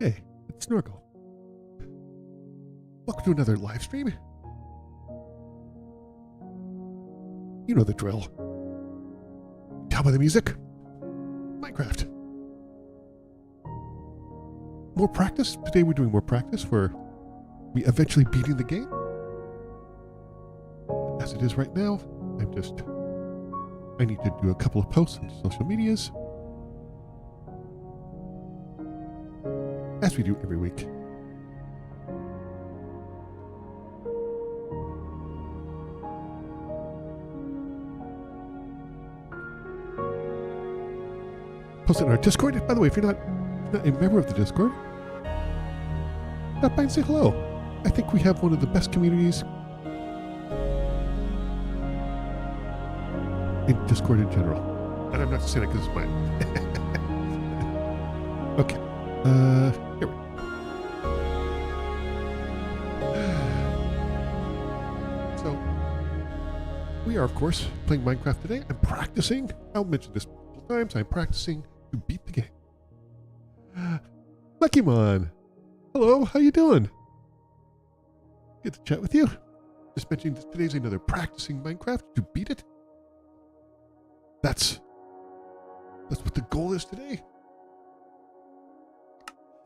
Hey, it's Snorkel. Welcome to another live stream. You know the drill. Tell by the music. Minecraft. More practice. Today we're doing more practice for me eventually beating the game. As it is right now, I need to do a couple of posts on social medias. As we do every week. Post it in our Discord. By the way, if you're not a member of the Discord, stop by and say hello. I think we have one of the best communities in Discord in general. And I'm not saying it because it's mine. Okay. Here we go. So, we are, of course, playing Minecraft today. I'm practicing. I'll mention this multiple times. I'm practicing to beat the game. Lucky Mon. Hello, how you doing? Good to chat with you. Just mentioning that today's another practicing Minecraft to beat it. That's what the goal is today.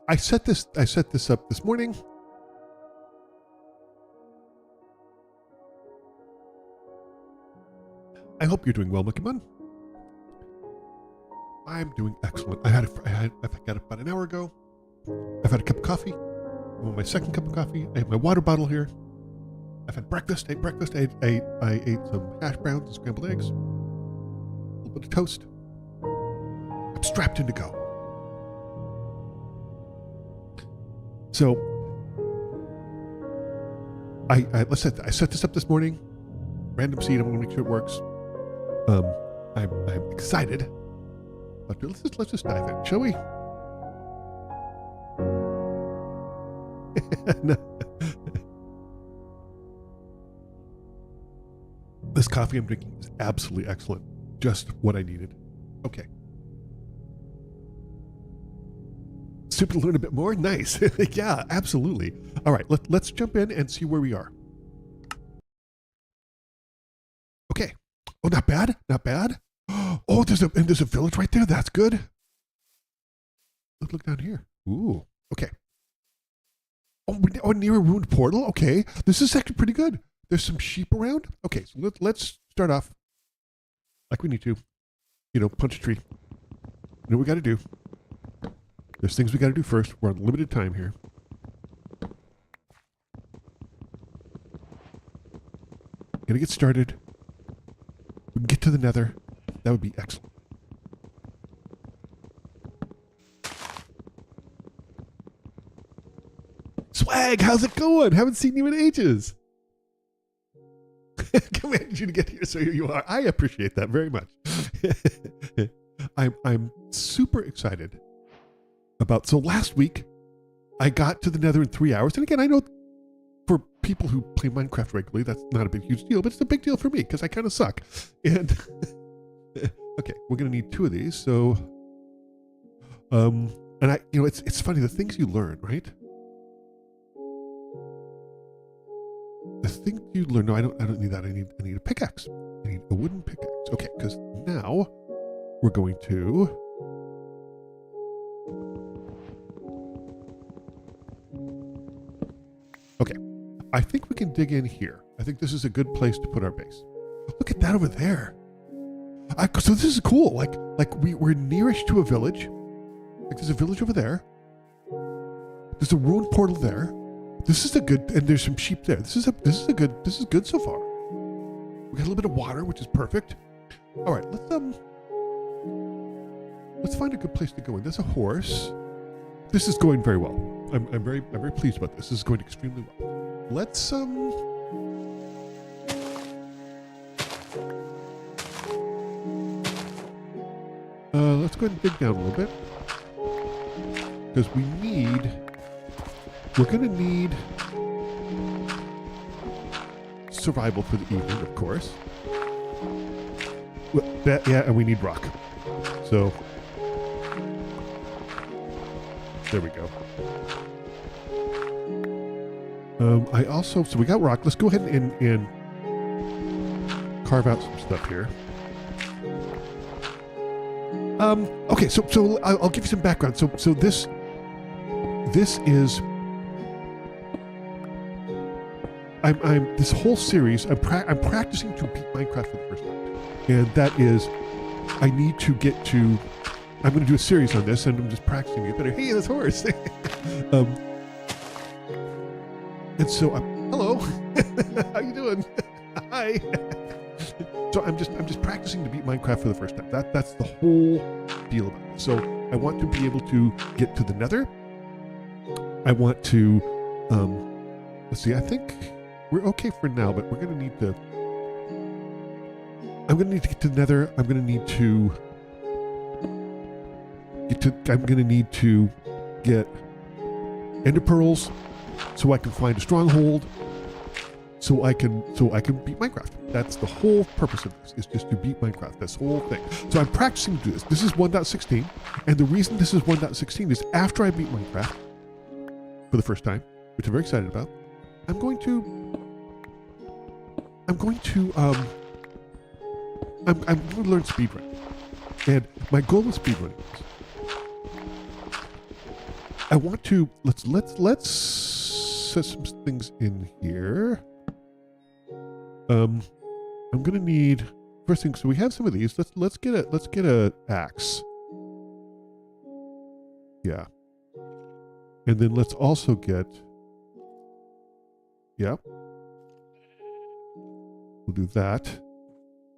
I set this up this morning. I hope you're doing well, Lucky Mon. I'm doing excellent. I got up about an hour ago. I've had a cup of coffee. I'm on my second cup of coffee. I have my water bottle here. I've had breakfast. I ate breakfast. I ate some hash browns and scrambled eggs. A little bit of toast. I'm strapped in to go. So, I set this up this morning. Random seed. I'm going to make sure it works. I'm excited. But let's just dive in, shall we? This coffee I'm drinking is absolutely excellent. Just what I needed. Okay. Super to learn a bit more? Nice. Yeah, absolutely. All right, let's jump in and see where we are. Okay. Oh, not bad. Not bad. Oh, there's a village right there. That's good. Look down here. Ooh. Okay. Oh, near a ruined portal. Okay. This is actually pretty good. There's some sheep around. Okay, so let's start off like we need to. You know, punch a tree. You know what we got to do. There's things we got to do first. We're on limited time here. Gonna get started. We can get to the Nether. That would be excellent. Swag, how's it going? Haven't seen you in ages. Commanded you to get here, so here you are. I appreciate that very much. I'm super excited about. So last week, I got to the Nether in 3 hours, and again, I know for people who play Minecraft regularly, that's not a big huge deal, but it's a big deal for me because I kind of suck. And okay, we're gonna need 2 of these. So, and it's funny the things you learn, right? The thing you learn. No, I don't need that. I need a pickaxe. I need a wooden pickaxe. Okay, because now we're going to. Okay, I think we can dig in here. I think this is a good place to put our base. Look at that over there. So this is cool. Like we're nearest to a village. Like there's a village over there. There's a ruined portal there. This is a good, and there's some sheep there. This is good so far. We got a little bit of water, which is perfect. All right, let's find a good place to go in. There's a horse. This is going very well. I'm very pleased about this. This is going extremely well. Let's go ahead and dig down a little bit because we're going to need survival for the evening, of course. Yeah, and we need rock. So There we go. I also, so we got rock. Let's go ahead and carve out some stuff here. Okay, so I'll give you some background. So this is I'm this whole series. I'm practicing to beat Minecraft for the first time, and that is I need to get to. I'm going to do a series on this, and I'm just practicing to get better. Hey, this horse. And so hello, how you doing? Hi. So I'm just practicing to beat Minecraft for the first time. That's the whole deal about it. So I want to be able to get to the Nether. I want to let's see, I think we're okay for now, but we're gonna need to I'm gonna need to get to the Nether. I'm gonna need to get ender pearls so I can find a stronghold. So I can beat Minecraft. That's the whole purpose of this, is just to beat Minecraft, this whole thing. So I'm practicing to do this. This is 1.16, and the reason this is 1.16 is after I beat Minecraft for the first time, which I'm very excited about, I'm going to learn speedrunning. And my goal with speedrunning is I want to let's set some things in here. I'm gonna need first thing. So we have some of these. Let's get a axe. Yeah, and then let's also get. Yeah, we'll do that,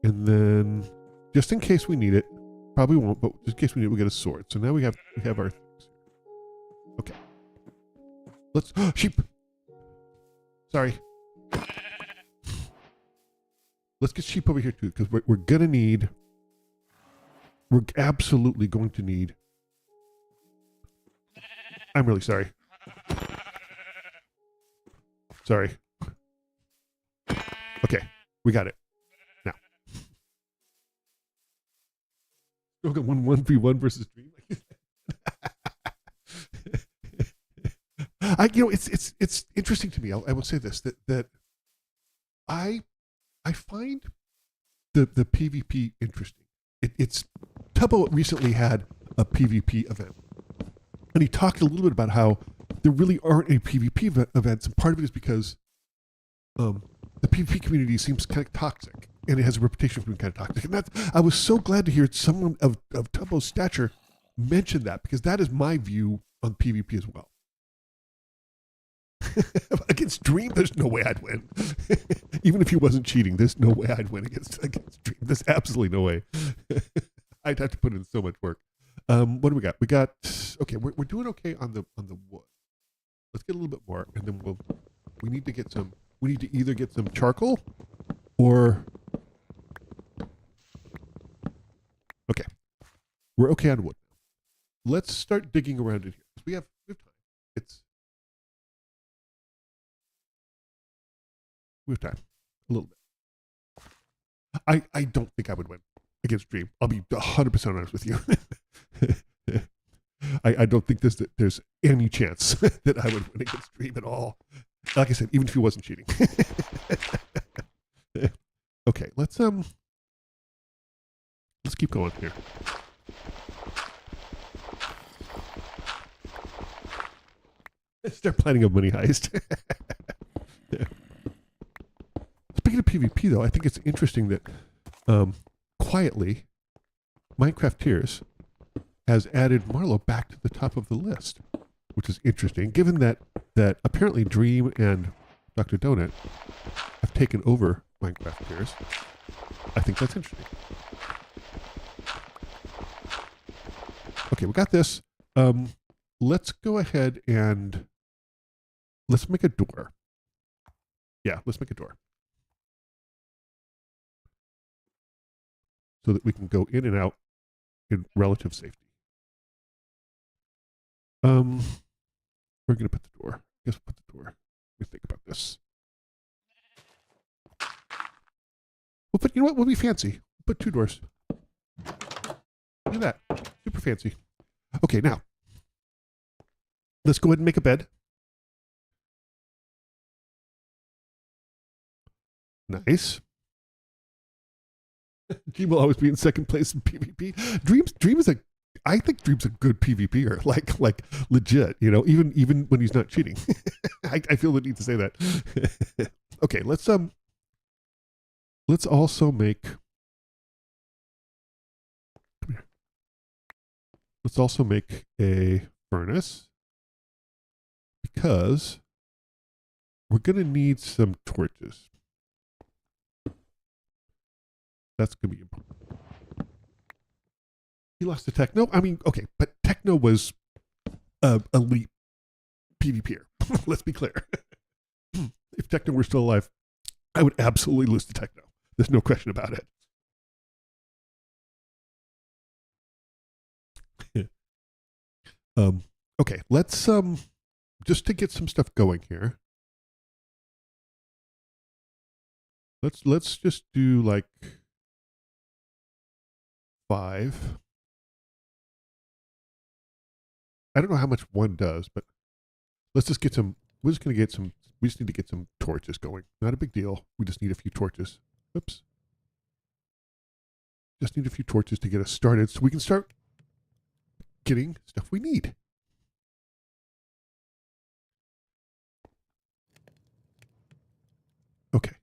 and then just in case we need it, probably won't, but just in case we need it, we'll get a sword. So now we have our things. Okay, let's sheep. Sorry. Let's get sheep over here too, because we're absolutely going to need. I'm really sorry. Sorry. Okay, we got it. Now. We've got 1v1 versus Dream. It's interesting to me. I will say this, that I find the PvP interesting. It's Tubbo recently had a PvP event, and he talked a little bit about how there really aren't any PvP events, and part of it is because the PvP community seems kind of toxic, and it has a reputation for being kind of toxic. And I was so glad to hear someone of Tubbo's stature mention that, because that is my view on PvP as well. Against Dream, there's no way I'd win. Even if he wasn't cheating, there's no way I'd win against Dream. There's absolutely no way. I'd have to put in so much work. What do we got? We got okay. We're doing okay on the wood. Let's get a little bit more, and then we need to get some. We need to either get some charcoal, or okay, we're okay on wood. Let's start digging around in here. We have time. We have time, a little bit. I don't think I would win against Dream. I'll be 100% honest with you. I don't think there's any chance that I would win against Dream at all. Like I said, even if he wasn't cheating. Okay, let's keep going here. Start planning a money heist. Speaking of PvP, though, I think it's interesting that quietly, Minecraft Tears has added Marlow back to the top of the list, which is interesting, given that apparently Dream and Dr. Donut have taken over Minecraft Tears. I think that's interesting. Okay, we got this. Let's go ahead and let's make a door. Yeah, let's make a door. So that we can go in and out in relative safety. We're going to put the door. I guess we'll put the door. Let me think about this. We'll put, you know what? We'll be fancy. We'll put 2 doors. Look at that. Super fancy. Okay, now. let's go ahead and make a bed. Nice. Dream will always be in second place in PvP. Dream is a, I think Dream's a good PvPer, like legit. You know, even when he's not cheating. I feel the need to say that. Okay, let's also make. Come here. Let's also make a furnace because we're gonna need some torches. That's going to be important. He lost to Techno. I mean, okay, but Techno was elite PvPer. Let's be clear. If Techno were still alive, I would absolutely lose to Techno. There's no question about it. Okay, let's just to get some stuff going here. Let's just do like 5. I don't know how much one does, but let's just get some. We're just going to get some. We just need to get some torches going. Not a big deal. We just need a few torches. Oops. Just need a few torches to get us started so we can start getting stuff we need. Okay.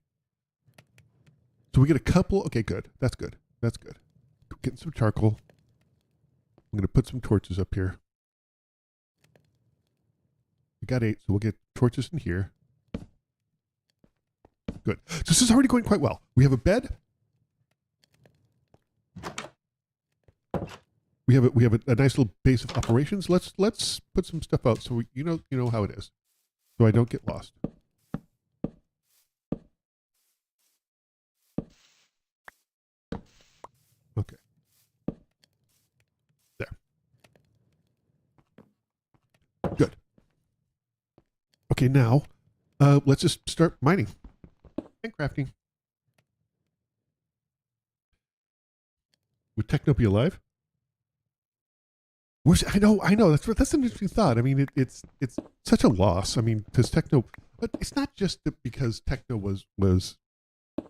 So we get a couple. Okay, good. That's good. That's good. Getting some charcoal. I'm going to put some torches up here. We got 8, so we'll get torches in here. Good. So this is already going quite well. We have a bed. We have a nice little base of operations. Let's put some stuff out so we, you know how it is. So I don't get lost. Okay. There. Good. Okay, now let's just start mining and crafting. Would Techno be alive? I know. That's an interesting thought. I mean, it's such a loss. I mean, because Techno, but it's not just that because Techno was a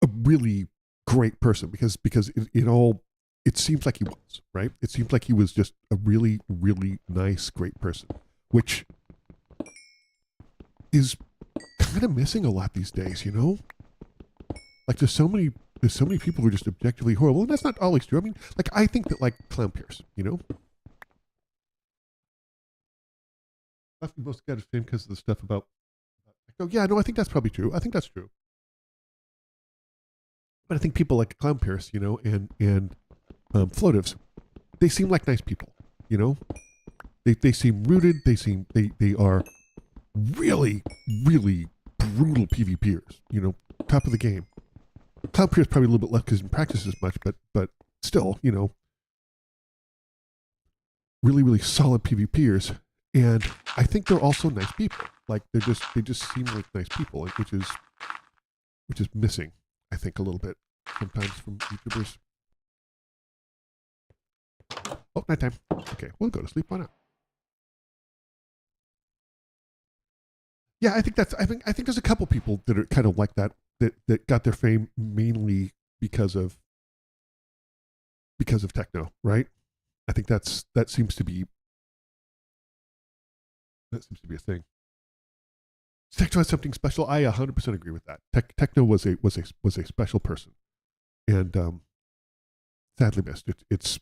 really great person because it seems like he was, right? It seems like he was just a really, really nice, great person, which is kind of missing a lot these days, you know? Like there's so many people who are just objectively horrible, and that's not always true. I mean, like I think that like Clown Pierce, you know? I think most got his fame because of the stuff about oh yeah, no, I think that's probably true. I think that's true. But I think people like Clown Pierce, you know, and Floatives, they seem like nice people, you know? They seem rooted, they are really, really brutal PvPers, you know, top of the game. Cloud Pierce probably a little bit less because he doesn't practice as much, but still, you know, really, really solid PvPers. And I think they're also nice people. Like they just seem like nice people, which is missing, I think, a little bit sometimes from YouTubers. Oh, nighttime. Okay, we'll go to sleep. Why not? Yeah, I think there's a couple people that are kind of like that got their fame mainly because of Techno, right? I think that seems to be a thing. Techno has something special. I 100% agree with that. Techno was a special person, and sadly missed. It's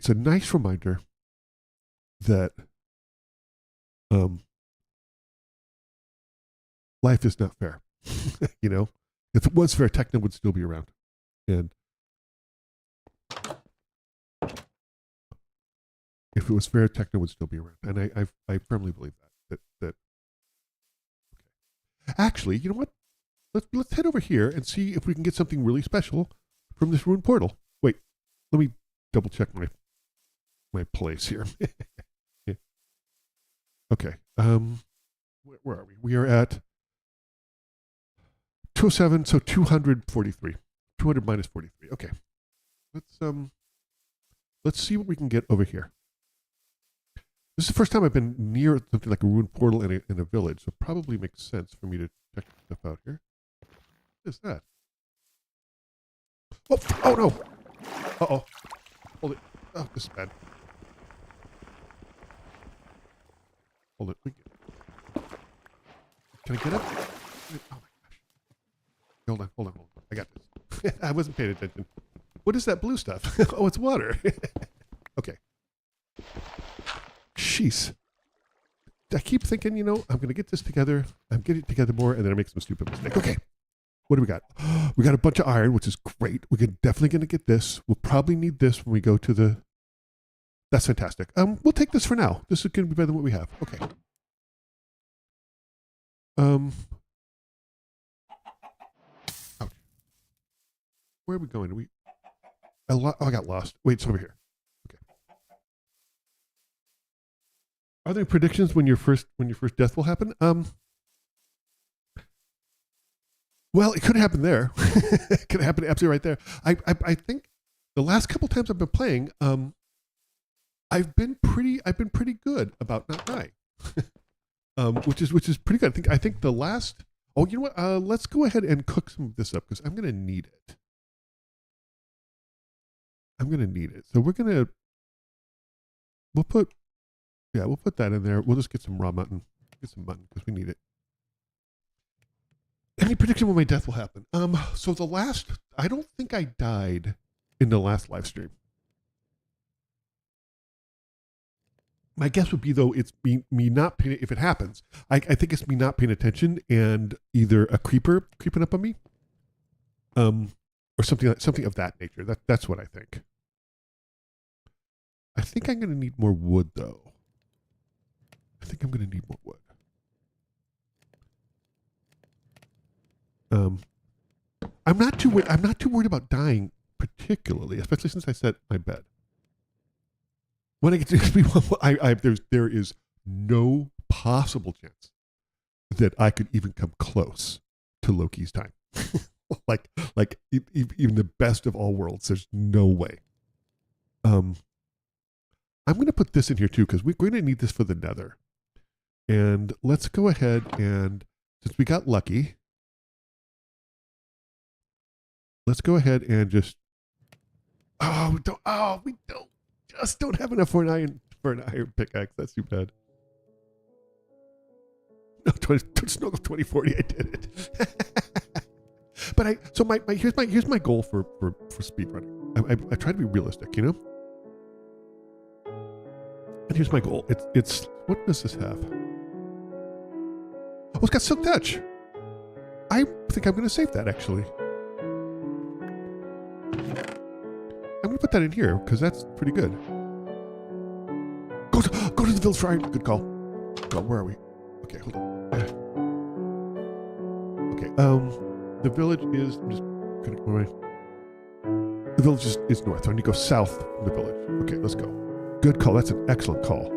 a nice reminder that life is not fair. You know, if it was fair, Techno would still be around, and if it was fair, Techno would still be around, and I firmly believe that. Okay. Actually, you know what? Let's head over here and see if we can get something really special from this ruined portal. Wait, let me double check my place here. Yeah. Okay. Where are we? We are at 207, so 243. 200 minus 43. Okay. Let's see what we can get over here. This is the first time I've been near something like a ruined portal in a village, so it probably makes sense for me to check stuff out here. What is that? Oh, oh no! Uh-oh. Hold it. Oh, this is bad. Hold it. Can I get up? Oh my gosh. Hold on, hold on, hold on. I got this. I wasn't paying attention. What is that blue stuff? Oh, it's water. Okay. Jeez. I keep thinking, you know, I'm going to get this together. I'm getting it together more, and then I make some stupid mistake. Okay. What do we got? We got a bunch of iron, which is great. We're definitely going to get this. We'll probably need this when we go to the... That's fantastic. We'll take this for now. This is going to be better than what we have. Okay. Ouch. Where are we going? Oh, I got lost. Wait, it's over here. Okay. Are there any predictions when your first death will happen? Well, it could happen there. It could happen absolutely right there. I think the last couple times I've been playing, I've been pretty good about not dying. Which is pretty good. I think the last. Oh, you know what? Let's go ahead and cook some of this up because I'm gonna need it. So we'll put that in there. We'll just get some raw mutton, because we need it. Any prediction when my death will happen? So I don't think I died in the last live stream. My guess would be, though, it's me not paying, if it happens, I think it's me not paying attention and either a creeper creeping up on me, or something of that nature. That's what I think. I think I'm going to need more wood, though. I'm not too worried about dying particularly, especially since I set my bed. When I get to there is no possible chance that I could even come close to Loki's time. like even the best of all worlds, there's no way. I'm going to put this in here too because we're going to need this for the Nether. And let's go ahead and, since we got lucky, let's go ahead and just. We don't have enough for an iron pickaxe. That's too bad. No, Snuggle 2040. I did it. But here's my goal for speedrunning. I try to be realistic, you know. And here's my goal. It's what does this have? Oh, it's got Silk Touch. I think I'm going to save that actually. I'm going to put that in here because that's pretty good. Go to the village shrine. Good call. Where are we? Okay, hold on. Okay. The village is. I'm just going to go away. The village is north. So I need to go south from the village. Okay, let's go. Good call. That's an excellent call.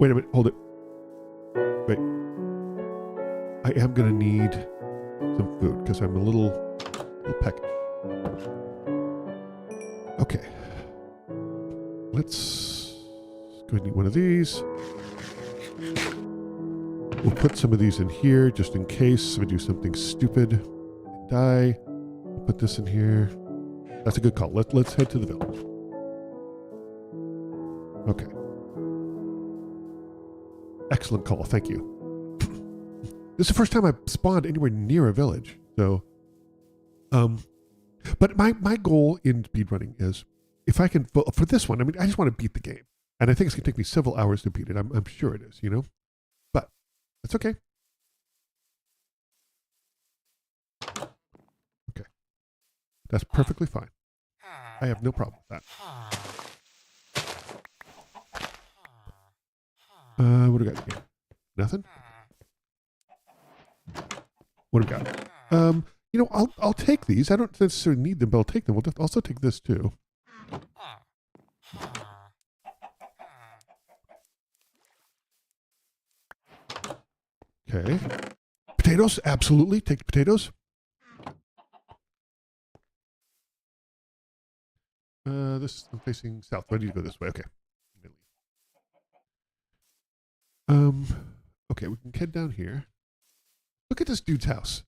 Wait a minute. Hold it. Wait. I am going to need some food because I'm a little peckish. Okay. Let's go and eat one of these. We'll put some of these in here just in case we do something stupid and die. We'll put this in here. That's a good call. Let's head to the village. Okay. Excellent call. Thank you. This is the first time I've spawned anywhere near a village. So, but my goal in speedrunning is, if I can, for this one, I mean, I just want to beat the game. And I think it's going to take me several hours to beat it. I'm sure it is, you know? But that's okay. Okay. That's perfectly fine. I have no problem with that. What do we got here? Nothing? What do we got? You know, I'll take these. I don't necessarily need them, but I'll take them. We'll also take this too. Okay. Potatoes, absolutely. Take the potatoes. I'm facing south. I need to go this way. Okay. Okay, we can head down here. Look at this dude's house.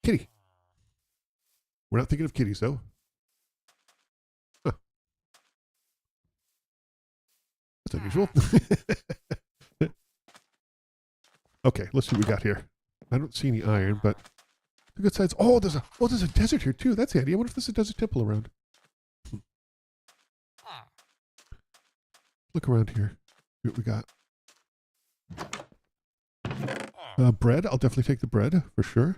Kitty. We're not thinking of kitties, though. Huh. That's unusual. Okay, let's see what we got here. I don't see any iron, but the good sides. Oh, there's a desert here too. That's handy. I wonder if there's a desert temple around. Look around here. See what we got. Bread. I'll definitely take the bread for sure.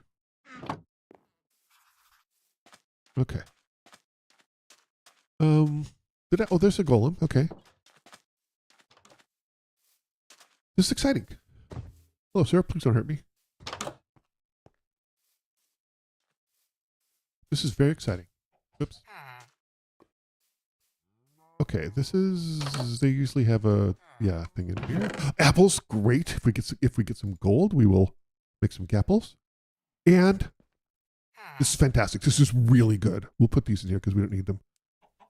Okay. Oh, there's a golem. Okay. This is exciting. Hello, sir. Please don't hurt me. This is very exciting. Oops. Okay, this is. They usually have a thing in here. Apples, great. If we get some gold, we will make some gapples. And this is fantastic. This is really good. We'll put these in here because we don't need them.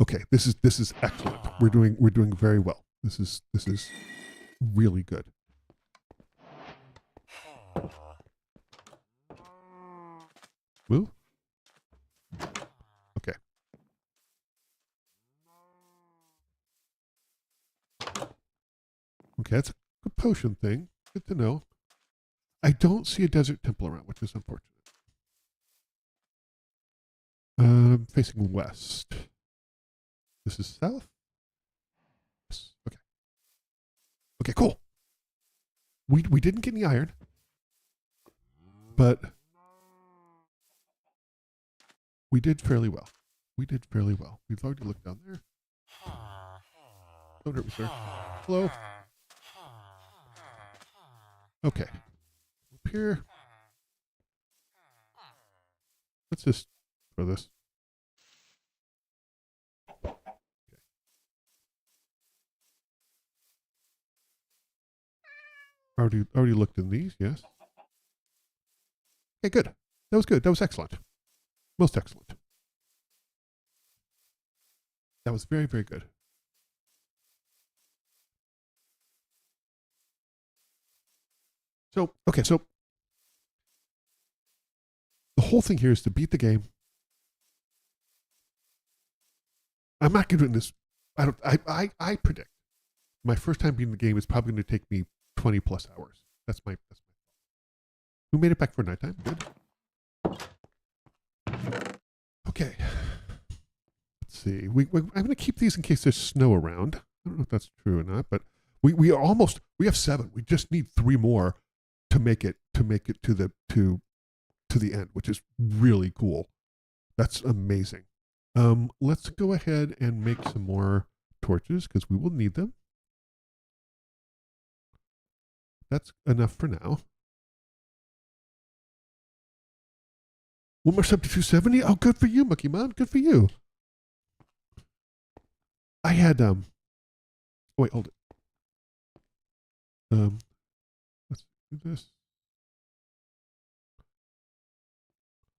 Okay, this is excellent. We're doing very well. This is really good. Move. Okay. Okay, that's a good potion thing. Good to know. I don't see a desert temple around, which is unfortunate. Facing west. This is south? Yes. Okay. Okay, cool. We didn't get any iron, but we did fairly well. We've already looked down there. Don't hurt me, sir. Hello? Okay. Up here. Let's just throw this. Okay. Already looked in these, yes. Okay, good. That was good. That was excellent. Most excellent. That was very, very good. So, okay, so the whole thing here is to beat the game. I'm not going to do this. I predict my first time beating the game is probably going to take me 20 plus hours. That's my. We made it back for nighttime. Good. Okay. Let's see. I'm going to keep these in case there's snow around. I don't know if that's true or not, but we have 7. We just need 3 more to make it to the end, which is really cool. That's amazing. Let's go ahead and make some more torches because we will need them. That's enough for now. One more sub to 270. Oh, good for you, Mucky Man. Good for you. I had wait, hold it. Let's do this.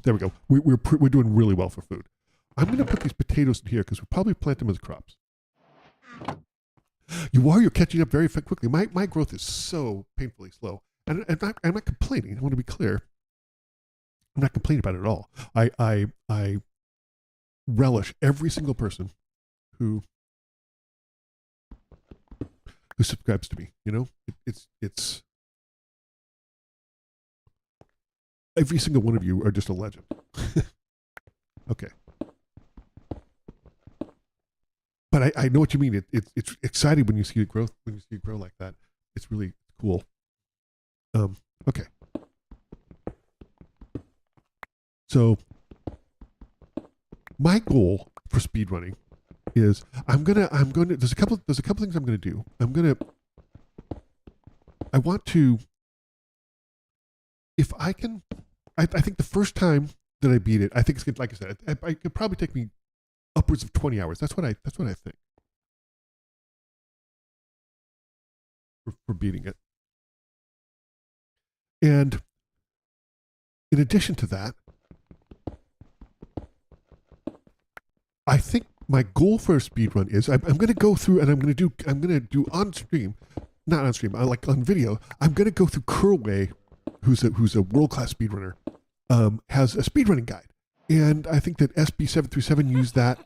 There we go. We're doing really well for food. I'm going to put these potatoes in here because we'll probably plant them as crops. You're catching up very quickly. My growth is so painfully slow. And I'm not complaining. I want to be clear. I'm not complaining about it at all. I relish every single person who subscribes to me. You know, it's every single one of you are just a legend. Okay. But I know what you mean. It's exciting when you see it grow. When you see it grow like that, it's really cool. Okay. So my goal for speedrunning is I'm gonna there's a couple things I'm gonna do. I want to, if I can, I think the first time that I beat it, I think it's gonna, like I said, it could probably take me upwards of 20 hours. That's what I think for beating it. And in addition to that, I think my goal for a speed run is I'm going to go through and I'm going to do on stream, not on stream, like on video. I'm going to go through Curlway, who's a world class speedrunner, has a speedrunning guide, and I think that SB737 used that.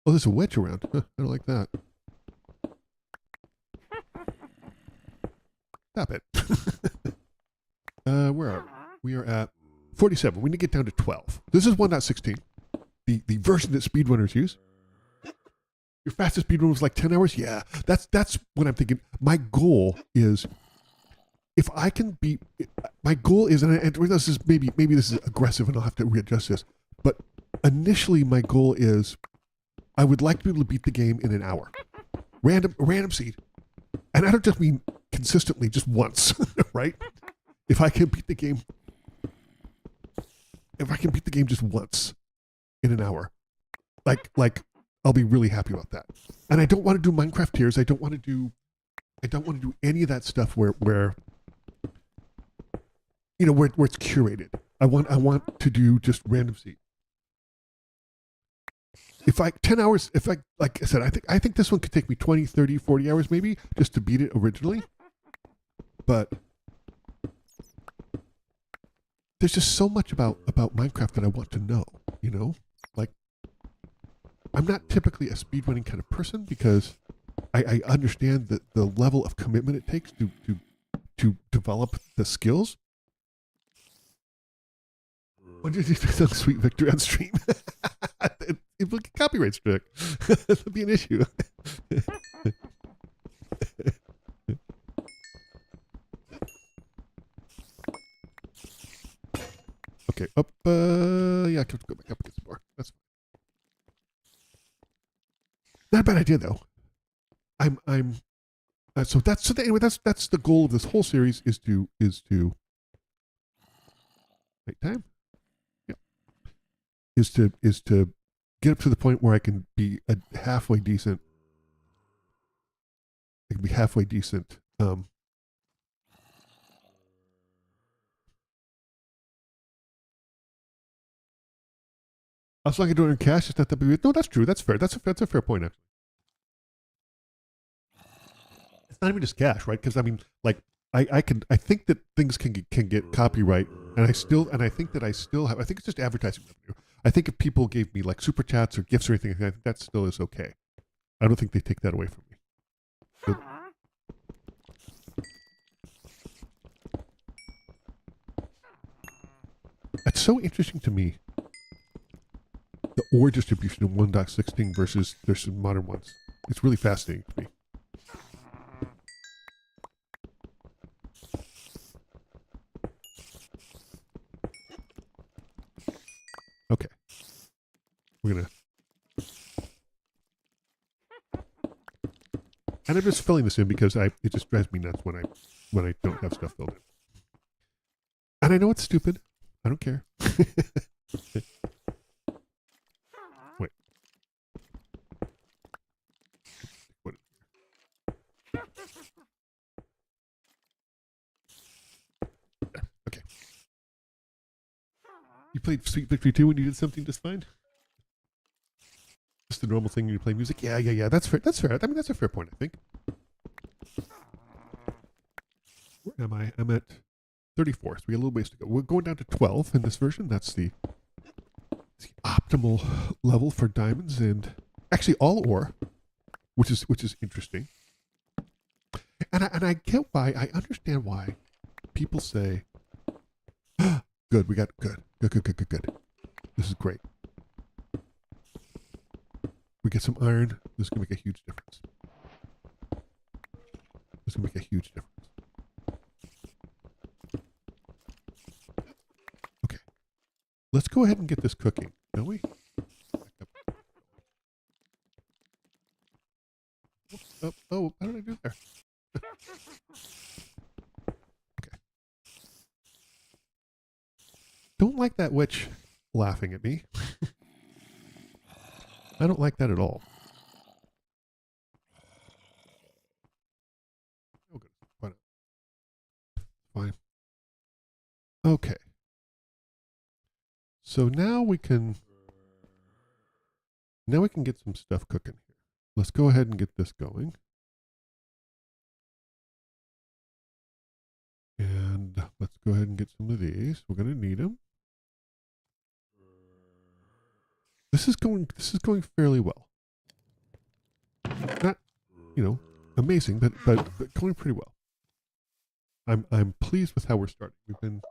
Oh, there's a wedge around. Huh, I don't like that. Stop it. Where are we? We are at 47. We need to get down to 12. This is 1.16. The version that speedrunners use. Your fastest speedrun was like 10 hours? Yeah. That's what I'm thinking. My goal is, if I can beat, my goal is, and this is maybe this is aggressive and I'll have to readjust this, but initially my goal is I would like to be able to beat the game in an hour. Random seed. And I don't just mean consistently, just once, right? If I can beat the game just once in an hour, like I'll be really happy about that. And I don't want to do Minecraft tiers. I don't want to do any of that stuff where it's curated. I want to do just random seed. If I 10 hours, like I said, I think this one could take me 20, 30, 40 hours maybe just to beat it originally. But there's just so much about Minecraft that I want to know, Like, I'm not typically a speedrunning kind of person because I understand the level of commitment it takes to develop the skills. When did you do Sweet Victory on stream? It would get copyright struck. That'd be an issue. Okay, up. Yeah, I can go back up and get some more. That's fine. Not a bad idea though. Anyway. That's the goal of this whole series is to nighttime. Yeah. Is to get up to the point where I can be halfway decent. I can be halfway decent. As long as I do it in cash, it's not that big. No, that's true. That's fair. That's a fair point. Actually, it's not even just cash, right? Because I mean, like, I think that things can get copyright, and I think that I still have. I think it's just advertising revenue. I think if people gave me like super chats or gifts or anything, I think that still is okay. I don't think they take that away from me. So, that's so interesting to me. The ore distribution of 1.16 versus there's some modern ones. It's really fascinating to me. Okay. We're gonna. And I'm just filling this in because it just drives me nuts when I don't have stuff filled in. And I know it's stupid. I don't care. Wait. What? Okay. You played Sweet Victory 2 when you did something just fine? Just the normal thing when you play music? Yeah. That's fair. I mean, that's a fair point, I think. Where am I? I'm at 34, so we got a little ways to go. We're going down to 12 in this version. That's the optimal level for diamonds and actually all ore, which is interesting. And I get why. I understand why people say, "Good, we got good. This is great. We get some iron. This is gonna make a huge difference. Okay, let's go ahead and get this cooking, shall we? Oh, how did I do there? Okay. Don't like that witch laughing at me. I don't like that at all. Oh, good. Fine. Okay. So now we can Now we can get some stuff cooking here. Let's go ahead and get this going. And let's go ahead and get some of these. We're going to need them. This is going fairly well. Not, amazing, but going pretty well. I'm pleased with how we're starting. We've been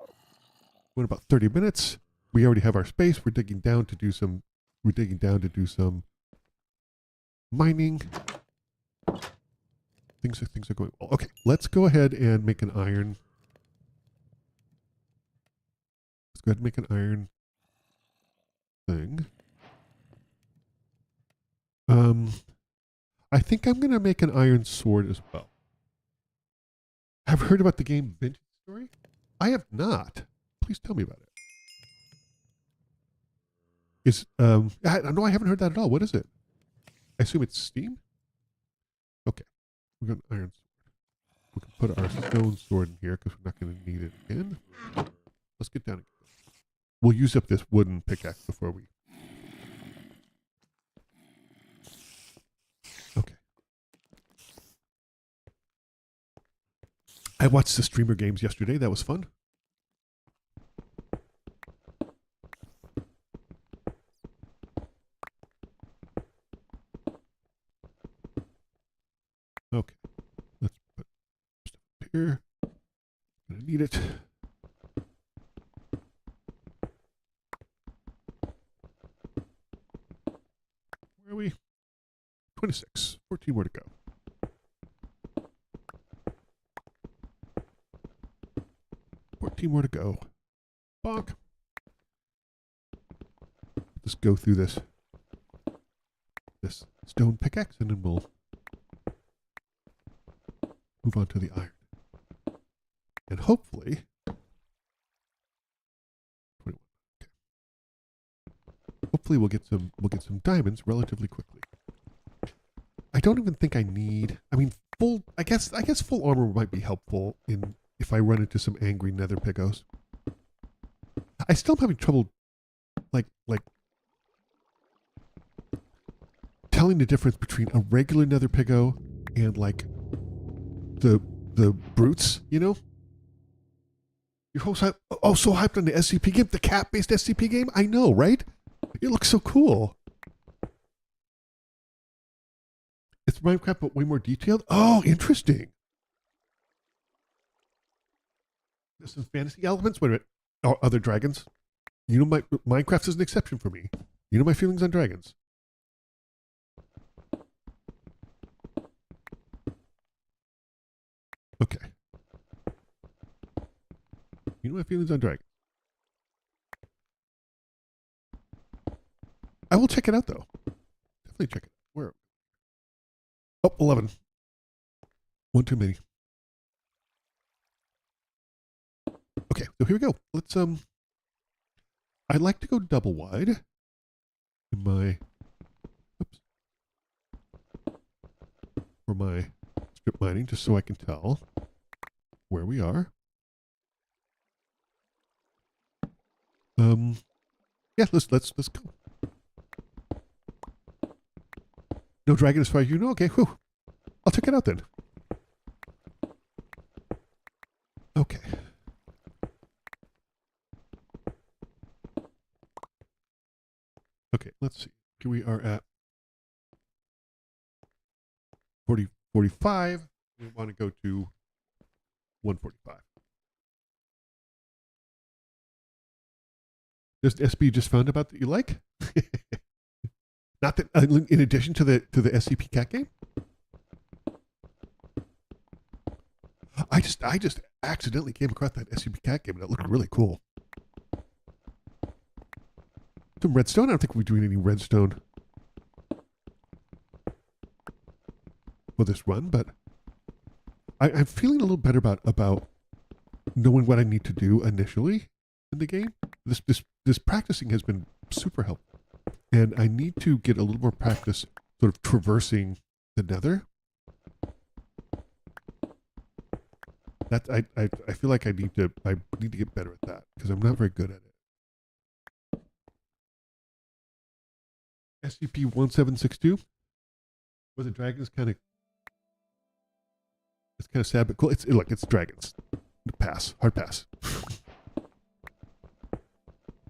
going about 30 minutes. We already have our space. We're digging down to do some mining. Things are going well. Okay, let's go ahead and make an iron. Let's go ahead and make an iron thing. I think I'm gonna make an iron sword as well. Have you heard about the game Vintage Story? I have not. Please tell me about it. No, I haven't heard that at all. What is it? I assume it's Steam? Okay. We've got an iron sword. We can put our stone sword in here because we're not going to need it again. Let's get down. We'll use up this wooden pickaxe before we... Okay. I watched the streamer games yesterday. That was fun. Okay, let's put stuff up here. Gonna need it. Where are we? 26. 14 more to go. 14 more to go. Bonk. Let's go through this stone pickaxe and then we'll move on to the iron. And hopefully 21. Okay. Hopefully we'll get some diamonds relatively quickly. I don't even think I need, I guess full armor might be helpful if I run into some angry nether pigos. I still am having trouble like telling the difference between a regular nether pigo and like the brutes, You're so hyped on the SCP game, the cat-based SCP game? I know, right? It looks so cool. It's Minecraft, but way more detailed? Oh, interesting. There's some fantasy elements. Wait a minute. Oh, other dragons? Minecraft is an exception for me. You know my feelings on dragons. Okay. You know my feelings on dragons. I will check it out, though. Definitely check it out. Where? Oh, 11. One too many. Okay, so here we go. Let's, I'd like to go double wide in my, for my strip mining, just so I can tell where we are. Yeah, let's go. No dragon as far as you know? Okay, whew. I'll check it out then. Okay. Okay, let's see. Here we are at 45. We want to go to 145. There's an SB you just found about that you like? Not that in addition to the SCP cat game? I just accidentally came across that SCP cat game and it looked really cool. Some redstone? I don't think we're doing any redstone for this run, but I'm feeling a little better about knowing what I need to do initially in the game. This practicing has been super helpful, and I need to get a little more practice sort of traversing the Nether. That I feel like I need to get better at that because I'm not very good at it. SCP-1762. Where the dragons kind of, it's kind of sad, but cool. Look, it's dragons. Pass. Hard pass.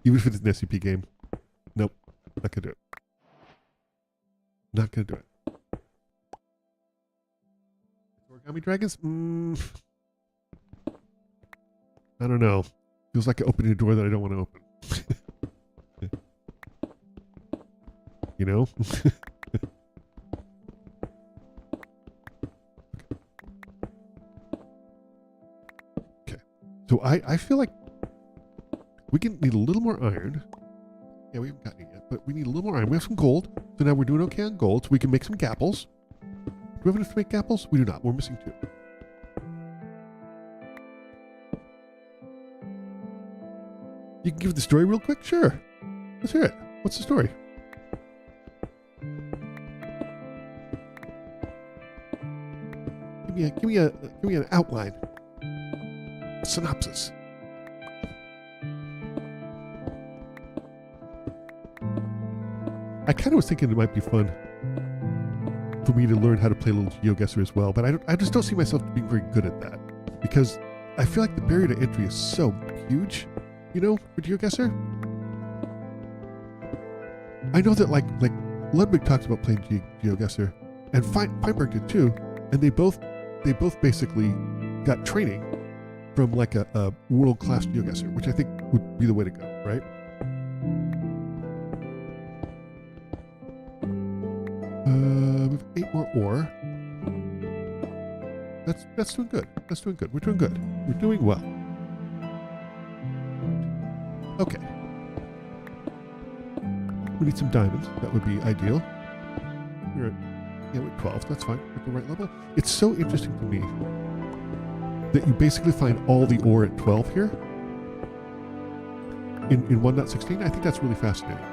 Even if it's an SCP game. Nope. Not gonna do it. Not gonna do it. Origami dragons? I don't know. Feels like opening a door that I don't want to open. You know? Okay. So I feel like we need a little more iron. Yeah, we haven't gotten it yet, but we need a little more iron. We have some gold, so now we're doing okay on gold, so we can make some gapples. Do we have enough to make gapples? We do not. We're missing 2. You can give the story real quick? Sure. Let's hear it. What's the story? Give me an outline. A synopsis. I kind of was thinking it might be fun for me to learn how to play a little GeoGuessr as well, but I just don't see myself being very good at that because I feel like the barrier to entry is so huge, you know, for GeoGuessr. I know that like Ludwig talks about playing GeoGuessr, and Feinberg did too, and they both basically got training from like a world-class GeoGuessr, which I think would be the way to go, right? We have 8 more ore. That's doing good. That's doing good. We're doing good. We're doing well. Okay. We need some diamonds. That would be ideal. We're at 12. That's fine. We're at the right level. It's so interesting to me that you basically find all the ore at 12 here in 1.16. I think that's really fascinating.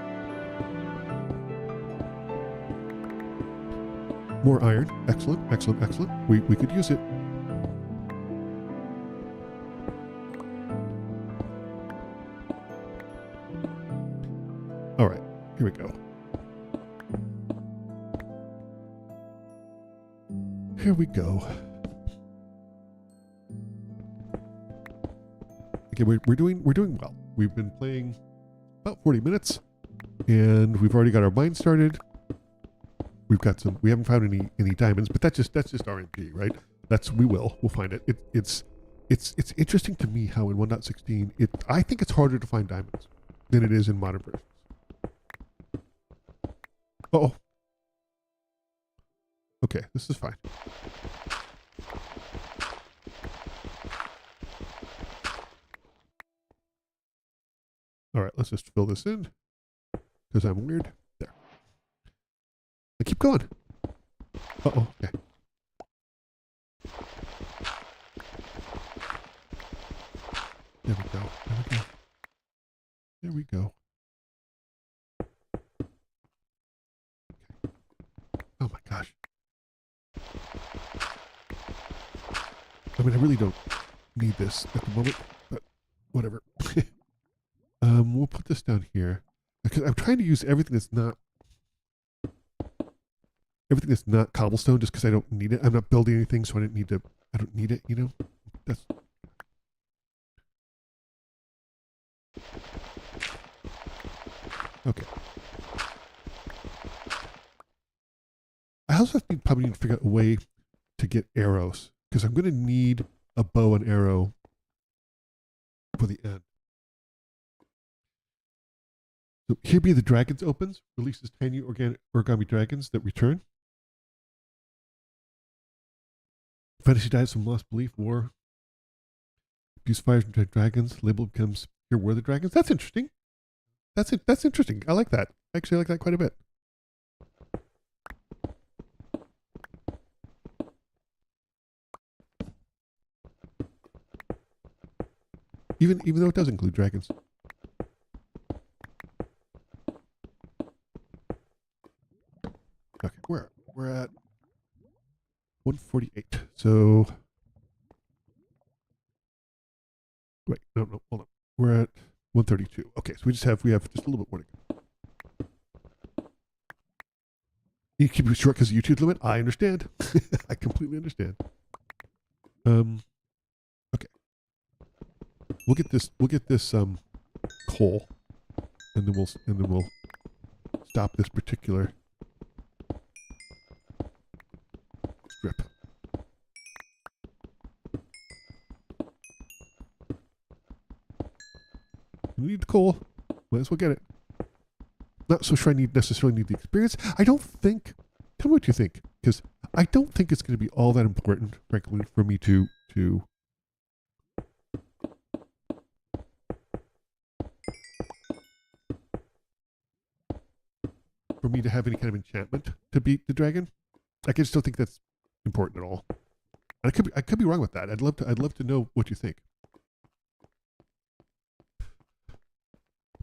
More iron. Excellent, excellent, excellent. We could use it. All right, here we go. Here we go. Okay, we're doing well. We've been playing about 40 minutes, and we've already got our mine started. We've got some. We haven't found any diamonds, but that's just RNG, right? We'll find it. It's interesting to me how in 1.16 I think it's harder to find diamonds than it is in modern versions. Oh. Okay, this is fine. All right, let's just fill this in because I'm weird. There. I keep going. Uh-oh, okay. There we go. There we go. There we go. Okay. Oh my gosh. I mean, I really don't need this at the moment, but whatever. We'll put this down here because I'm trying to use everything that's not cobblestone just because I don't need it. I'm not building anything, so I don't need it, you know? That's okay. I also probably need to figure out a way to get arrows because I'm going to need a bow and arrow for the end. So here be the dragons opens, releases tiny origami dragons that return. Fantasy dies from lost belief, war. Abuse fires from dragons. Label becomes here were the dragons. That's interesting. That's it. That's interesting. I like that. Actually, I like that quite a bit. Even though it does include dragons. Okay, we're at 148. So wait, no, hold on. We're at 132. Okay, so we have just a little bit more to go. You keep it short because of YouTube limit. I understand. I completely understand. Okay. We'll get this. We'll get this coal, and then we'll stop this particular strip. We need the coal. Might as well get it. Not so sure I necessarily need the experience. I don't think. Tell me what you think, because I don't think it's going to be all that important, frankly, for me to have any kind of enchantment to beat the dragon. I just don't think that's important at all. And I could be wrong with that. I'd love to know what you think.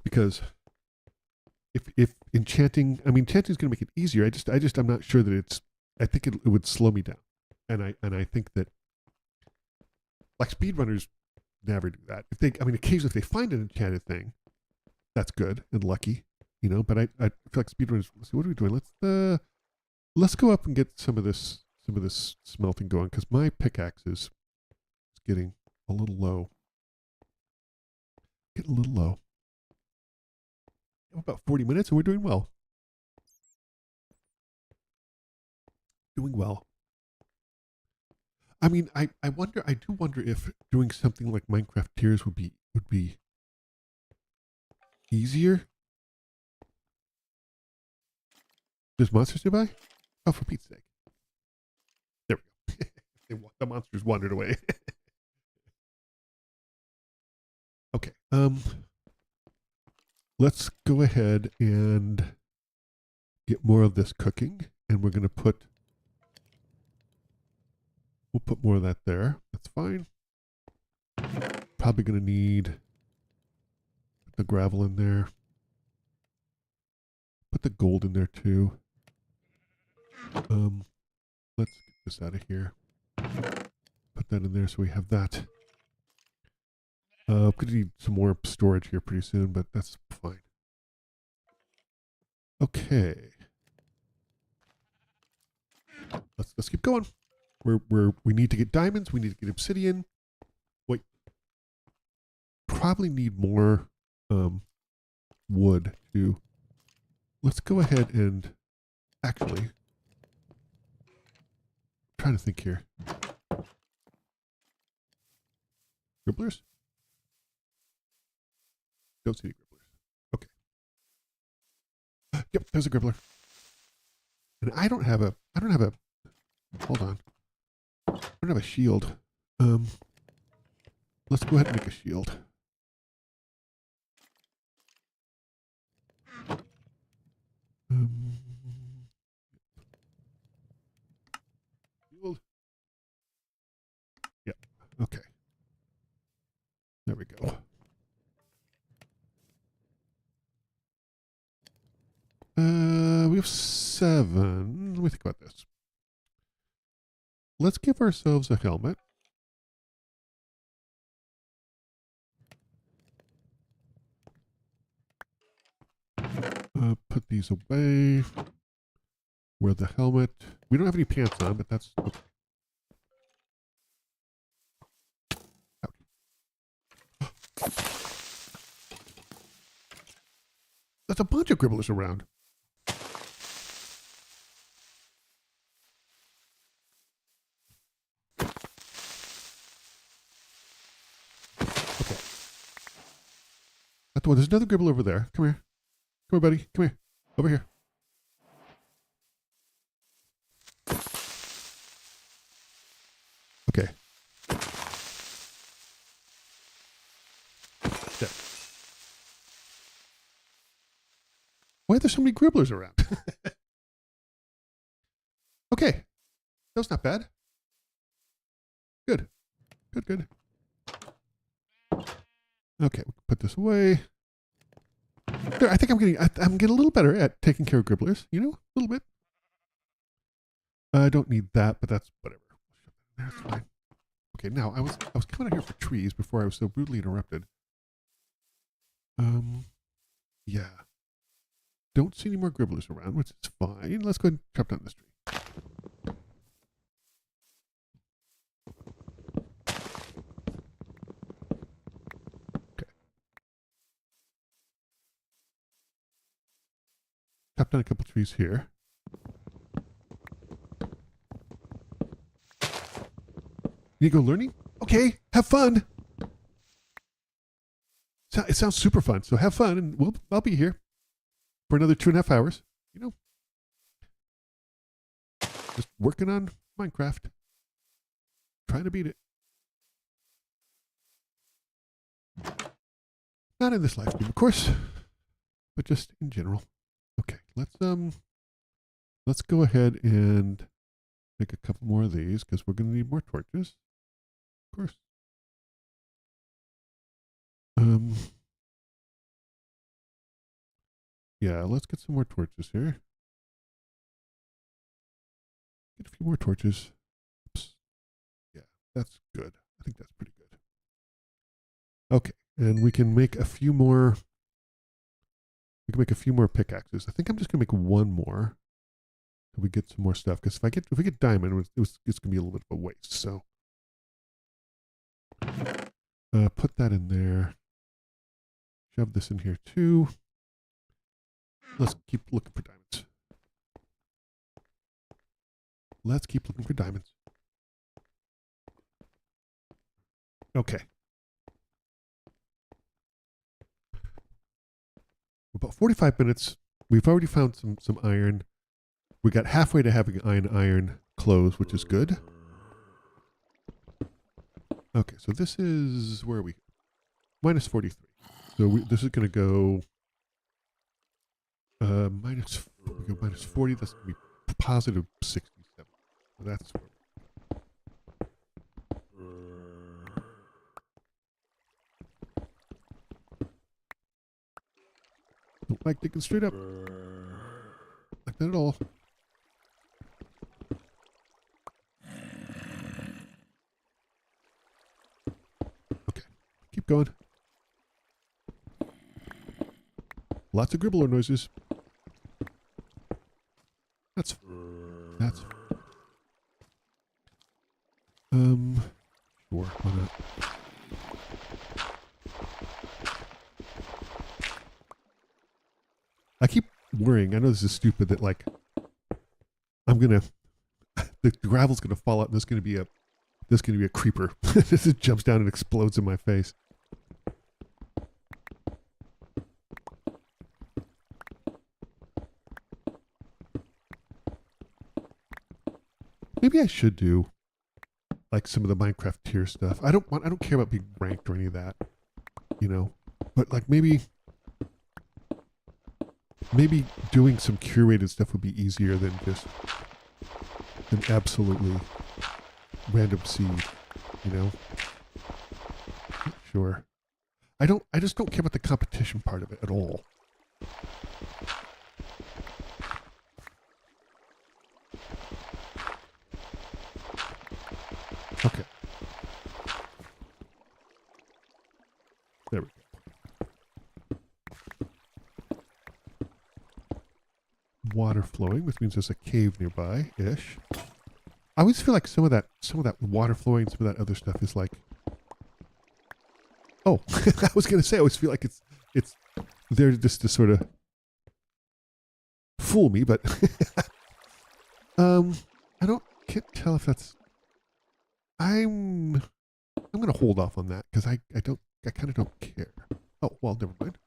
Because if enchanting, enchanting is going to make it easier. I'm not sure that it's. I think it would slow me down, and I think that like speedrunners never do that. If they, occasionally if they find an enchanted thing, that's good and lucky, But I feel like speedrunners. Let's see, what are we doing? Let's go up and get some of this smelting going, because my pickaxe is getting a little low. Getting a little low. About 40 minutes and we're doing well. Doing well. I do wonder if doing something like Minecraft tiers would be easier. There's monsters nearby? Oh, for Pete's sake. There we go. The monsters wandered away. Okay. Let's go ahead and get more of this cooking, and we're going to we'll put more of that there. That's fine. Probably going to need the gravel in there. Put the gold in there too. Let's get this out of here. Put that in there so we have that. Going to need some more storage here pretty soon, but that's fine. Okay. Let's keep going. We need to get diamonds. We need to get obsidian. Wait. Probably need more wood too. Let's go ahead and actually. I'm trying to think here. Gribblers? Don't see any gribblers. Okay. Yep, there's a gribbler. And I don't have a hold on. I don't have a shield. Let's go ahead and make a shield. Shield. Yep. Okay. There we go. We have 7. Let me think about this. Let's give ourselves a helmet. Put these away. Wear the helmet. We don't have any pants on, but that's okay. There's a bunch of gribblers around. Okay. That's the one. There's another gribble over there. Come here. Come here, buddy. Come here. Over here. Okay. There. Why are there so many gribblers around? Okay. That's not bad. Good. Good, good. Okay, we can put this away. There, I think I'm getting a little better at taking care of gribblers, a little bit. I don't need that, but that's whatever. That's fine. Okay, now I was coming out here for trees before I was so rudely interrupted. Yeah. don't see any more gribblers around, which is fine. Let's go ahead and chop down this tree. Okay. Chop down a couple trees here. You go learning? Okay, have fun. It sounds super fun. So have fun, and I'll be here for another 2.5 hours. You know, just working on Minecraft, trying to beat it. Not in this live stream, of course, but just in general. Okay, let's go ahead and make a couple more of these because we're going to need more torches, of course. Yeah, let's get some more torches here. Get a few more torches. Oops. Yeah, that's good. I think that's pretty good. Okay, and we can make a few more. We can make a few more pickaxes. I think I'm just gonna make one more. So we get some more stuff. Because if we get diamond, it's gonna be a little bit of a waste. So put that in there. Shove this in here too. Let's keep looking for diamonds. Let's keep looking for diamonds. Okay. About 45 minutes. We've already found some iron. We got halfway to having iron clothes, which is good. Okay, so this is, where are we? Minus 43. So this is going to go minus 40. That's going to be positive 67. So that's where don't like digging straight up. Like that at all. Okay, keep going. Lots of gribbler noises. That's sure, why not? I keep worrying. I know this is stupid that like the gravel's gonna fall out and there's gonna be a creeper. This just jumps down and explodes in my face. Maybe I should do like some of the Minecraft tier stuff. I don't care about being ranked or any of that, you know. But like maybe doing some curated stuff would be easier than just an absolutely random seed, you know. Sure. I just don't care about the competition part of it at all. Okay. There we go. Water flowing, which means there's a cave nearby-ish. I always feel like some of that water flowing, some of that other stuff is like, oh, I was gonna say I always feel like it's there just to sort of fool me, but can't tell if that's. I'm gonna hold off on that because I kind of don't care. Oh well, never mind.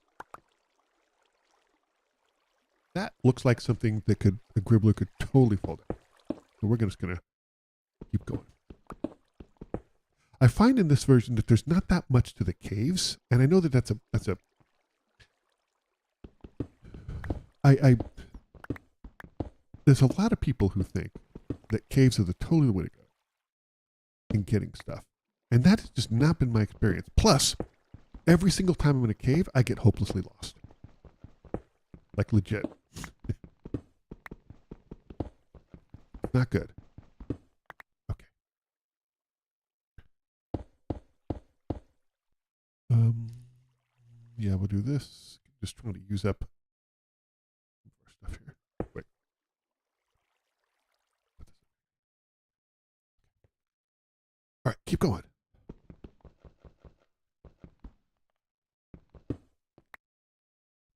That looks like something that a gribbler could totally fall down. So we're just gonna keep going. I find in this version that there's not that much to the caves, and I know that that's a. There's a lot of people who think that caves are totally the way to go in getting stuff, and that has just not been my experience. Plus, every single time I'm in a cave, I get hopelessly lost, like legit. Not good. Okay. Yeah, we'll do this. Just trying to use up All right, keep going.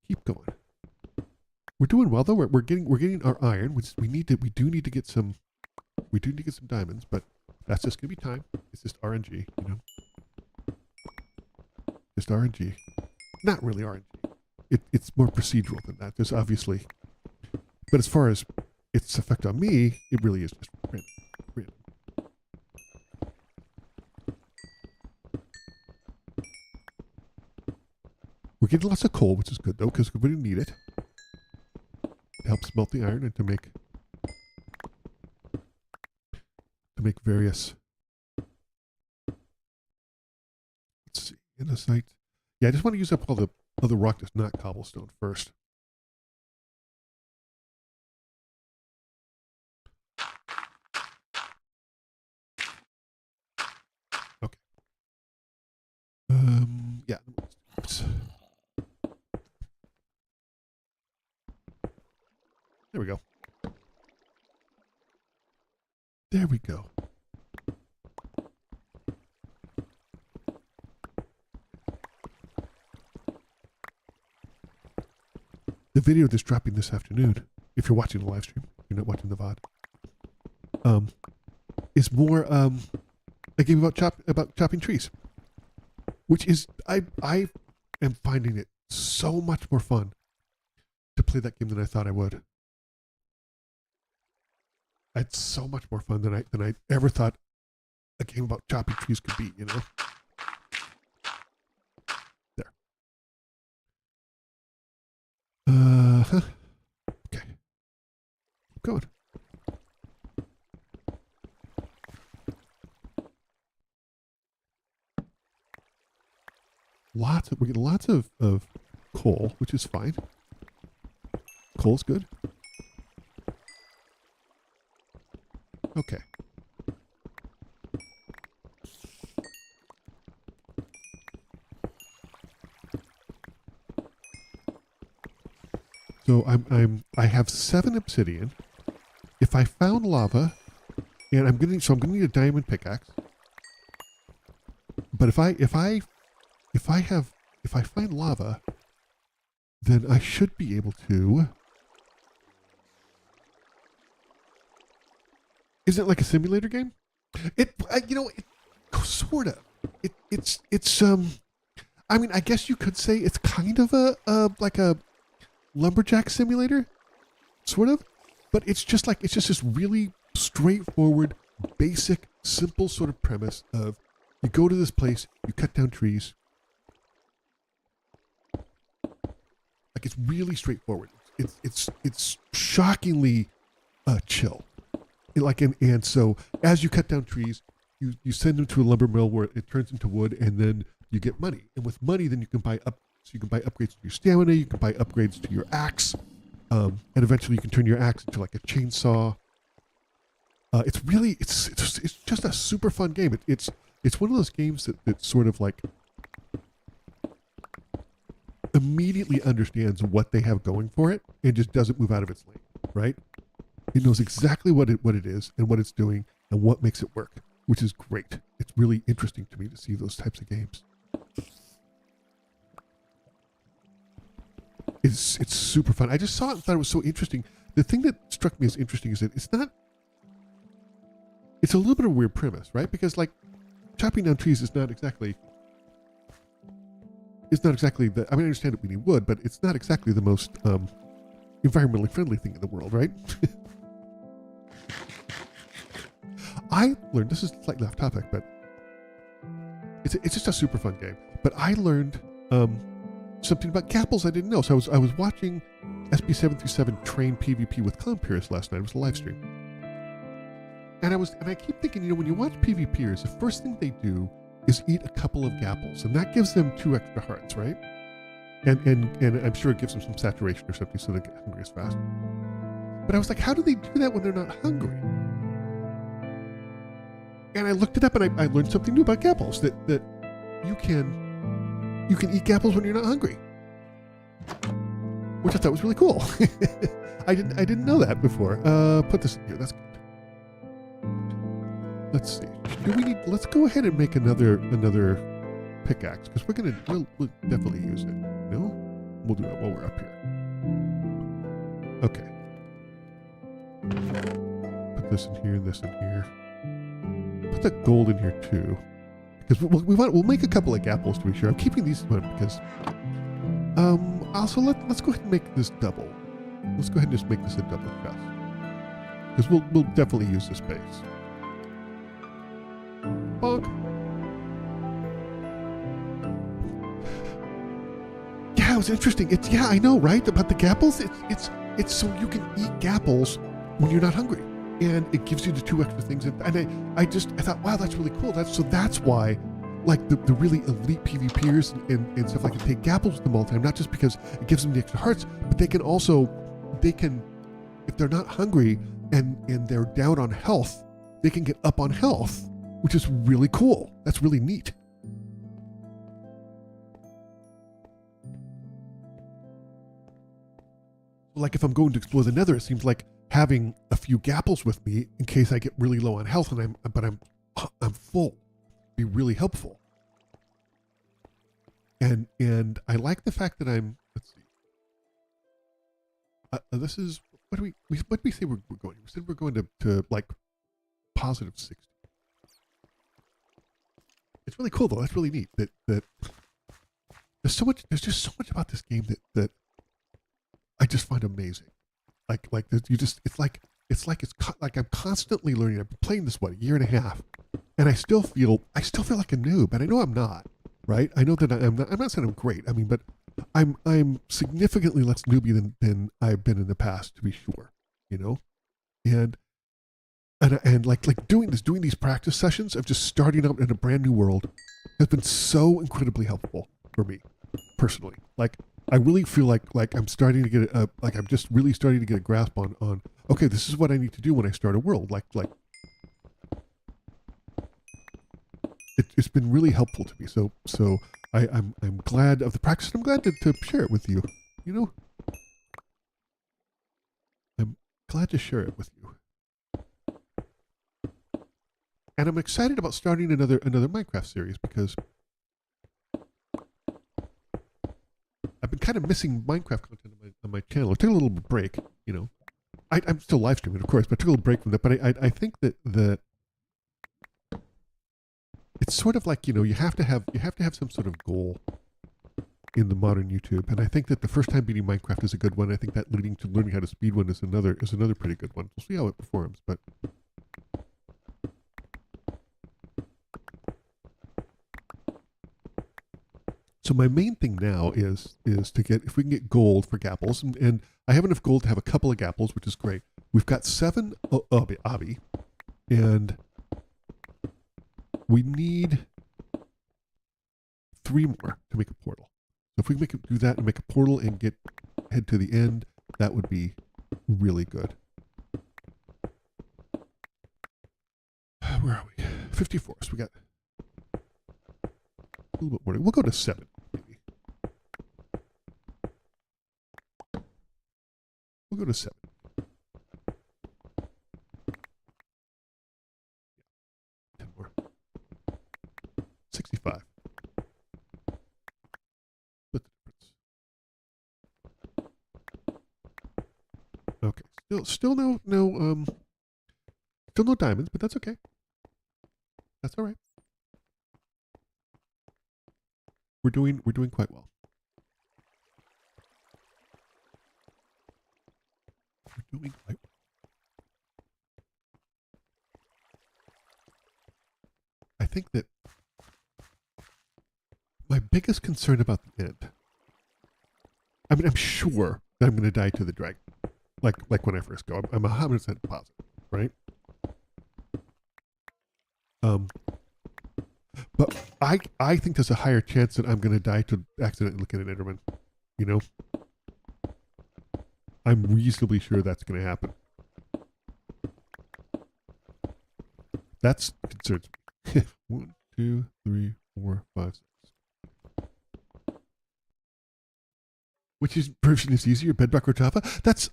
Keep going. We're doing well though. We're getting our iron, which we do need to get some diamonds, but that's just gonna be time. It's just RNG, you know. Just RNG. Not really RNG. It's more procedural than that. There's obviously, but as far as its effect on me, it really is just random. We're getting lots of coal, which is good though, because we need it. It helps melt the iron and to make various. Let's see, andesite. Yeah, I just want to use up all the other rock that's not cobblestone first. Okay. Yeah. Oops. There we go. There we go. The video that's dropping this afternoon, if you're watching the live stream, you're not watching the VOD, is more a game about chopping trees, which is I am finding it so much more fun to play that game than I thought I would. It's so much more fun than I ever thought a game about chopping trees could be, you know? There. Okay. Keep going. We're getting lots of coal, which is fine. Coal's good. Okay. So I have 7 obsidian. If I found lava, and I'm gonna need a diamond pickaxe. But if I find lava, then I should be able to. Is it like a simulator game? Sort of. It's I mean, I guess you could say it's kind of like a lumberjack simulator, sort of, but it's just this really straightforward, basic, simple sort of premise of you go to this place, you cut down trees. Like, it's really straightforward. It's shockingly chill. And so as you cut down trees, you send them to a lumber mill where it turns into wood, and then you get money. And with money, then you can buy upgrades to your stamina. You can buy upgrades to your axe, and eventually you can turn your axe into like a chainsaw. It's just a super fun game. It's one of those games that sort of like immediately understands what they have going for it and just doesn't move out of its lane, right? It knows exactly what it is and what it's doing and what makes it work, which is great. It's really interesting to me to see those types of games. It's super fun. I just saw it and thought it was so interesting. The thing that struck me as interesting is that it's a little bit of a weird premise, right? Because like chopping down trees is not exactly the, I mean, I understand that we need wood, but it's not exactly the most environmentally friendly thing in the world, right? I learned, this is slightly off topic, but it's just a super fun game. But I learned something about gapples I didn't know. So I was watching SB737 train PvP with Clown Pierce last night. It was a live stream. And I keep thinking, when you watch PvPers, the first thing they do is eat a couple of gapples, and that gives them 2 extra hearts, right? And I'm sure it gives them some saturation or something so they get hungry as fast. But I was like, how do they do that when they're not hungry? And I looked it up, and I learned something new about gapples, that you can eat gapples when you're not hungry, which I thought was really cool. I didn't know that before. Put this in here. That's good. Let's see. Do we need? Let's go ahead and make another pickaxe because we'll definitely use it. No, we'll do that while we're up here. Okay. Put this in here and this in here. Put that gold in here too, because we'll make a couple of apples to be sure. I'm keeping these one because also let's go ahead and make this double. Let's go ahead and just make this a double chest because we'll definitely use this base. Bonk. Yeah, it was interesting. Yeah, I know, right? About the gapples. It's so you can eat gapples when you're not hungry, and it gives you the 2 extra things. And I thought, wow, that's really cool. That's why, like the really elite PvPers and stuff like that take gapples with them all the time. Not just because it gives them the extra hearts, but they can if they're not hungry and they're down on health, they can get up on health, which is really cool. That's really neat. Like if I'm going to explore the Nether, it seems like having a few gapples with me in case I get really low on health and I'm full be really helpful. And I like the fact that let's see. This is what do we say we're going? We said we're going to like positive 60. It's really cool though. That's really neat. That there's just so much about this game that I just find amazing. Like it's like I'm constantly learning. I've been playing this a year and a half, and I still feel like a noob, and I know I'm not. Right? I know that I'm not saying I'm great. I mean, but I'm significantly less newbie than I've been in the past, to be sure. You know, and like doing these practice sessions of just starting out in a brand new world has been so incredibly helpful for me personally. Like I really feel like I'm starting to get I'm just really starting to get a grasp on okay, this is what I need to do when I start a world. Like it's been really helpful to me. So I'm glad of the practice. I'm glad to share it with you. You know, I'm glad to share it with you. And I'm excited about starting another Minecraft series because I've been kind of missing Minecraft content on my channel. I took a little break, you know. I'm still live streaming, of course, but I took a little break from that. But I think that it's sort of like, you know, you have to have some sort of goal in the modern YouTube. And I think that the first time beating Minecraft is a good one. I think that leading to learning how to speedrun is another pretty good one. We'll see how it performs, but so my main thing now is to get, if we can get gold for gapples, and I have enough gold to have a couple of gapples, which is great. We've got 7 obby, and we need 3 more to make a portal. So if we can do that and make a portal and head to the end, that would be really good. Where are we? 54. So we got a little bit more. We'll go to 7. Maybe. We'll go to 7. 10 more. 65. Split the difference. Okay. Still no diamonds, but that's okay. That's all right. We're doing quite well. We're doing quite well. I think that my biggest concern about the end, I mean, I'm sure that I'm going to die to the dragon, like when I first go. I'm 100% positive, right? But I think there's a higher chance that I'm going to die to accidentally look at an Enderman. You know, I'm reasonably sure that's going to happen. That's concerns me. 1, 2, 3, 4, 5, 6. Which version is easier, Bedrock or Java? That's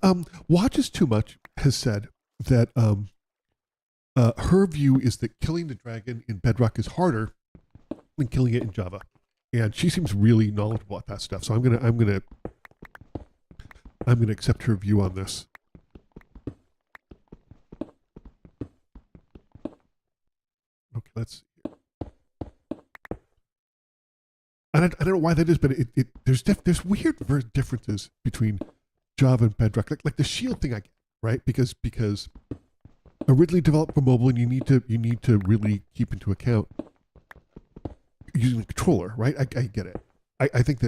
Watches Too Much has said that her view is that killing the dragon in Bedrock is harder than killing it in Java, and she seems really knowledgeable about that stuff. So I'm gonna accept her view on this. Okay, let's see here. And I don't know why that is, but there's weird differences between Java and Bedrock, like the shield thing I get, right? Because originally developed for mobile, and you need to really keep into account using a controller, right? I get it. I think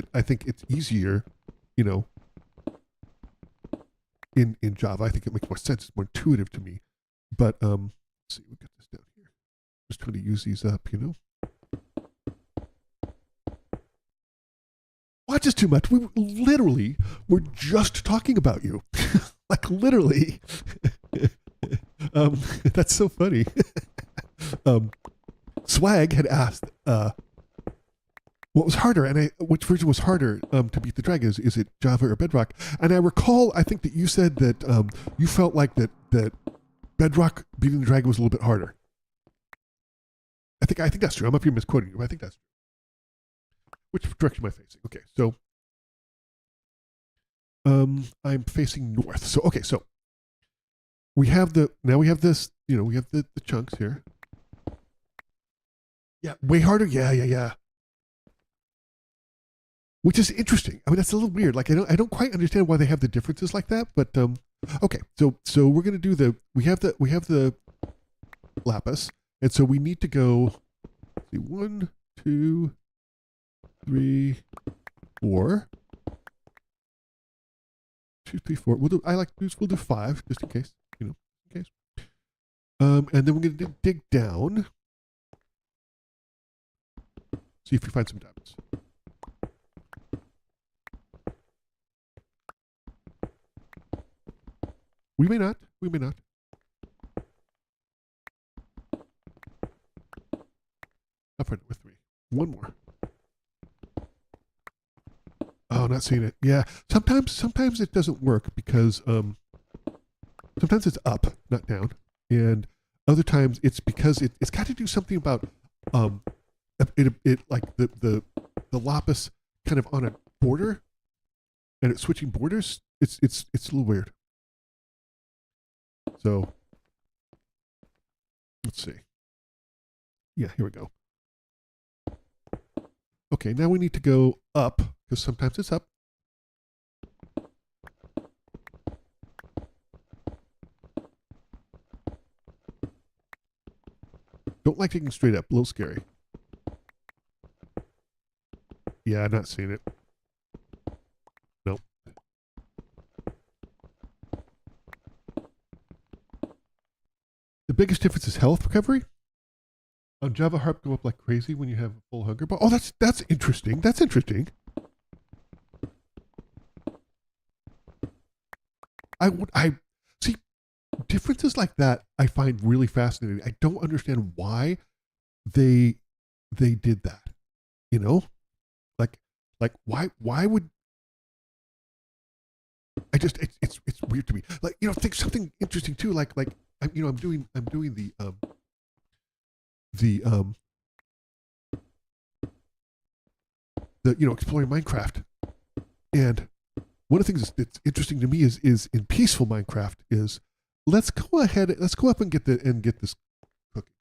it's easier, you know, in Java. I think it makes more sense. It's more intuitive to me. But let's see, we got this down here. Just trying to use these up, you know. Watch us too much. We literally were just talking about you. Like literally. That's so funny. Swag had asked what was harder, and which version was harder to beat the dragon? Is it Java or Bedrock? And I recall, I think that you said that you felt like that Bedrock beating the dragon was a little bit harder. I think that's true. I'm up here misquoting you, but I think that's true. Which direction am I facing? Okay, so I'm facing north. So okay, so we have this, you know, we have the chunks here. Yeah, way harder. Yeah. Which is interesting. I mean, that's a little weird. Like I don't quite understand why they have the differences like that. But okay, so we're gonna do we have the lapis, and so we need to go. Let's see, 1, 2, 3, 4. 2, 3, 4. We'll do 5 just in case, you know, in case. And then we're gonna dig down. See if we find some diamonds. We may not. Up for number 3. One more. Oh, not seeing it. Yeah. Sometimes it doesn't work because sometimes it's up, not down. And other times it's because it's got to do something about it like the lapis kind of on a border and it's switching borders. It's a little weird. So let's see. Yeah, here we go. Okay, now we need to go up because sometimes it's up. Don't like taking straight up, a little scary. Yeah, not seeing it. Nope. The biggest difference is health recovery. On Java, harp go up like crazy when you have a full hunger bar. Oh, that's interesting. That's interesting. I see differences like that. I find really fascinating. I don't understand why they did that. You know, like why would I just it's weird to me. Like, you know, think something interesting too. Like I'm doing the you know, exploring Minecraft, and one of the things that's interesting to me is in peaceful Minecraft is let's go up and get this cooking.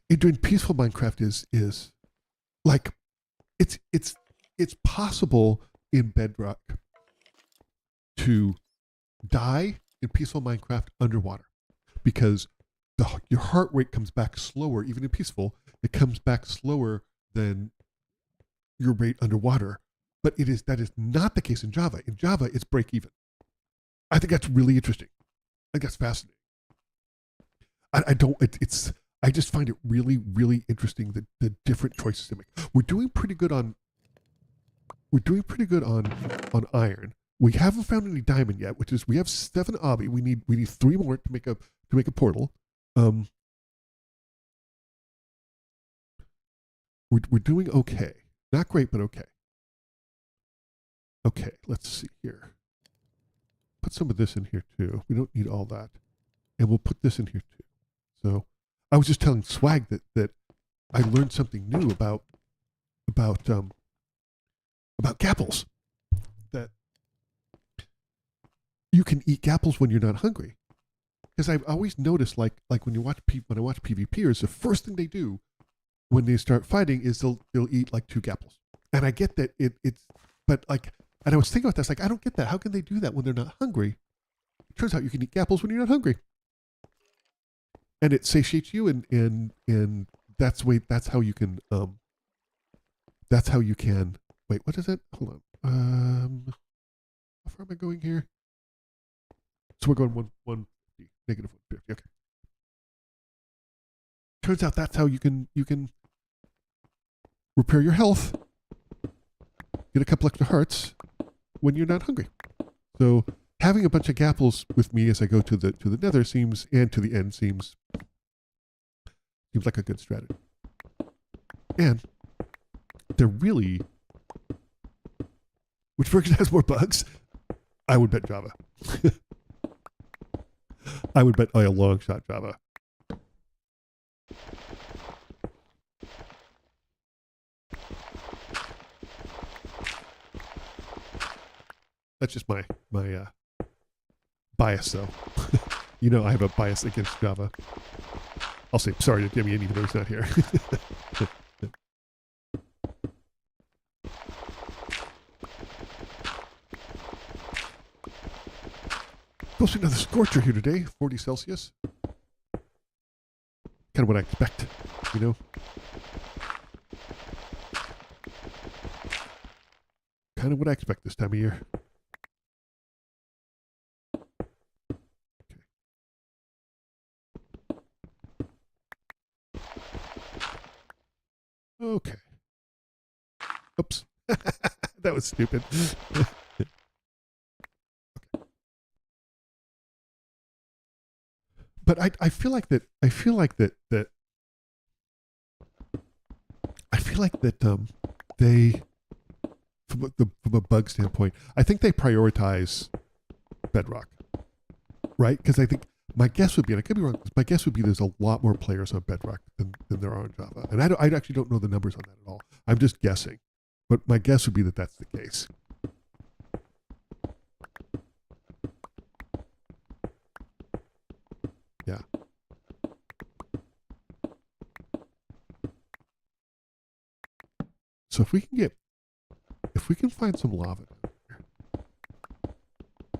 And doing peaceful Minecraft is like it's possible in Bedrock to die in peaceful Minecraft underwater because your heart rate comes back slower. Even in peaceful, it comes back slower than your rate underwater. But that is not the case in Java. In Java, it's break even. I think that's really interesting. I think that's fascinating. I just find it really, really interesting the different choices they make. We're doing pretty good on iron. We haven't found any diamond yet, which is we have 7 obby. We need 3 more to make a portal. We're doing okay. Not great, but okay. Okay, let's see here. put some of this in here too. We don't need all that. And we'll put this in here too. So I was just telling Swag that I learned something new about gapples. That you can eat gapples when you're not hungry. Because I've always noticed, like when I watch PvPers, the first thing they do when they start fighting is they'll eat like 2 gapples. And I get that but like, and I was thinking about this, like I don't get that. How can they do that when they're not hungry? It turns out you can eat gapples when you're not hungry, and it satiates you, and that's how you can wait. What is it? Hold on. How far am I going here? So we're going -150. Okay. Turns out that's how you can repair your health, get a couple extra hearts when you're not hungry. So having a bunch of gapples with me as I go to the Nether and to the end seems like a good strategy. And they're really, which version has more bugs? I would bet Java. I would bet by a long shot Java. That's just my bias, though. You know, I have a bias against Java. I'll say sorry to Jimmy, even though he's not here. Supposed to be another scorcher here today, 40 Celsius. Kind of what I expect, you know. Kind of what I expect this time of year. Okay. Oops. That was stupid. Okay. But I feel like that they, from a bug standpoint, I think they prioritize Bedrock, right? Because I think my guess would be, and I could be wrong, my guess would be there's a lot more players on Bedrock than there are on Java. And I actually don't know the numbers on that at all. I'm just guessing. But my guess would be that that's the case. Yeah. So if we can find some lava down here.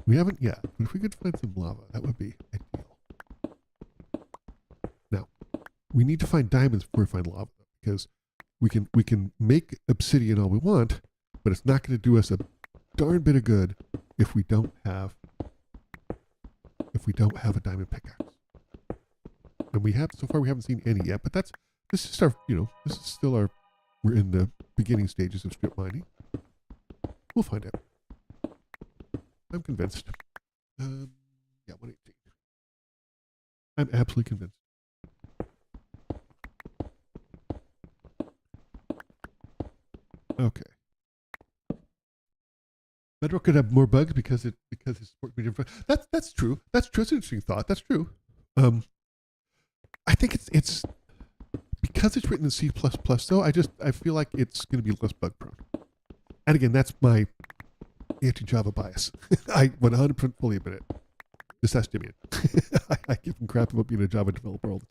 We haven't yet, but if we could find some lava, that would be ideal. Now, we need to find diamonds before we find lava, because we can make obsidian all we want, but it's not going to do us a darn bit of good if we don't have a diamond pickaxe. And so far we haven't seen any yet, but this is still we're in the beginning stages of strip mining. We'll find out. I'm convinced. Yeah, 118. I'm absolutely convinced. Okay. Bedrock could have more bugs because it's support medium. That's true. That's true. It's an interesting thought. That's true. I think it's because it's written in C++. Though I feel like it's going to be less bug prone. And again, that's my anti-Java bias. I 100% fully admit it. Just ask Jimmy. I give him crap about being a Java developer all the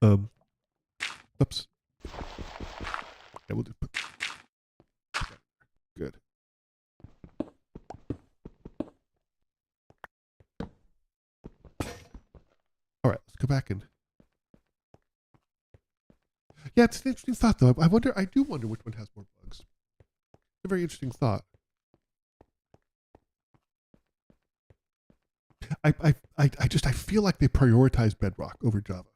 time. Oops. Yeah, we'll just put. Good. All right, let's go back and. Yeah, it's an interesting thought, though. I do wonder which one has more bugs. It's a very interesting thought. I feel like they prioritize Bedrock over Java.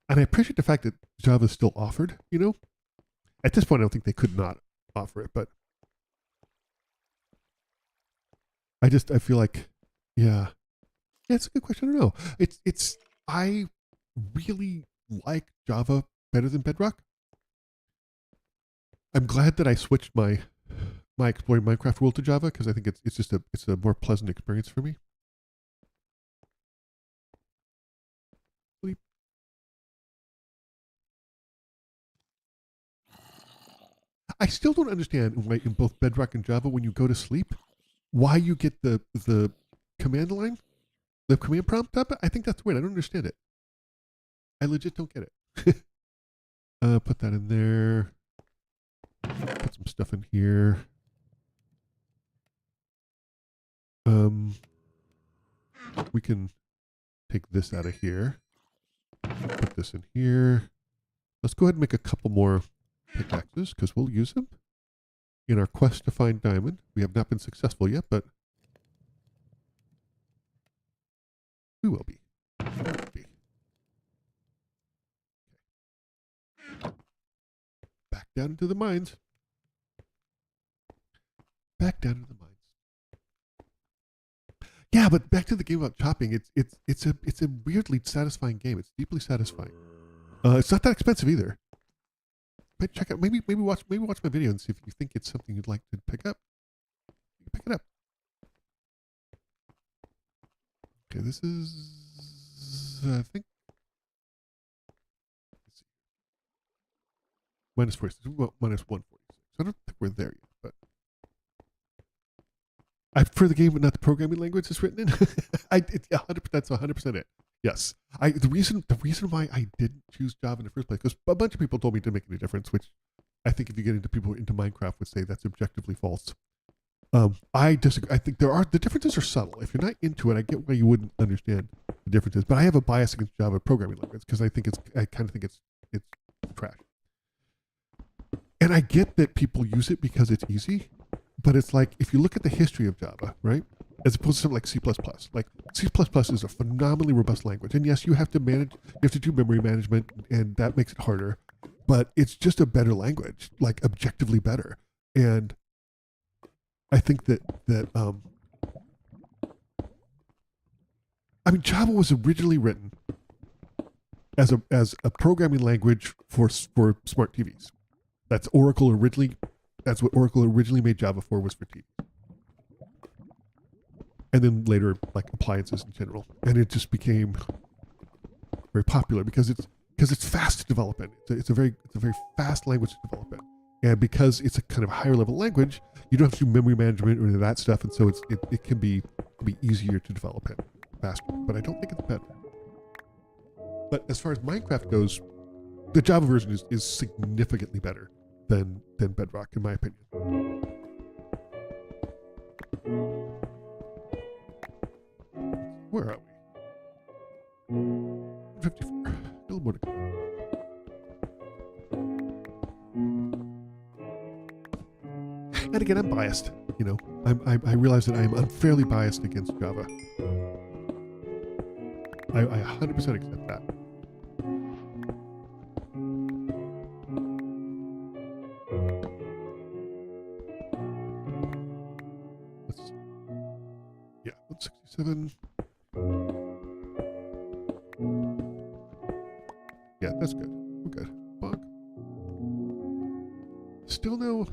And I appreciate the fact that Java is still offered, you know? At this point, I don't think they could not offer it, but I feel like, yeah, it's a good question. I don't know. I really like Java better than Bedrock. I'm glad that I switched my my exploring Minecraft world to Java because I think it's a more pleasant experience for me. Sleep. I still don't understand in both Bedrock and Java when you go to sleep why you get the command line, the command prompt up. I think that's weird. I don't understand it. I legit don't get it. Put that in there. Put some stuff in here. We can take this out of here. Put this in here. Let's go ahead and make a couple more pickaxes because we'll use them in our quest to find diamond. We have not been successful yet, but we will be. We will be. Okay. Back down into the mines. Back down into the mines. Yeah, but back to the game about chopping. It's a weirdly satisfying game. It's deeply satisfying. It's not that expensive either. But check out maybe watch my video and see if you think it's something you'd like to pick up. Pick it up. Okay, this is I think minus 46. Well, minus 146. I don't think we're there yet, but I prefer the game, but not the programming language it's written in. 100%. That's 100% it. Yes. The reason why I didn't choose Java in the first place, because a bunch of people told me it didn't make any difference, which I think if you get into people into Minecraft would say that's objectively false. I disagree. I think the differences are subtle. If you're not into it, I get why you wouldn't understand the differences. But I have a bias against Java programming language because I kind of think it's trash. And I get that people use it because it's easy. But it's like, if you look at the history of Java, right, as opposed to something like C++, like C++ is a phenomenally robust language. And yes, you have to do memory management, and that makes it harder. But it's just a better language, like objectively better. And I think that I mean, Java was originally written as a programming language for smart TVs. That's what Oracle originally made Java for, was for TV. And then later, like appliances in general. And it just became very popular because it's fast to develop in. It's a very fast language to develop in. And because it's a kind of higher level language, you don't have to do memory management or any of that stuff, and so it can be easier to develop in, faster. But I don't think it's better. But as far as Minecraft goes, the Java version is significantly better than Bedrock, in my opinion. Where are we? 54. A little more to go. And again, I'm biased. You know, I realize that I am unfairly biased against Java. I 100% accept that. Yeah, 167. Yeah, that's good. We're good. Bonk. Still no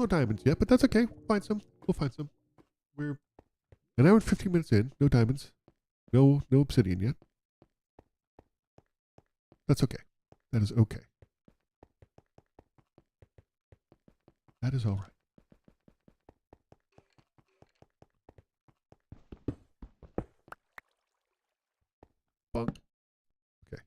diamonds yet, but that's okay. We'll find some. We're an hour and 15 minutes in. No diamonds. No obsidian yet. That's okay. That is okay. That is all right. Bonk. Okay.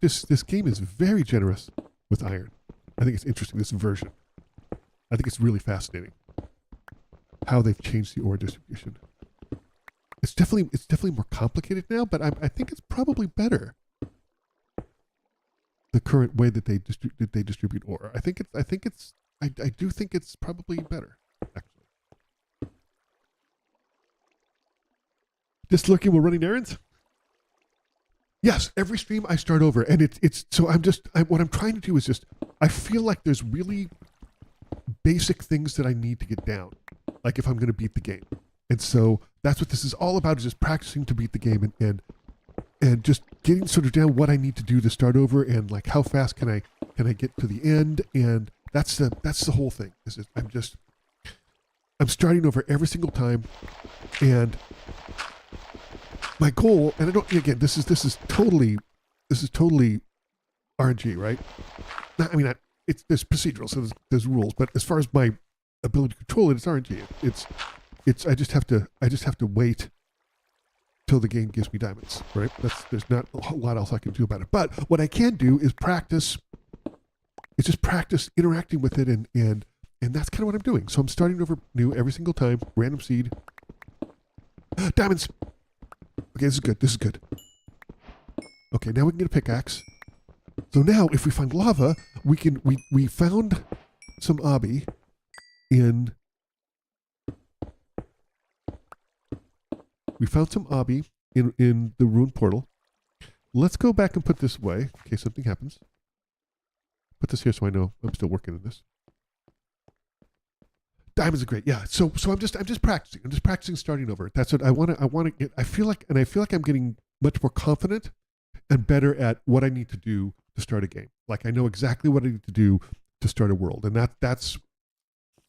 This game is very generous with iron. I think it's interesting, this version. I think it's really fascinating how they've changed the ore distribution. It's definitely more complicated now, but I think it's probably better. The current way that they distribute ore. I do think it's probably better, actually. Just lurking while running errands? Yes, every stream I start over, and it's so what I'm trying to do is just, I feel like there's really basic things that I need to get down, like if I'm going to beat the game. And so that's what this is all about, is just practicing to beat the game and and just getting sort of down what I need to do to start over, and like how fast can I get to the end, and that's the whole thing. I'm starting over every single time, and my goal, and I don't, again, this is totally RNG, right? I mean, there's procedural, so there's rules, but as far as my ability to control it, it's RNG. I just have to wait till the game gives me diamonds, right? There's not a lot else I can do about it. But what I can do is practice. It's just practice interacting with it, and that's kind of what I'm doing. So I'm starting over new every single time. Random seed. Diamonds. Okay, this is good. This is good. Okay, now we can get a pickaxe. So now, if we find lava, we found some obby in. We found some obby in the ruined portal. Let's go back and put this away in case something happens. Put this here so I know I'm still working on this. Diamonds are great, yeah. So I'm just practicing. I'm just practicing starting over. That's what I want to get. I feel like I'm getting much more confident and better at what I need to do to start a game. Like I know exactly what I need to do to start a world, and that's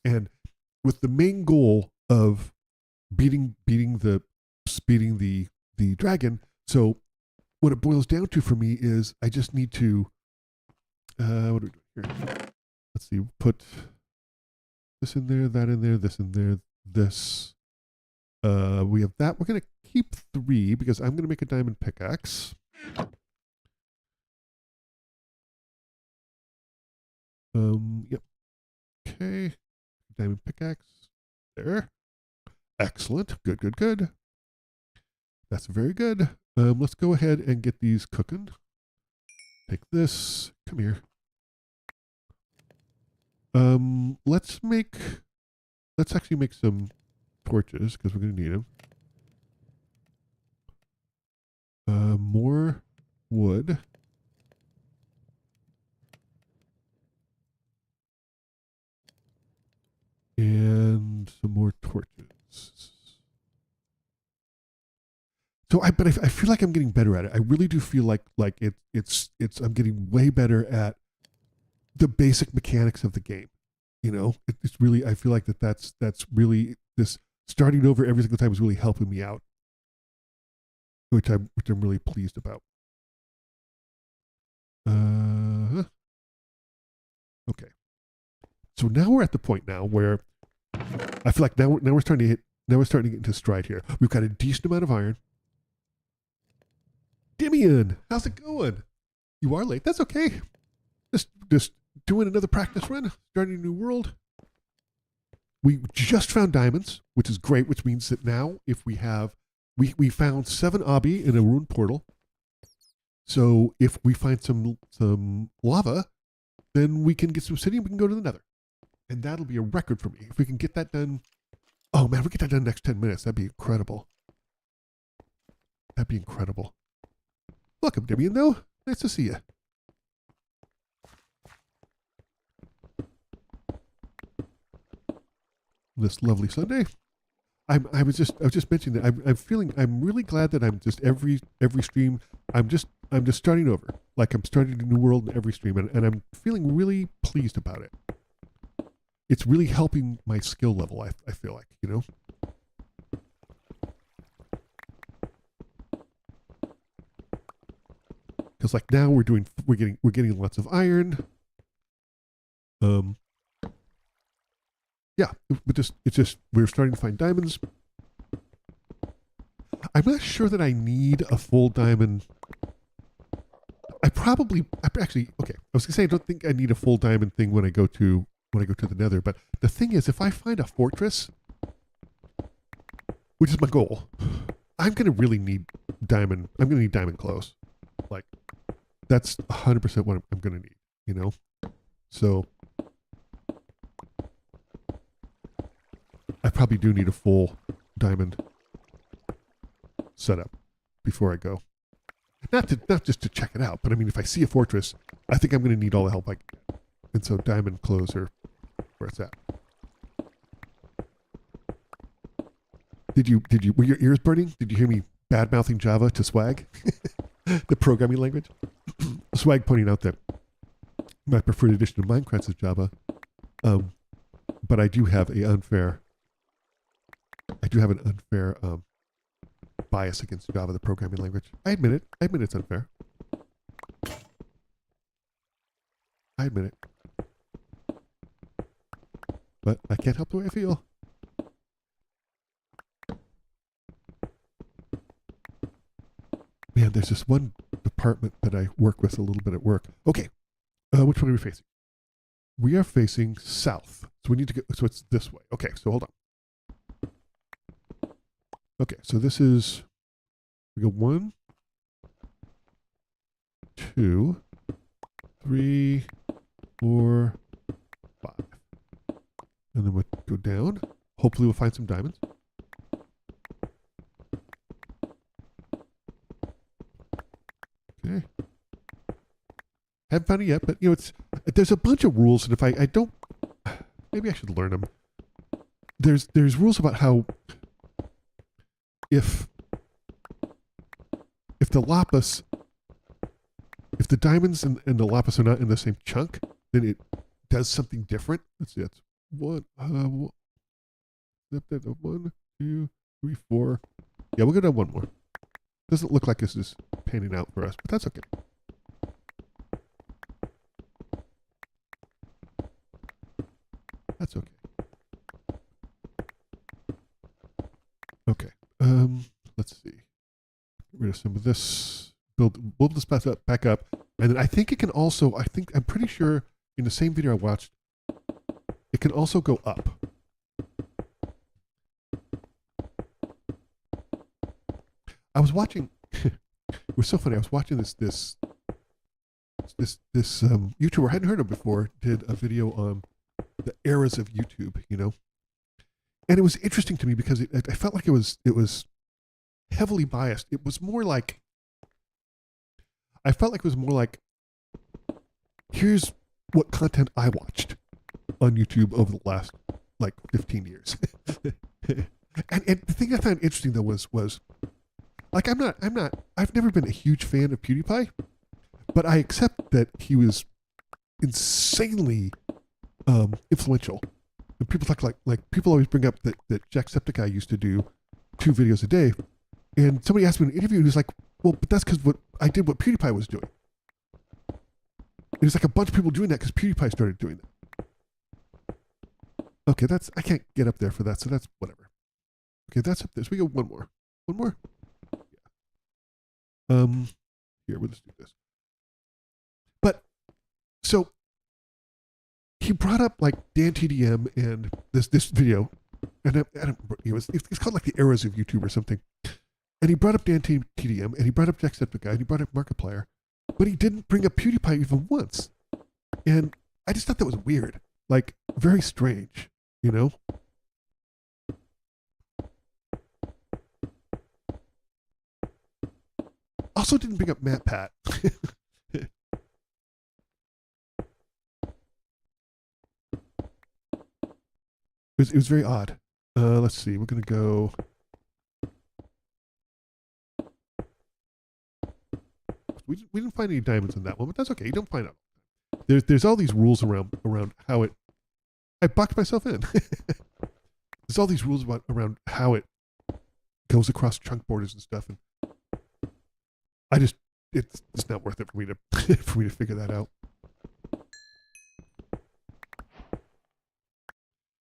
with the main goal of beating the dragon. So what it boils down to for me is I just need to what do we do here? Let's see, put this in there, that in there, this in there, this. We have that. We're gonna keep 3 because I'm gonna make a diamond pickaxe. Yep. Okay. Diamond pickaxe. There. Excellent. Good, good, good. That's very good. Let's go ahead and get these cooking. Take this. Come here. Let's actually make some torches because we're going to need them. More wood. And some more torches. So I feel like I'm getting better at it. I really do feel like I'm getting way better at the basic mechanics of the game. You know, it's really, I feel like that's really, this starting over every single time is really helping me out, which I'm really pleased about. Okay. So now we're at the point now where I feel like now we're starting to get into stride here. We've got a decent amount of iron. Dimian, how's it going? You are late. That's okay. Just doing another practice run, starting a new world. We just found diamonds, which is great, which means that now if we found 7 obby in a ruined portal. So if we find some lava, then we can get some obsidian, we can go to the Nether. And that'll be a record for me. If we can get that done, oh man, if we get that done in the next 10 minutes, that'd be incredible. That'd be incredible. Welcome, Dimian, though. Nice to see you. This lovely Sunday. I was just mentioning that I'm really glad that I'm just every stream I'm just starting over. Like I'm starting a new world in every stream, and I'm feeling really pleased about it. It's really helping my skill level, I feel like, you know? Because like now we're getting lots of iron. Yeah, but it's just we're starting to find diamonds. I'm not sure that I need a full diamond. Actually, okay. I was gonna say I don't think I need a full diamond thing when I go to the Nether. But the thing is, if I find a fortress, which is my goal, I'm gonna really need diamond. I'm gonna need diamond clothes. Like that's 100% what I'm gonna need. You know, so I probably do need a full diamond setup before I go. Not just to check it out, but I mean, if I see a fortress, I think I'm going to need all the help I can get. And so diamond clothes are where it's at. Were your ears burning? Did you hear me bad-mouthing Java to Swag? the programming language. Swag pointing out that my preferred edition of Minecraft is Java, but I do have an unfair bias against Java, the programming language. I admit it. I admit it's unfair. I admit it. But I can't help the way I feel. Man, there's this one department that I work with a little bit at work. Okay, which way are we facing? We are facing south. So we need to go, so it's this way. Okay, so hold on. Okay, so this is, we go 1, 2, 3, 4, 5. And then we'll go down. Hopefully we'll find some diamonds. Okay. Haven't found it yet, but there's a bunch of rules, and if I don't, maybe I should learn them. There's rules about how if the lapis, if the diamonds and the lapis are not in the same chunk, then it does something different. Let's see, that's 1, 2, 3, 4. Yeah, we'll go down one more. Doesn't look like this is panning out for us, but that's okay. That's okay. Okay. Let's see. Get rid of some of this. Build this back up. And then I think it can also, I'm pretty sure in the same video I watched, it can also go up. I was watching, it was so funny. I was watching this YouTuber I hadn't heard of before, did a video on the eras of YouTube, and it was interesting to me because I felt like it was heavily biased. It was more like, I felt like it was more like, here's what content I watched on YouTube over the last 15 years. and the thing I found interesting though was like, I've never been a huge fan of PewDiePie, but I accept that he was insanely influential. And people talk like people always bring up that Jacksepticeye used to do 2 videos a day, and somebody asked me in an interview, and he was like, well, but that's because I did what PewDiePie was doing. And there's like a bunch of people doing that because PewDiePie started doing that. Okay, I can't get up there for that, so that's whatever. Okay, that's up there. So we go one more. One more? Yeah. Here, we'll just do this. But, so, he brought up Dan TDM and this video, and it's called the eras of YouTube or something. And he brought up Dan TDM, and he brought up Jacksepticeye, and he brought up Markiplier, but he didn't bring up PewDiePie even once. And I just thought that was weird, very strange, Also didn't bring up MatPat. It was very odd. Let's see. We're going to go. We didn't find any diamonds in that one, but that's okay. You don't find out. There's all these rules around how it. I boxed myself in. There's all these rules around how it goes across chunk borders and stuff, and it's not worth it for me to figure that out.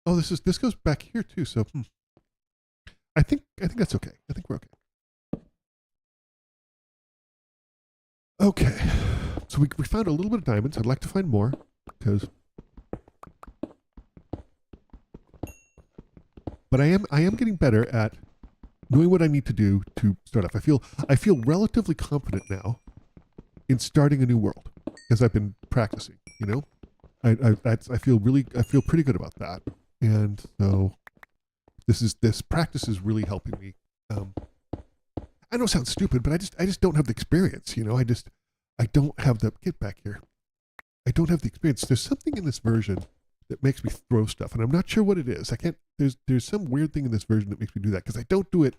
Oh, this goes back here too. So, I think that's okay. I think we're okay. Okay, so we found a little bit of diamonds. I'd like to find more because, but I am getting better at knowing what I need to do to start off. I feel relatively confident now in starting a new world because I've been practicing. I feel pretty good about that. And so this practice is really helping me. I know it sounds stupid, but I just don't have the experience. I don't have the, get back here. I don't have the experience. There's something in this version that makes me throw stuff, and I'm not sure what it is. I can't. There's some weird thing in this version that makes me do that because I don't do it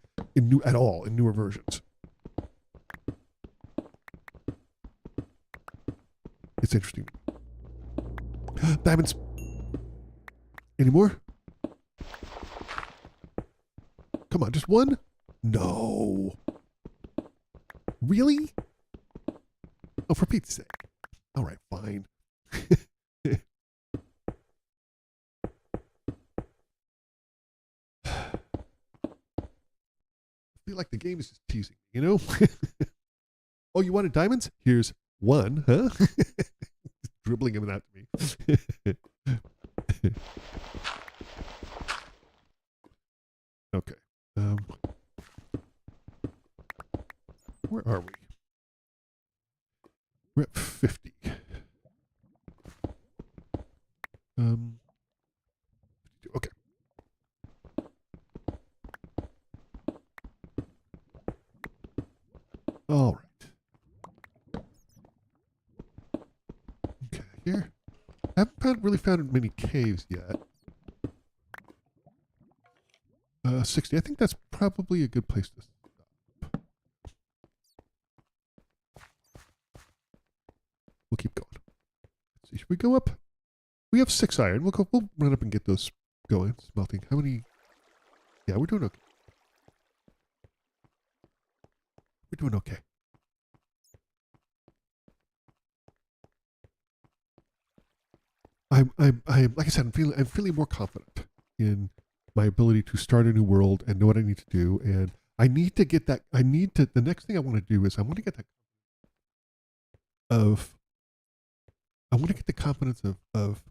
at all in newer versions. It's interesting. Diamonds. Any more? Come on, just one? No. Really? Oh, for Pete's sake. All right, fine. I feel like the game is just teasing, you know? Oh, you wanted diamonds? Here's one, huh? Dribbling them out to me. Okay. Where are we? We're at 50. Okay. All right. Okay, here. I haven't really found many caves yet. 60. I think that's probably a good place to stop. We'll keep going. Let's see, should we go up? We have 6 iron. We'll run up and get those going, smelting. How many? Yeah, we're doing okay. We're doing okay. I'm like I said, I'm feeling more confident in my ability to start a new world and know what I need to do. And I need to get that. The next thing I want to do is I want to get that I want to get the confidence of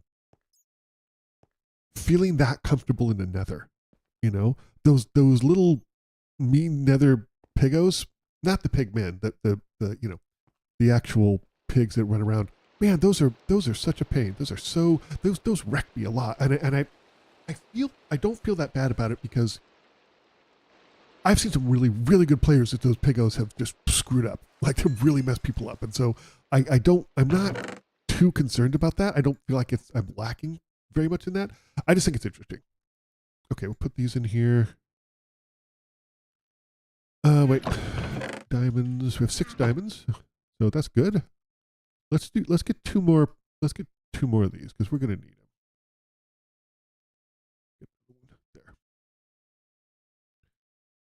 feeling that comfortable in the Nether. You know, those little mean Nether pigos, not the pig men, the actual pigs that run around. Man, those are such a pain. Those wreck me a lot. And I don't feel that bad about it because I've seen some really, really good players that those pigos have just screwed up. Like to really mess people up. And so I'm not too concerned about that. I don't feel like I'm lacking very much in that. I just think it's interesting. Okay, we'll put these in here. Wait. Diamonds. We have 6 diamonds. So that's good. Let's get 2 more. Let's get 2 more of these because we're gonna need them.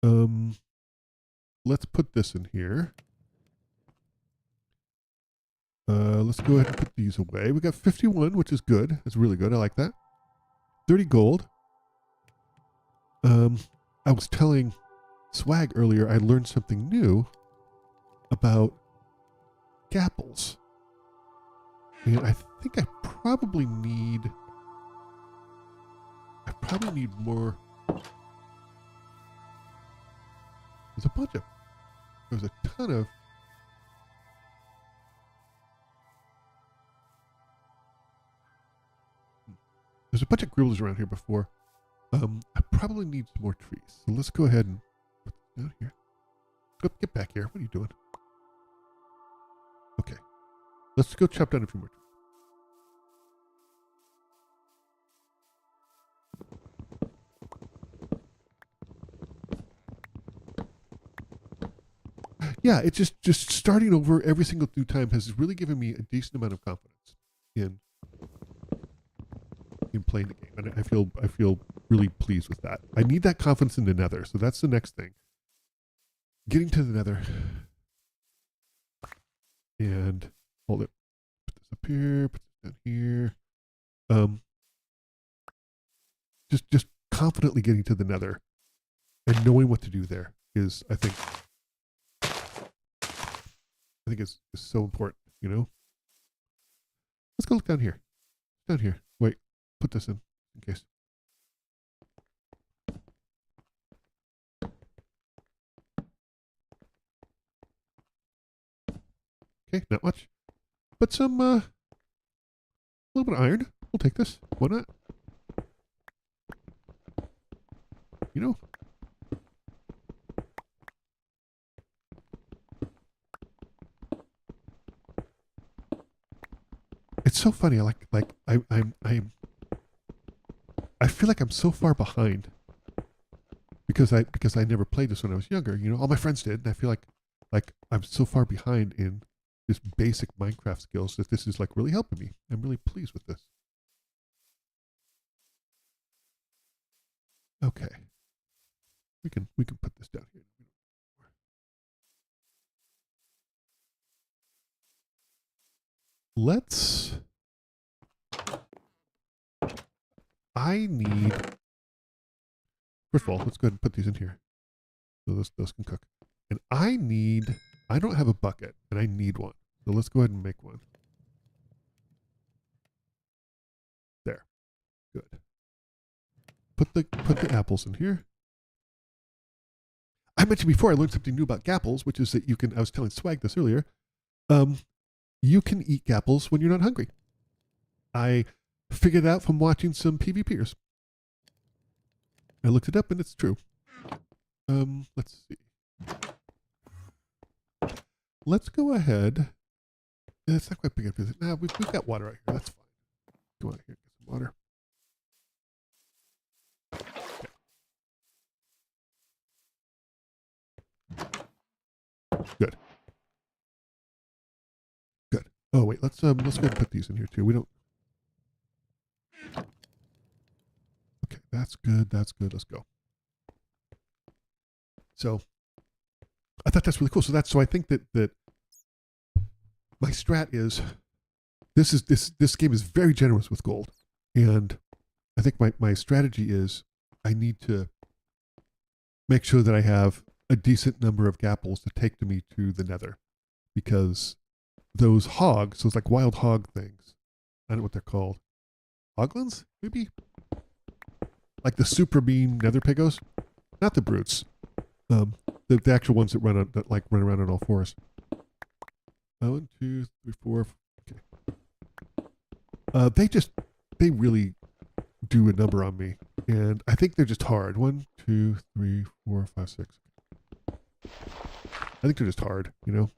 There. Let's put this in here. Let's go ahead and put these away. We got 51, which is good. That's really good. I like that. 30 gold. I was telling Swag earlier I learned something new about gapples. And I think I probably need more. There's a ton of There's a bunch of grillers around here before. I probably need some more trees. So let's go ahead and put this down here. Get back here. What are you doing? Okay. Let's go chop down a few more trees. Yeah, it's just starting over every single new time has really given me a decent amount of confidence in playing the game, and I feel really pleased with that. I need that confidence in the Nether, so that's the next thing. Getting to the Nether, and hold it. Put this up here. Put this down here. Just confidently getting to the Nether, and knowing what to do there is, I think is so important. You know. Let's go look down here. Down here. Wait. Put this in case. Okay, not much. But some, a little bit of iron. We'll take this. Why not? You know? It's so funny. I feel like I'm so far behind because I never played this when I was younger. You know, all my friends did, and I feel like I'm so far behind in just basic Minecraft skills that this is like really helping me. I'm really pleased with this. Okay. We can put this down here. I need, first of all, let's go ahead and put these in here. So those can cook. And I don't have a bucket, and I need one. So let's go ahead and make one. There. Good. Put the apples in here. I mentioned before I learned something new about gapples, which is that you can, I was telling Swag this earlier, you can eat gapples when you're not hungry. I figured it out from watching some PvPers. I looked it up and it's true. Let's see. Let's go ahead. It's not quite big enough. Nah, we've got water out here. That's fine. Go out here and get some water. Good. Good. Oh wait, let's go ahead and put these in here too. We don't. Okay, that's good. That's good. Let's go. So I thought that's really cool. So I think that my strat is this game is very generous with gold. And I think my strategy is I need to make sure that I have a decent number of gapples to take to me to the Nether, because those hogs, those like wild hog things, I don't know what they're called, hoglins maybe, like the super mean Nether pigos, not the brutes, the actual ones that run around on all fours. 1, 2, 3, 4. Okay. They really do a number on me, and I think they're just hard. 1, 2, 3, 4, 5, 6. I think they're just hard, you know?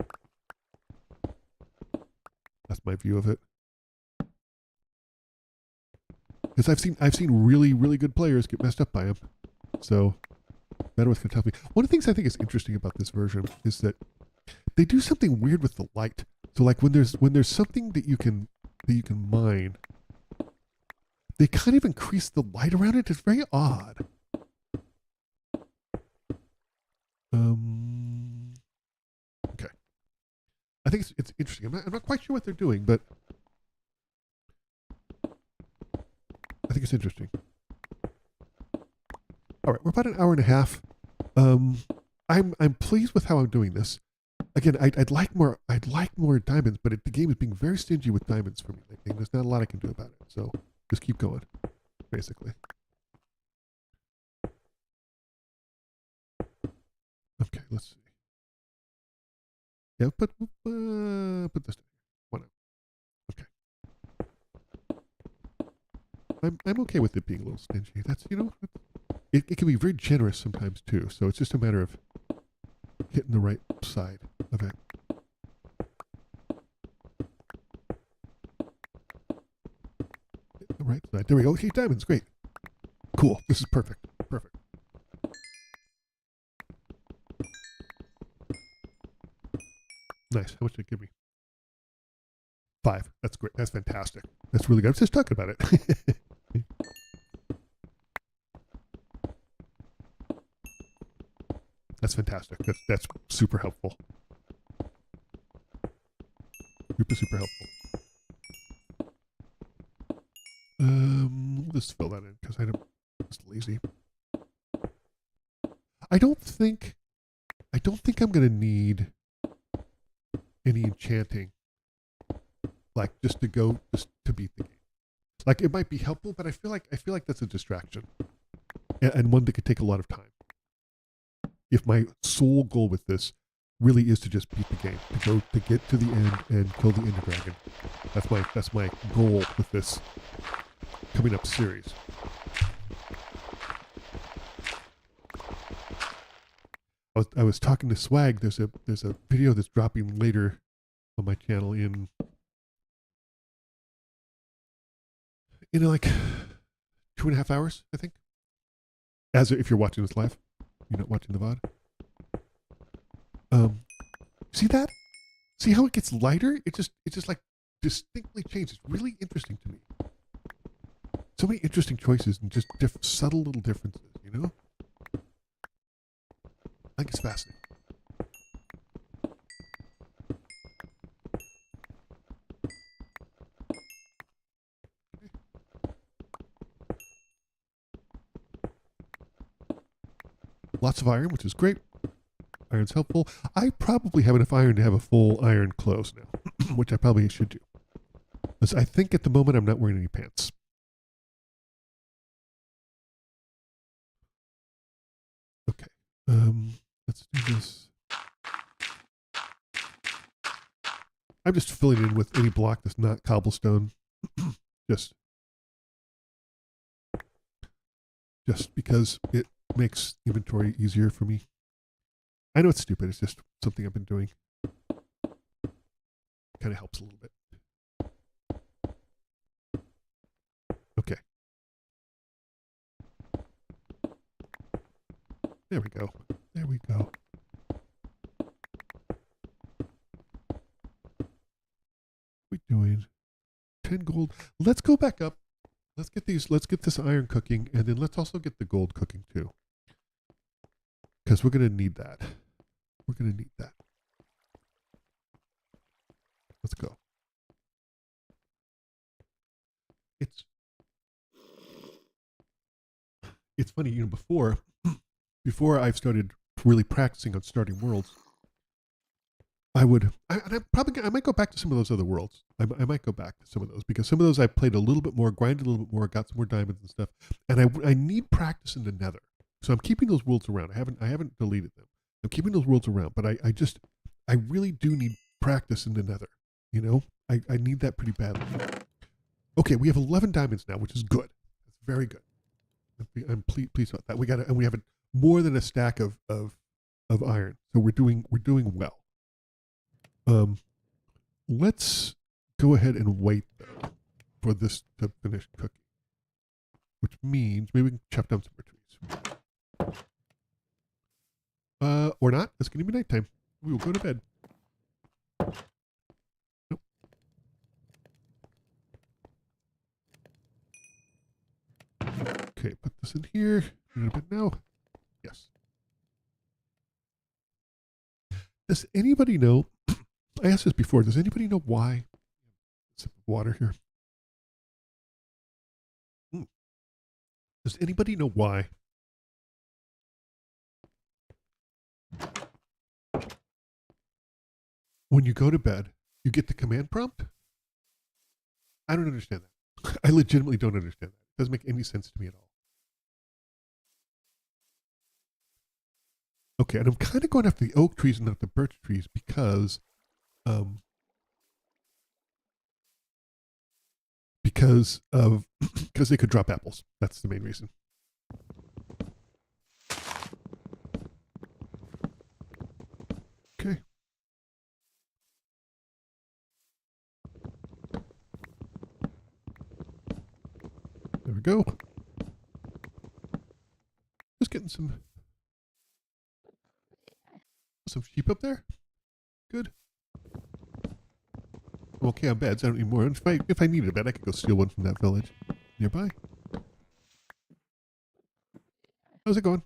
That's my view of it. Because I've seen really, really good players get messed up by them. So that was going to tell me. One of the things I think is interesting about this version is that they do something weird with the light. So like when there's something that you can mine, they kind of increase the light around it. It's very odd. Okay. I think it's interesting. I'm not quite sure what they're doing, but I think it's interesting. All right, we're about an hour and a half. I'm pleased with how I'm doing this. Again, I'd like more diamonds, but the game is being very stingy with diamonds for me. Like, there's not a lot I can do about it. So just keep going, basically. Okay, let's see. Yeah, put this down. Why not? Okay. I'm okay with it being a little stingy. That's, you know, it can be very generous sometimes too. So it's just a matter of hitting the right side of it. Hit the right side. There we go. Okay, diamonds. Great. Cool. This is perfect. Perfect. Nice. How much did it give me? 5. That's great. That's fantastic. That's really good. I was just talking about it. That's fantastic. That's super helpful. Super helpful. We'll just fill that in because I'm just lazy. I don't think I'm gonna need any enchanting, like just to beat the game. Like it might be helpful, but I feel like that's a distraction, and one that could take a lot of time. If my sole goal with this really is to just beat the game, to get to the end and kill the Ender Dragon, that's my goal with this coming up series. I was talking to Swag. There's a video that's dropping later on my channel in like 2.5 hours, I think. If you're watching this live, you're not watching the VOD. See that? See how it gets lighter? It just like distinctly changes. Really interesting to me. So many interesting choices and just subtle little differences, you know? I think it's fascinating. Lots of iron, which is great. Iron's helpful. I probably have enough iron to have a full iron clothes now, which I probably should do. Because I think at the moment I'm not wearing any pants. Okay. Let's do this. I'm just filling in with any block that's not cobblestone. just because it makes inventory easier for me. I know it's stupid. It's just something I've been doing. Kind of helps a little bit. Okay. There we go. There we go. What are we doing? 10 gold. Let's go back up. Let's get this iron cooking, and then let's also get the gold cooking too. Because we're gonna need that. We're gonna need that. Let's go. It's funny, you know, before I've started really practicing on starting worlds, I might go back to some of those other worlds. I might go back to some of those because some of those I played a little bit more, grinded a little bit more, got some more diamonds and stuff. And I need practice in the Nether, so I'm keeping those worlds around. I haven't deleted them. I'm keeping those worlds around, but I really do need practice in the Nether. You know, I need that pretty badly. Okay, we have 11 diamonds now, which is good. That's very good. I'm pleased about that. We have more than a stack of iron, so we're doing well. Let's go ahead and wait though for this to finish cooking, which means maybe we can chop down some more trees. Or not. It's going to be nighttime. We will go to bed. Nope. Okay, put this in here. A little bit now. Yes. Does anybody know? I asked this before. Does anybody know why? Sip of water here. Does anybody know why? When you go to bed, you get the command prompt? I don't understand that. I legitimately don't understand that. It doesn't make any sense to me at all. Okay, and I'm kind of going after the oak trees and not the birch trees because because they could drop apples. That's the main reason. Okay. There we go. Just getting some sheep up there. Good. I'm okay on beds. I don't need more. If I needed a bed, I could go steal one from that village nearby. How's it going?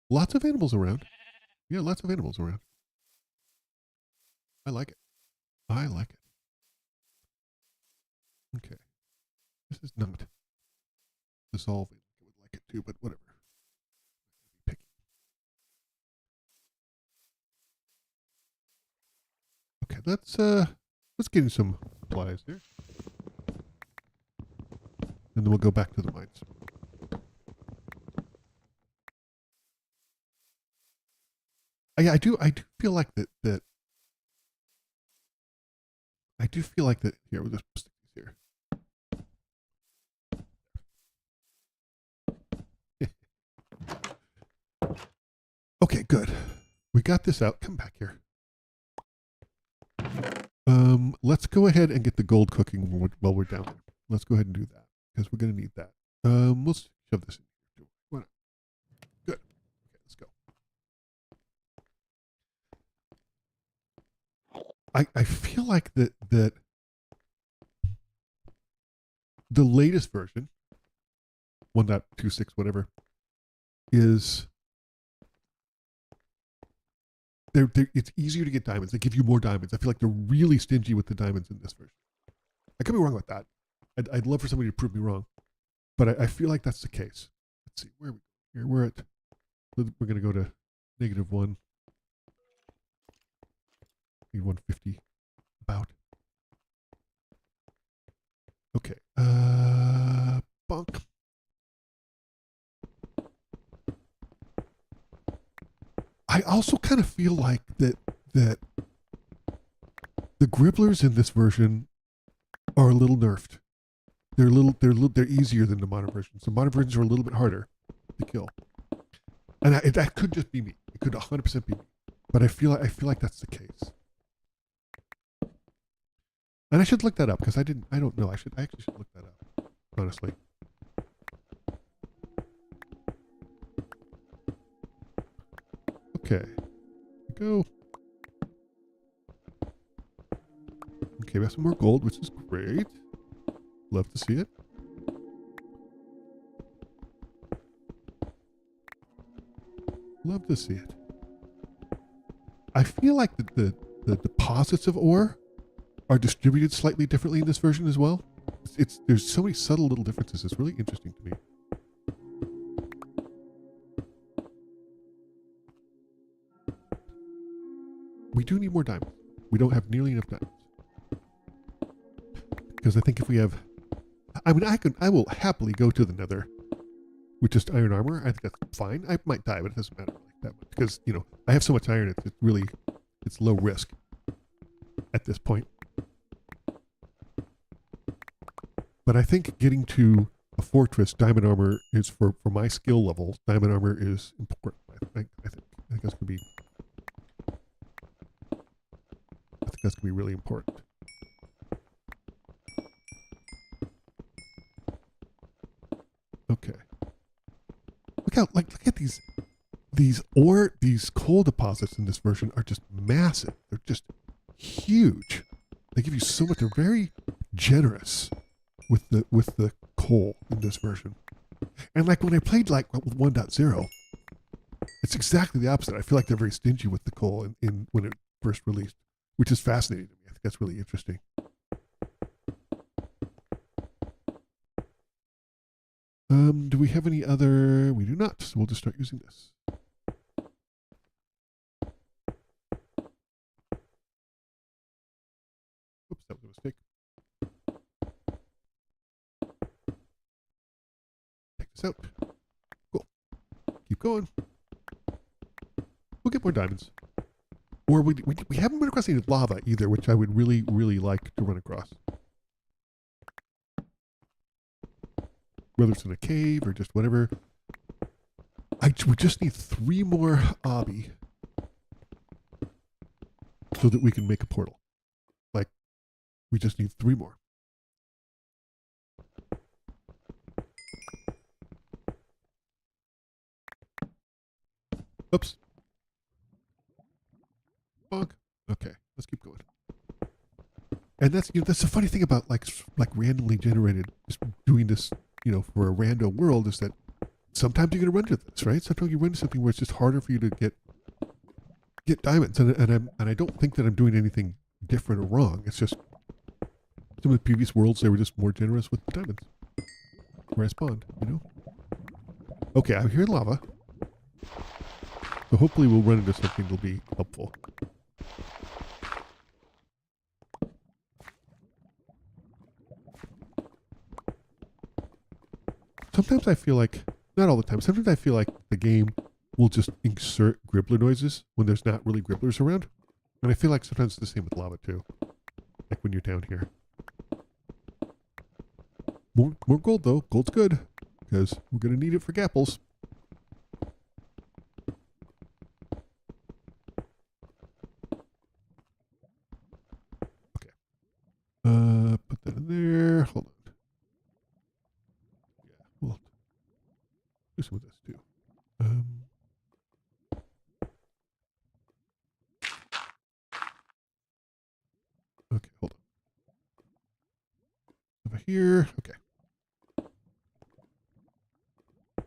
Lots of animals around. Yeah, lots of animals around. I like it. I like it. Okay. This is not dissolving. I would like it to, but whatever. Picky. Okay, let's get in some supplies here. And then we'll go back to the mines. I do feel like that I do feel like that here we'll just stick these here. Okay, good. We got this out. Come back here. Let's go ahead and get the gold cooking while we're down there. Let's go ahead and do that because we're going to need that. We'll shove this in here. Why not? Good. Okay, let's go. I feel like that the latest version, 1.26, whatever, is it's easier to get diamonds. They give you more diamonds. I feel like they're really stingy with the diamonds in this version. I could be wrong about that. I'd love for somebody to prove me wrong, but I feel like that's the case. Let's see, where are we here? We're going to go to -1, need 150, about. Okay, bunk. I also kind of feel like that the gribblers in this version are a little nerfed. They're easier than the modern versions. The modern versions are a little bit harder to kill, and that could just be me. It could 100% be me, but I feel like that's the case. And I should look that up because I don't know. I actually should look that up. Honestly. Okay. Go. Okay, we have some more gold, which is great. Love to see it. Love to see it. I feel like the deposits of ore are distributed slightly differently in this version as well. There's so many subtle little differences. It's really interesting to me. We do need more diamonds. We don't have nearly enough diamonds. Because I think if we have, I mean, I will happily go to the Nether with just iron armor. I think that's fine. I might die, but it doesn't matter like that much because I have so much iron. It's low risk at this point. But I think getting to a fortress, diamond armor is for my skill level. Diamond armor is important. I think that's gonna be. I think that's gonna be really important. Okay. Look at these coal deposits in this version are just massive. They're just huge. They give you so much. They're very generous with the coal in this version. And like when I played like with 1.0, it's exactly the opposite. I feel like they're very stingy with the coal in when it first released, which is fascinating to me. I think that's really interesting. Do we have any other? We do not. So we'll just start using this. Oops, that was a mistake. Take this out. Cool. Keep going. We'll get more diamonds. Or we haven't run across any lava either, which I would really, really like to run across. Whether it's in a cave or just whatever. We just need 3 more obby so that we can make a portal. Like, we just need 3 more. Oops. Bonk. Okay, let's keep going. And that's that's the funny thing about like randomly generated, just doing this, for a random world is that sometimes you're gonna run into this, right? Sometimes you run into something where it's just harder for you to get diamonds, and I don't think that I'm doing anything different or wrong. It's just some of the previous worlds they were just more generous with the diamonds where I spawned, Okay, I'm here in lava, so hopefully we'll run into something that'll be helpful. Sometimes I feel like, not all the time, sometimes I feel like the game will just insert gribbler noises when there's not really gribblers around. And I feel like sometimes it's the same with lava too. Like when you're down here. More gold though. Gold's good. Because we're going to need it for gapples. Okay. Put that in there. Hold on. Yeah, we'll do some of this too. Okay, hold on. Over here. Okay.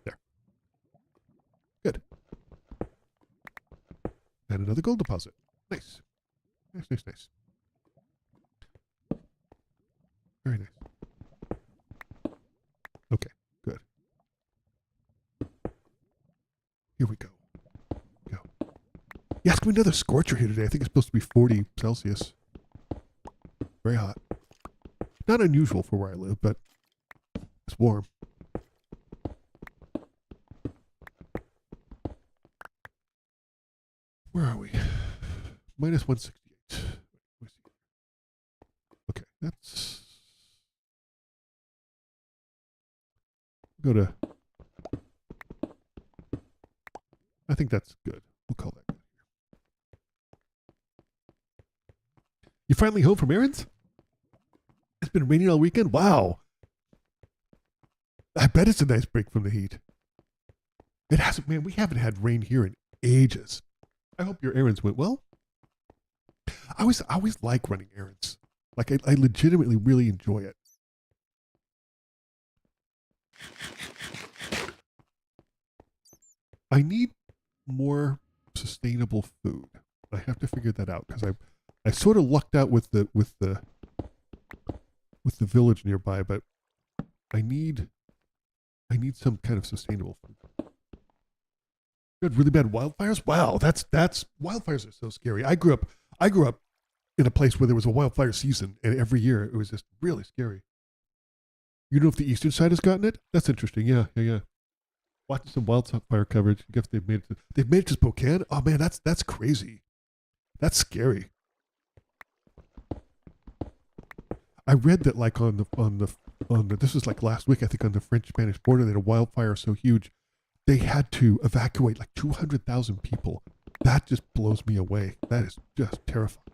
There. Good. And another gold deposit. Nice. Nice, nice, nice. Very nice. Okay, good. Here we go. Go. Yeah, it's going to be another scorcher here today. I think it's supposed to be 40 Celsius. Very hot. Not unusual for where I live, but it's warm. Where are we? Minus 168. Okay, that's... Go to... I think that's good. We'll call that good. You finally home from errands? It's been raining all weekend? Wow. I bet it's a nice break from the heat. It hasn't, man. We haven't had rain here in ages. I hope your errands went well. I always like running errands. Like, I legitimately really enjoy it. I need more sustainable food. I have to figure that out because I sort of lucked out with the village nearby, but I need some kind of sustainable food. Good, really bad wildfires? Wow, that's wildfires are so scary. I grew up in a place where there was a wildfire season, and every year it was just really scary. You know if the eastern side has gotten it? That's interesting. Yeah. Watching some wildfire coverage. I guess they've made it to Spokane. Oh man, that's crazy. That's scary. I read that like on the this was like last week, I think, on the French-Spanish border, they had a wildfire so huge they had to evacuate like 200,000 people. That just blows me away. That is just terrifying.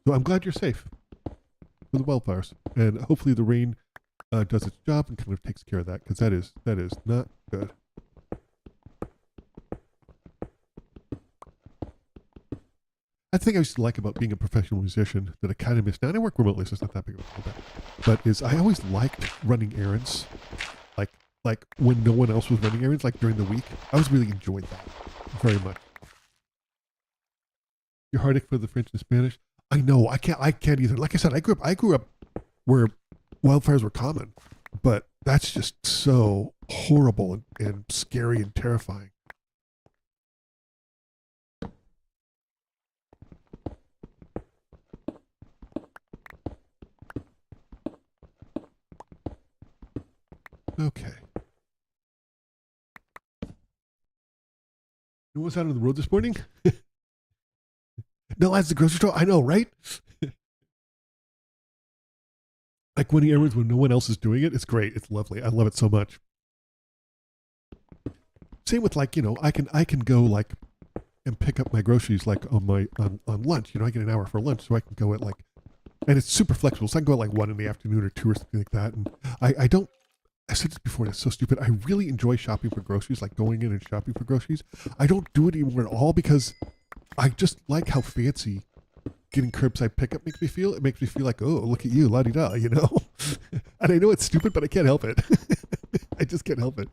So I'm glad you're safe for the wildfires, and hopefully the rain does its job and kind of takes care of that, because that is not good. I think I used to like about being a professional musician that I kind of miss now. And I work remotely, so it's not that big of a deal. But is I always liked running errands, like when no one else was running errands, like during the week. I always really enjoyed that very much. Your heartache for the French and Spanish. I know I can't either. Like I said, I grew up where wildfires were common, but that's just so horrible and scary and terrifying. Okay. Who was out on the road this morning? No, that's the grocery store. I know, right? Like winning errands when no one else is doing it. It's great. It's lovely. I love it so much. Same with like, I can go like and pick up my groceries like on lunch. I get an hour for lunch, so I can go at like, and it's super flexible. So I can go at like 1 in the afternoon or 2 or something like that. And I said this before, and it's so stupid. I really enjoy shopping for groceries, like going in and shopping for groceries. I don't do it anymore at all because I just like how fancy getting curbside pickup makes me feel. It makes me feel like, oh, look at you, la-di-da, And I know it's stupid, but I can't help it. I just can't help it.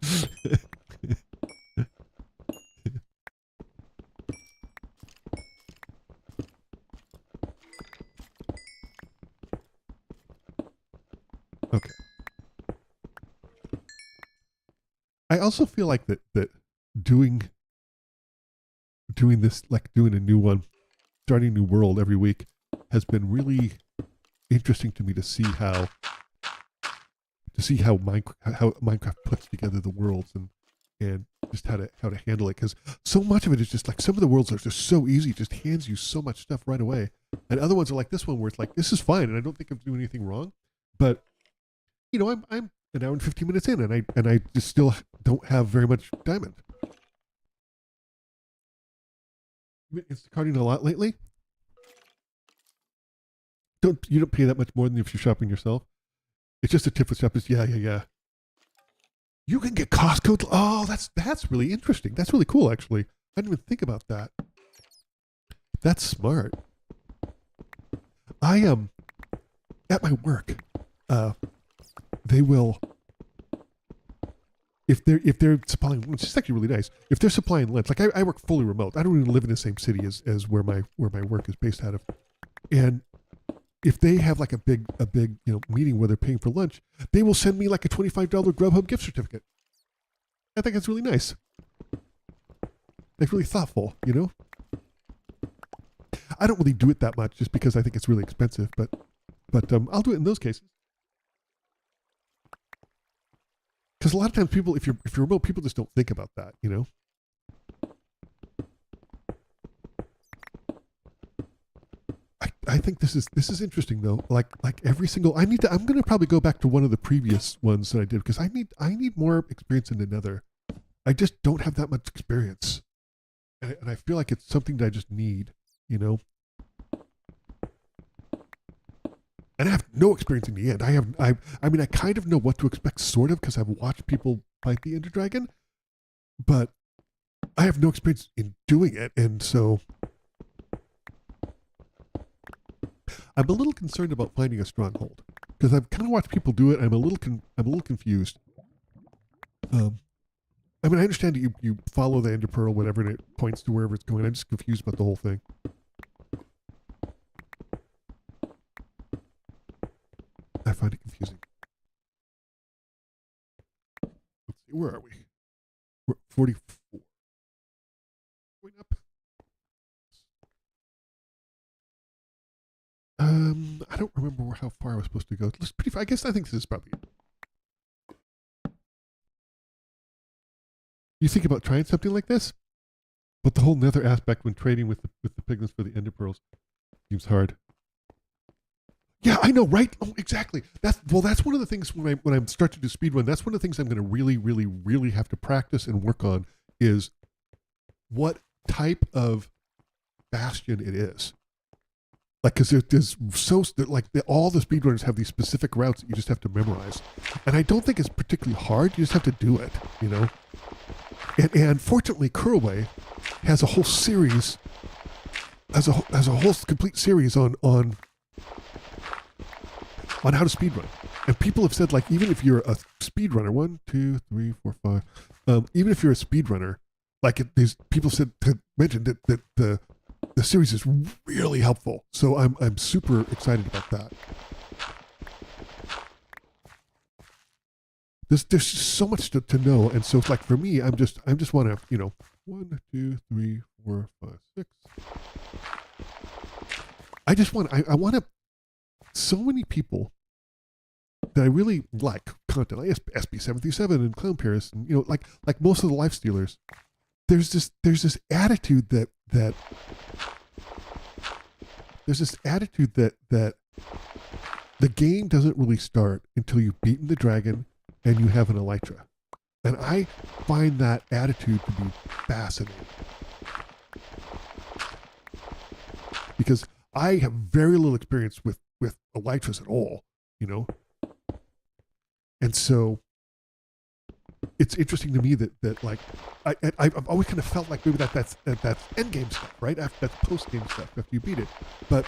Okay. I also feel like that doing this, like doing a new one, starting a new world every week, has been really interesting to me to see how Minecraft puts together the worlds and just how to handle it, because so much of it is just like, some of the worlds are just so easy, it just hands you so much stuff right away, and other ones are like this one where it's like, this is fine and I don't think I'm doing anything wrong, but I'm an hour and 15 minutes in, and I just still don't have very much diamond. You've been Instacarting a lot lately? You don't pay that much more than if you're shopping yourself. It's just a tip for shoppers. Yeah. You can get Costco. Oh, that's really interesting. That's really cool, actually. I didn't even think about that. That's smart. I am at my work. They will, if they're supplying, which is actually really nice. If they're supplying lunch, like I work fully remote. I don't even live in the same city as where my work is based out of. And if they have like a big meeting where they're paying for lunch, they will send me like a $25 Grubhub gift certificate. I think that's really nice. Like really thoughtful, you know. I don't really do it that much just because I think it's really expensive, but I'll do it in those cases. Because a lot of times people, if you're remote, people just don't think about that, you know. I think this is interesting though. Like every single, I'm gonna probably go back to one of the previous ones that I did because I need more experience in the Nether. I just don't have that much experience, and I feel like it's something that I just need, you know. And I have no experience in the end. I mean, I kind of know what to expect, sort of, because I've watched people fight the Ender Dragon, but I have no experience in doing it, and so I'm a little concerned about finding a stronghold because I've kind of watched people do it. I'm a little confused. I mean, I understand that you follow the Ender Pearl, whatever, and it points to wherever it's going. I'm just confused about the whole thing. I find it confusing. Let's see, where are we? We're 44. Going up. I don't remember how far I was supposed to go. It's pretty far. I guess I think this is probably it. You think about trying something like this, but the whole Nether aspect when trading with the pigments for the Ender Pearls seems hard. Yeah, I know, right? Oh, exactly. That's one of the things when I start to do speedrun. That's one of the things I'm going to really have to practice and work on is what type of bastion it is. Like, because there's all the speedrunners have these specific routes that you just have to memorize, and I don't think it's particularly hard. You just have to do it, you know. And fortunately, Curlway has a whole series, has a whole complete series on how to speedrun. And people have said, like, even if you're a speedrunner, 1, 2, 3, 4, 5, even if you're a speedrunner, like these people mentioned that the series is really helpful. So I'm super excited about that. There's just so much to know, and so like for me, I'm just want to, you know, 1, 2, 3, 4, 5, 6. I want to. So many people that I really like content, like SB737 and Clown Paris, and you know, like most of the life stealers. There's this attitude that the game doesn't really start until you've beaten the dragon and you have an elytra. And I find that attitude to be fascinating. Because I have very little experience with elytras at all, you know? And so it's interesting to me that like I've always kind of felt like maybe that's end game stuff, right? That's post game stuff after you beat it, but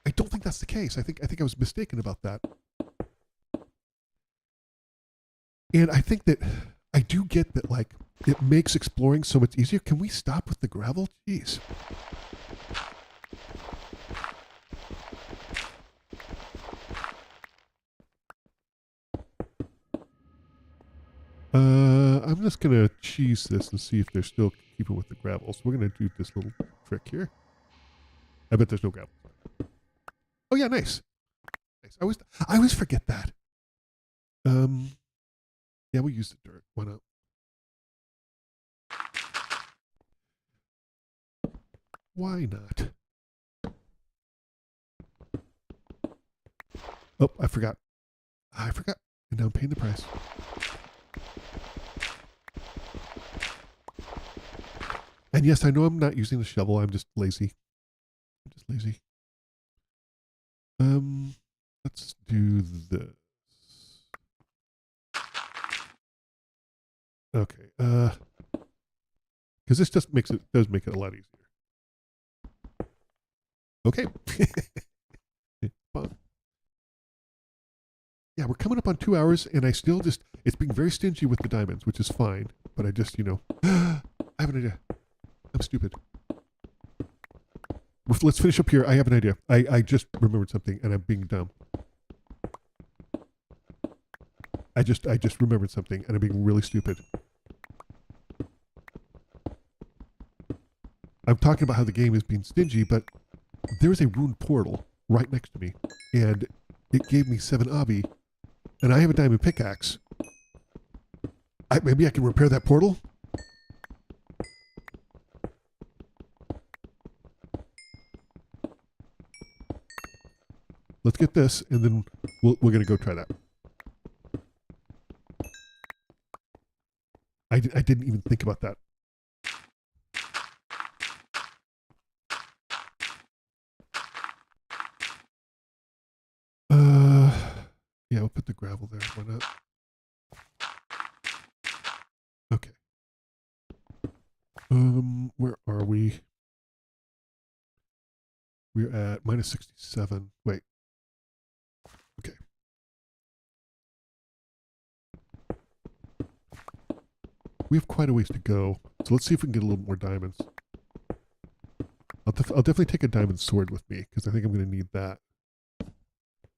I don't think that's the case. I think I was mistaken about that, and I think that I do get that like it makes exploring so much easier. Can we stop with the gravel? Jeez. I'm just gonna cheese this and see if they're still keeping with the gravel. So we're gonna do this little trick here. I bet there's no gravel. Oh yeah, nice. Nice. I always forget that. Yeah, we use the dirt. Why not? Why not? Oh, I forgot. And now I'm paying the price. And yes, I know I'm not using the shovel. I'm just lazy. Let's do this. Okay. Because this just does make it a lot easier. Okay. yeah, we're coming up on 2 hours, and I still just, it's being very stingy with the diamonds, which is fine. But I just, I have an idea. I'm stupid. Let's finish up here. I have an idea. I just remembered something, and I'm being dumb. I just remembered something, and I'm being really stupid. I'm talking about how the game is being stingy, but there is a ruined portal right next to me, and it gave me 7 obby, and I have a diamond pickaxe. Maybe I can repair that portal? Let's get this, and then we're going to go try that. I didn't even think about that. Yeah, we'll put the gravel there. Why not? Okay. Where are we? We're at minus 67. Wait. Okay. We have quite a ways to go. So let's see if we can get a little more diamonds. I'll definitely take a diamond sword with me because I think I'm going to need that.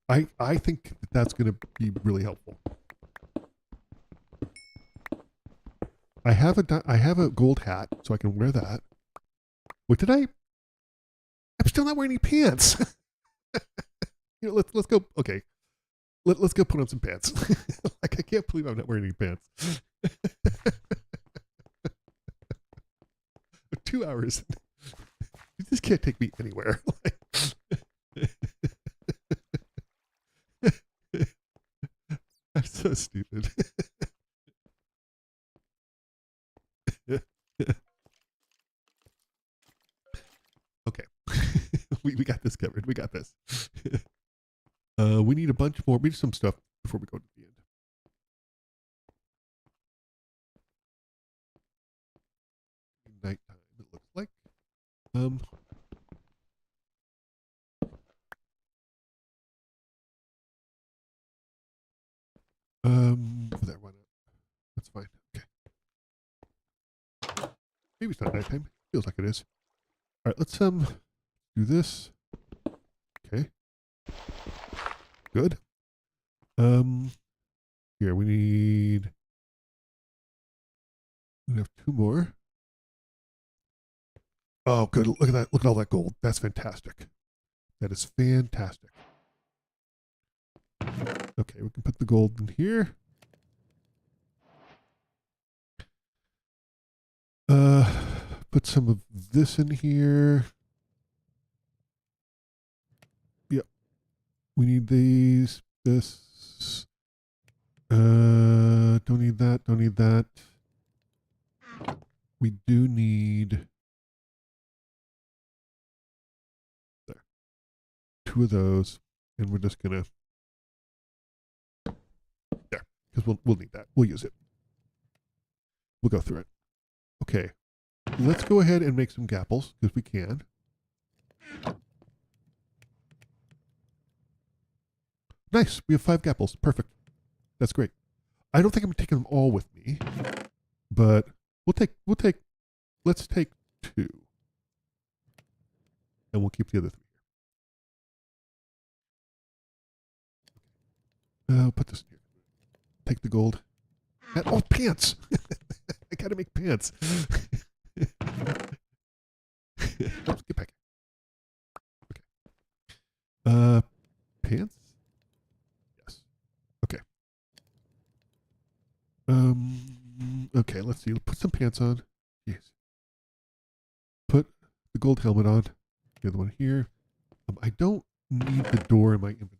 I think that's going to be really helpful. I have a gold hat, so I can wear that. Wait, I'm still not wearing any pants. Let's go. Okay, let's go put on some pants. Like I can't believe I'm not wearing any pants. 2 hours. You just can't take me anywhere. I'm so stupid. Okay. we got this covered. We got this. We need a bunch more. We need some stuff before we go to the end. Nighttime, it looks like. There, why not? That's fine. Okay. Maybe it's not nighttime. Feels like it is. All right, let's do this. Okay. Good. Here we have 2 more. Oh, good. Look at that. Look at all that gold. That's fantastic. That is fantastic. Okay, we can put the gold in here. Put some of this in here. Yep. We need these. This. Don't need that. Don't need that. We do need there. 2 of those, and we're just gonna there because we'll need that. We'll use it. We'll go through it. Okay. Let's go ahead and make some gapples because we can. Nice. We have 5 gapples. Perfect. That's great. I don't think I'm taking them all with me, but let's take 2. And we'll keep the other 3. I'll put this in here. Take the gold. Oh, pants! I gotta make pants. Oops, get back. Okay. Pants? Yes. Okay. Okay, let's see. Put some pants on. Yes. Put the gold helmet on. The other one here. I don't need the door in my inventory.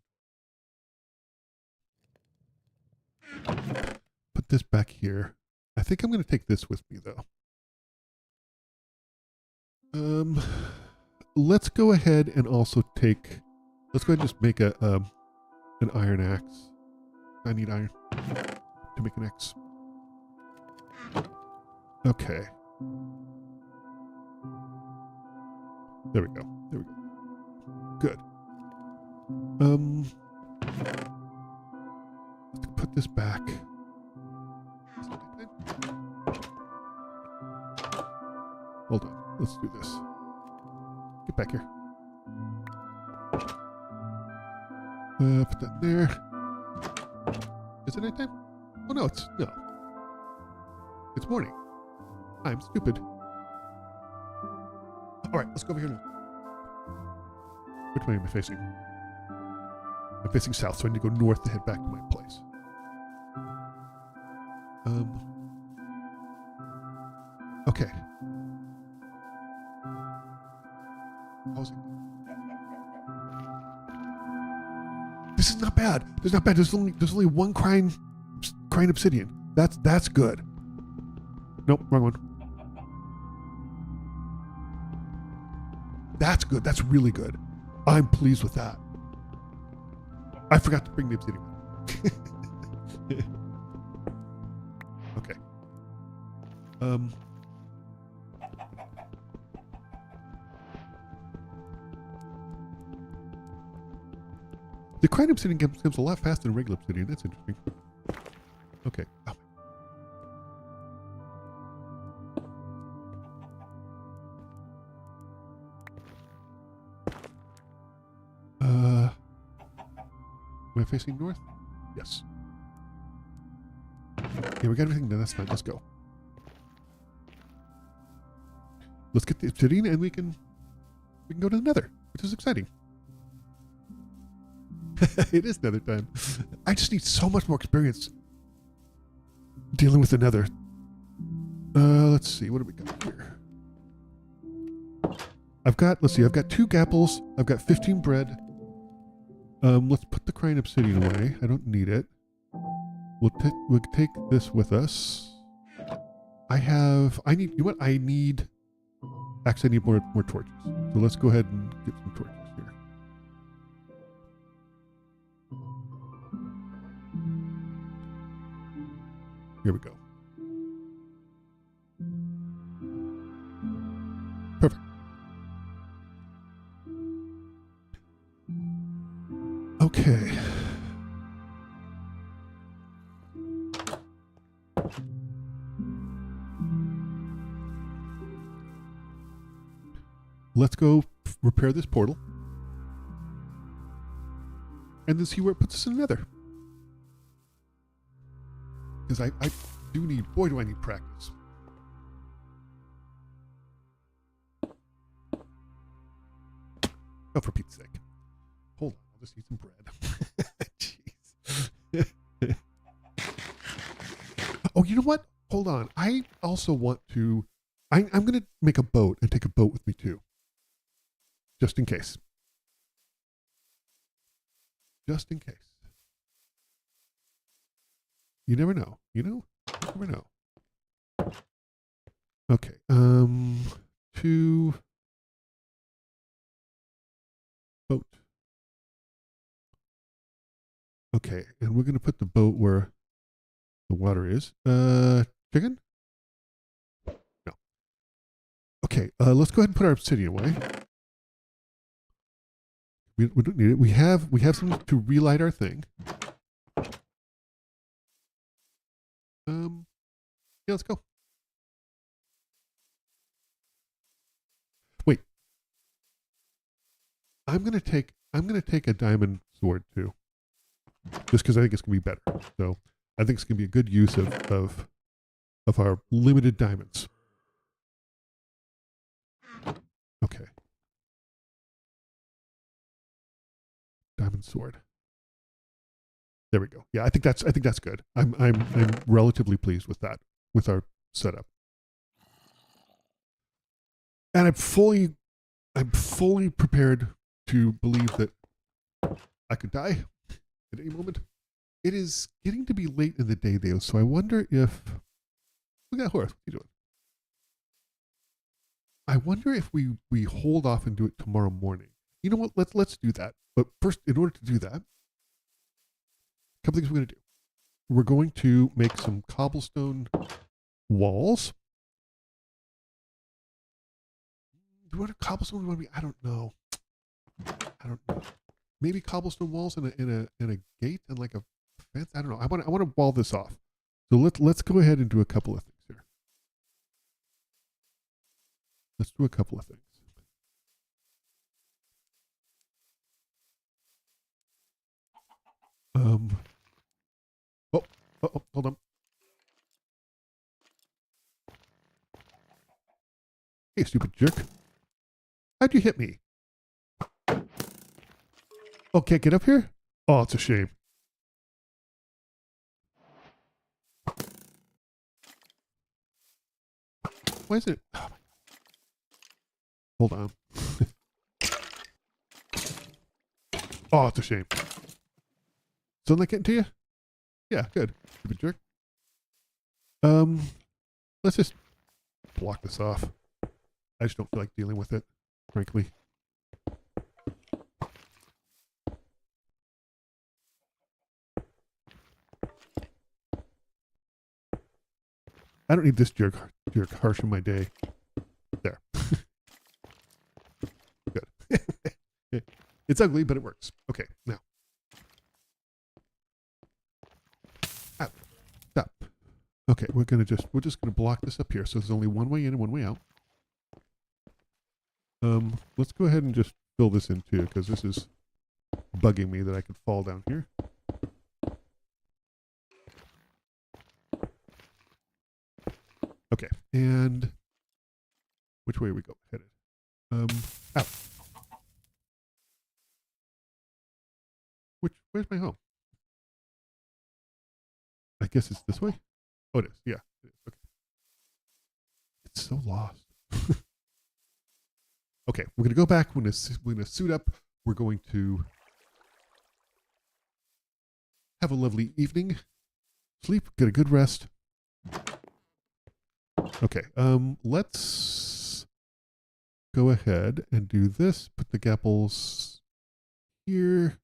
Put this back here. I think I'm going to take this with me, though. Let's go ahead and also take. Let's go ahead and just make an iron axe. I need iron to make an axe. Okay. There we go. There we go. Good. this back. Hold on. Let's do this. Get back here. Put that there. Is it nighttime? Oh no, it's morning. I'm stupid. All right, let's go over here now. Which way am I facing? I'm facing south, so I need to go north to head back to my place. Okay. How's it? This is not bad. This is not bad. There's only one crying obsidian. That's good. Nope, wrong one. That's good. That's really good. I'm pleased with that. I forgot to bring the obsidian. Okay. The crying obsidian comes a lot faster than regular obsidian. That's interesting. Okay. Oh. Am I facing north? Yes. Yeah, we got everything done. That's fine. Let's go. Let's get the obsidian and we can go to the Nether, which is exciting. It is Nether time. I just need so much more experience dealing with the Nether. Let's see. What do we got here? I've got 2 gapples. I've got 15 bread. Let's put the crying obsidian away. I don't need it. We'll take this with us. I need more torches. So let's go ahead and get some torches here. Here we go. Perfect. Okay. Let's go repair this portal. And then see where it puts us in the Nether. Because I do need, boy, do I need practice. Oh, for Pete's sake. Hold on, I'll just eat some bread. Jeez. Oh, you know what? Hold on. I also want to, I'm going to make a boat and take a boat with me too. Just in case. Just in case. You never know. You never know. Okay. To boat. Okay, and we're gonna put the boat where the water is. Chicken? No. Okay, let's go ahead and put our obsidian away. We don't need it. We have something to relight our thing. Yeah, let's go. Wait. I'm gonna take a diamond sword too. Just because I think it's gonna be better. So I think it's gonna be a good use of our limited diamonds. Okay. Diamond sword. There we go. Yeah, I think that's good. I'm relatively pleased with that, with our setup. And I'm fully prepared to believe that I could die at any moment. It is getting to be late in the day though, so I wonder if, look at that horse. What are you doing? I wonder if we hold off and do it tomorrow morning. You know what? Let's do that. But first, in order to do that, a couple things we're going to do. We're going to make some cobblestone walls. Do we want a cobblestone? I don't know. Maybe cobblestone walls and a gate and like a fence? I don't know. I want to wall this off. So let's go ahead and do a couple of things here. Let's do a couple of things. Oh, hold on. Hey, stupid jerk. How'd you hit me? Oh, can't get up here? Oh, it's a shame. Why is it? Oh, hold on. Oh, it's a shame. Still not getting to you? Yeah, good. Stupid jerk. Let's just block this off. I just don't feel like dealing with it, frankly. I don't need this jerk harsh in my day. There. Good. It's ugly, but it works. Okay, now. Stop. Okay, we're just gonna block this up here, so there's only one way in and one way out. Let's go ahead and just fill this in too, because this is bugging me that I could fall down here. Okay, and which way are we go headed? Out. Where's my home? I guess it's this way. Oh, it is. Yeah, it is. Okay. It's so lost. Okay, we're gonna go back. We're gonna suit up. We're going to have a lovely evening. Sleep. Get a good rest. Okay. Let's go ahead and do this. Put the gapples here.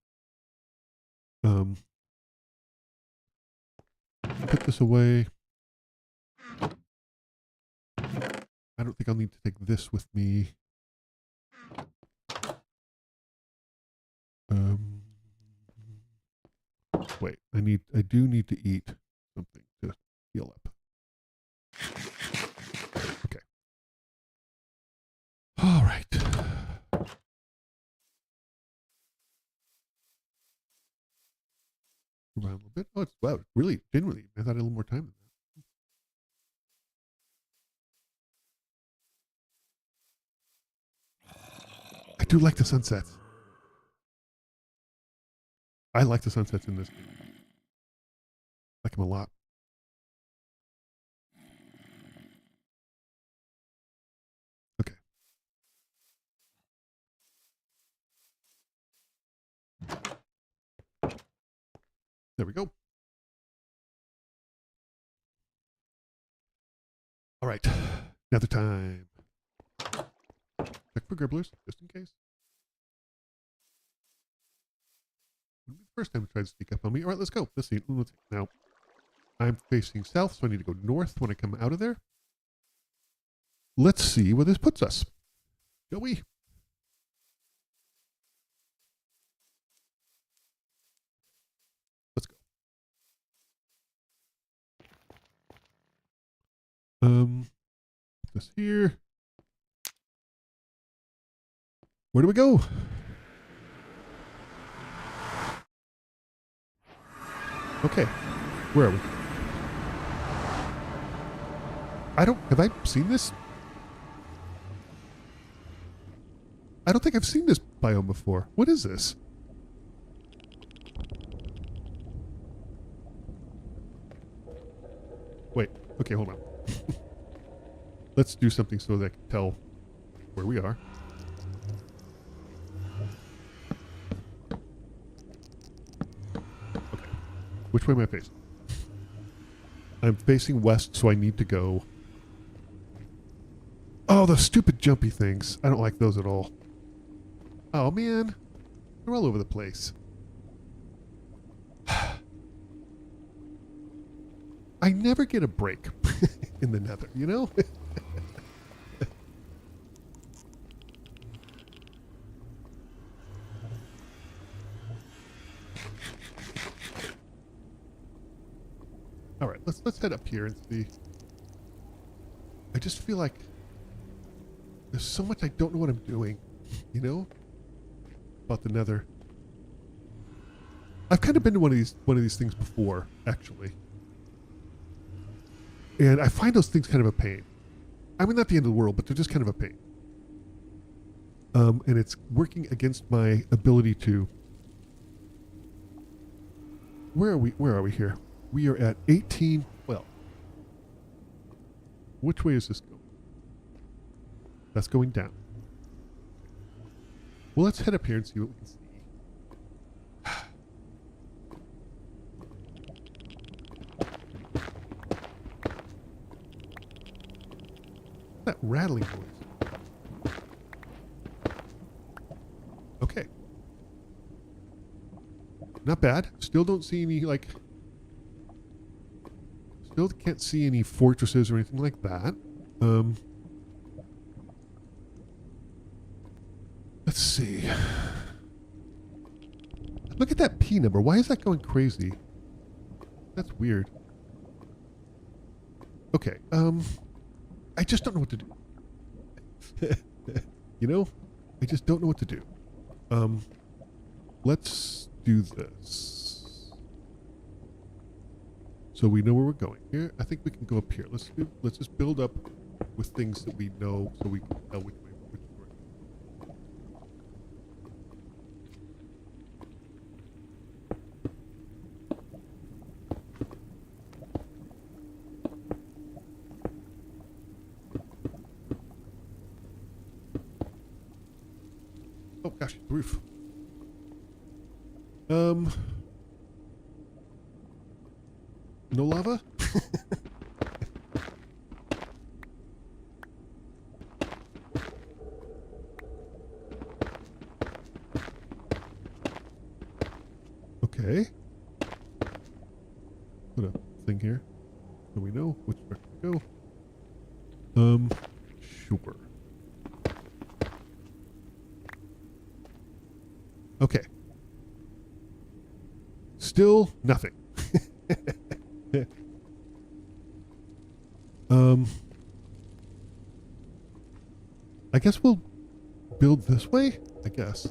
Put this away. I don't think I'll need to take this with me. Wait, I do need to eat something to heal up. Okay. All right. Around a little bit. Oh, it's wow, really, genuinely. I thought I had a little more time than that. I do like the sunsets. I like the sunsets in this game. I like them a lot. Okay. There we go. All right. Another time. Check for gribblers, just in case. Wouldn't be the first time it tried to sneak up on me. All right, let's go. Let's see. Now, I'm facing south, so I need to go north when I come out of there. Let's see where this puts us. Shall we? Let's go. This here. Where do we go? Okay. Where are we? Have I seen this? I don't think I've seen this biome before. What is this? Wait. Okay, hold on. Let's do something so that I can tell where we are. Okay. Which way am I facing? I'm facing west, so I need to go. Oh, those stupid jumpy things. I don't like those at all. Oh, man. They're all over the place. I never get a break in the Nether, you know? All right, let's head up here and see. I just feel like there's so much I don't know what I'm doing, you know, about the Nether. I've kind of been to one of these things before, actually, and I find those things kind of a pain. I mean, not the end of the world, but they're just kind of a pain. And it's working against my ability to. Where are we here? We are at 1812. Which way is this going? That's going down. Well, let's head up here and see what we can see. That rattling noise. Okay. Not bad. Still don't see any, like... Still can't see any fortresses or anything like that. Let's see. Look at that P number. Why is that going crazy? That's weird. Okay. I just don't know what to do. You know? I just don't know what to do. Let's do this. So we know where we're going. Here, I think we can go up here. Let's just build up with things that we know so we can tell which way. Oh gosh, the roof. No lava? Okay. Put a thing here so we know which direction to go. Sure. Okay. Still nothing. I guess we'll build this way, I guess.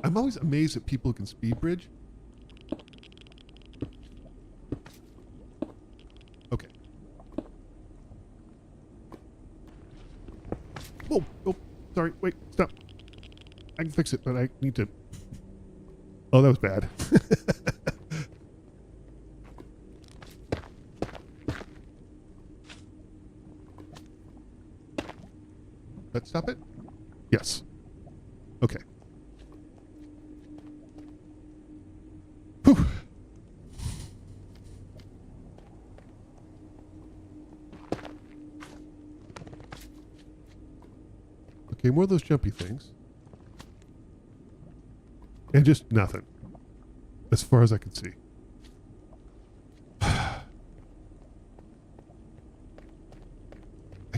I'm always amazed at people who can speed bridge. Okay. Whoa, oh, sorry, wait, stop. I can fix it, but I need to... Oh, that was bad. Let's stop it? Yes. Okay. Whew. Okay, more of those jumpy things. And just nothing. As far as I can see. I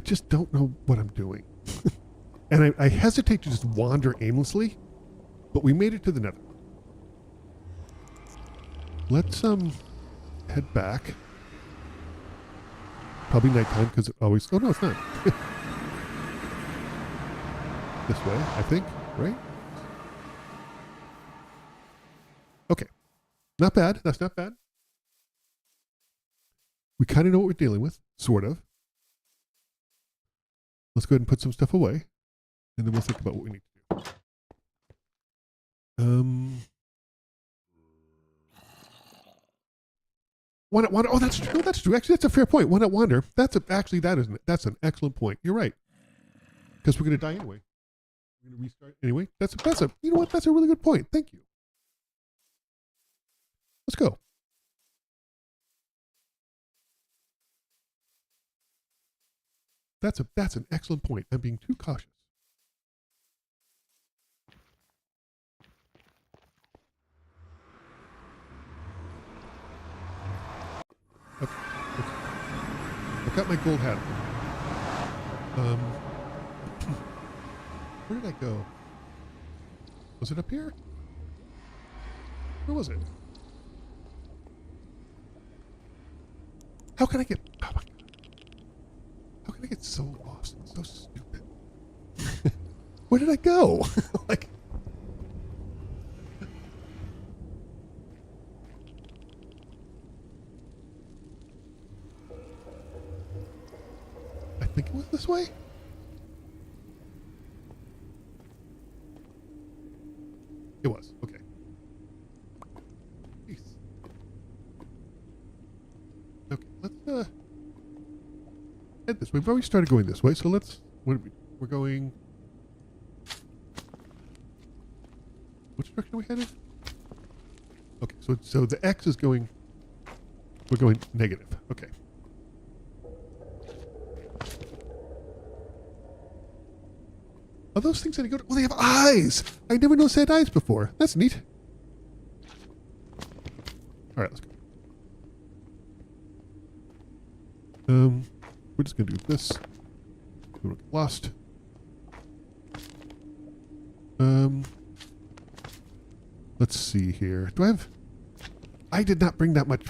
just don't know what I'm doing. And I hesitate to just wander aimlessly, but we made it to the Nether. Let's head back. Probably nighttime because it always... Oh no, it's not. This way, I think, right? Okay. Not bad. That's not bad. We kind of know what we're dealing with, sort of. Let's go ahead and put some stuff away, and then we'll think about what we need to do. Wander. Oh, that's true. That's true. Actually, that's a fair point. Why not wander? That's an excellent point. You're right. Because we're going to die anyway. We're going to restart anyway. You know what? That's a really good point. Thank you. Let's go. That's an excellent point. I'm being too cautious. Okay. I've got my gold hat. Where did I go? Was it up here? Where was it? How can I get... Oh my God. How can I get so lost? It's so stupid. Where did I go? Like... I think it was this way? It was. Okay. Jeez. Okay, let's head this way. We've already started going this way, so let's... We're going... Which direction are we headed? Okay, so the X is going... We're going negative. Okay. Are those things that I go to... Oh, they have eyes! I never noticed they had eyes before. That's neat. Alright, let's go. We're just going to do this. We don't get lost. Let's see here. Do I have... I did not bring that much...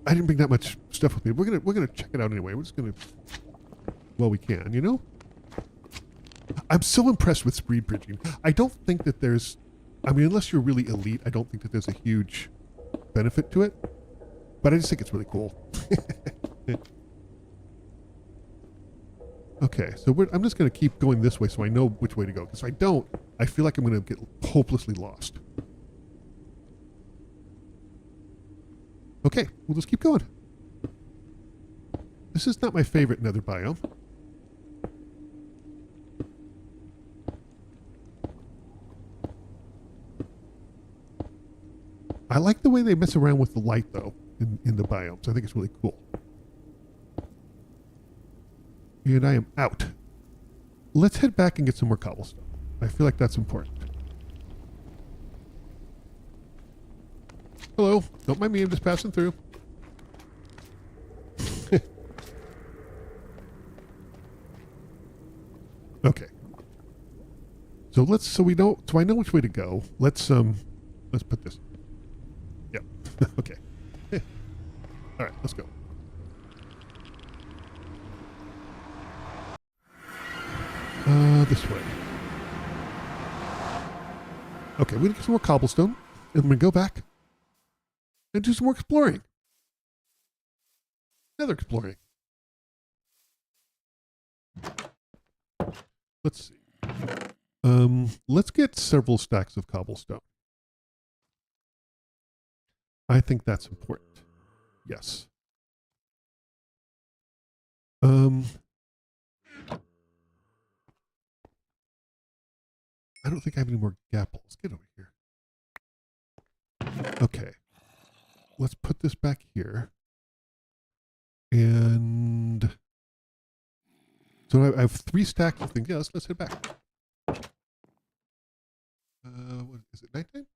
I didn't bring that much stuff with me. We're gonna check it out anyway. We're just gonna... Well, we can, you know? I'm so impressed with speed bridging. I don't think that there's... I mean, unless you're really elite, I don't think that there's a huge benefit to it. But I just think it's really cool. Okay, so I'm just going to keep going this way so I know which way to go. Because if I don't, I feel like I'm going to get hopelessly lost. Okay, we'll just keep going. This is not my favorite nether biome. I like the way they mess around with the light, though, in the biomes. I think it's really cool. And I am out. Let's head back and get some more cobblestone. I feel like that's important. Hello. Don't mind me, I'm just passing through. Okay. So I know which way to go. Let's put this. Yep. Okay. Alright, let's go. This way. Okay, we're gonna get some more cobblestone, and we're gonna go back and do some more exploring. Nether exploring. Let's see. Let's get several stacks of cobblestone. I think that's important. Yes. I don't think I have any more gapples. Get over here. Okay. Let's put this back here. And so I have 3 stacks of things. Yeah, let's head back. What is it, nighttime?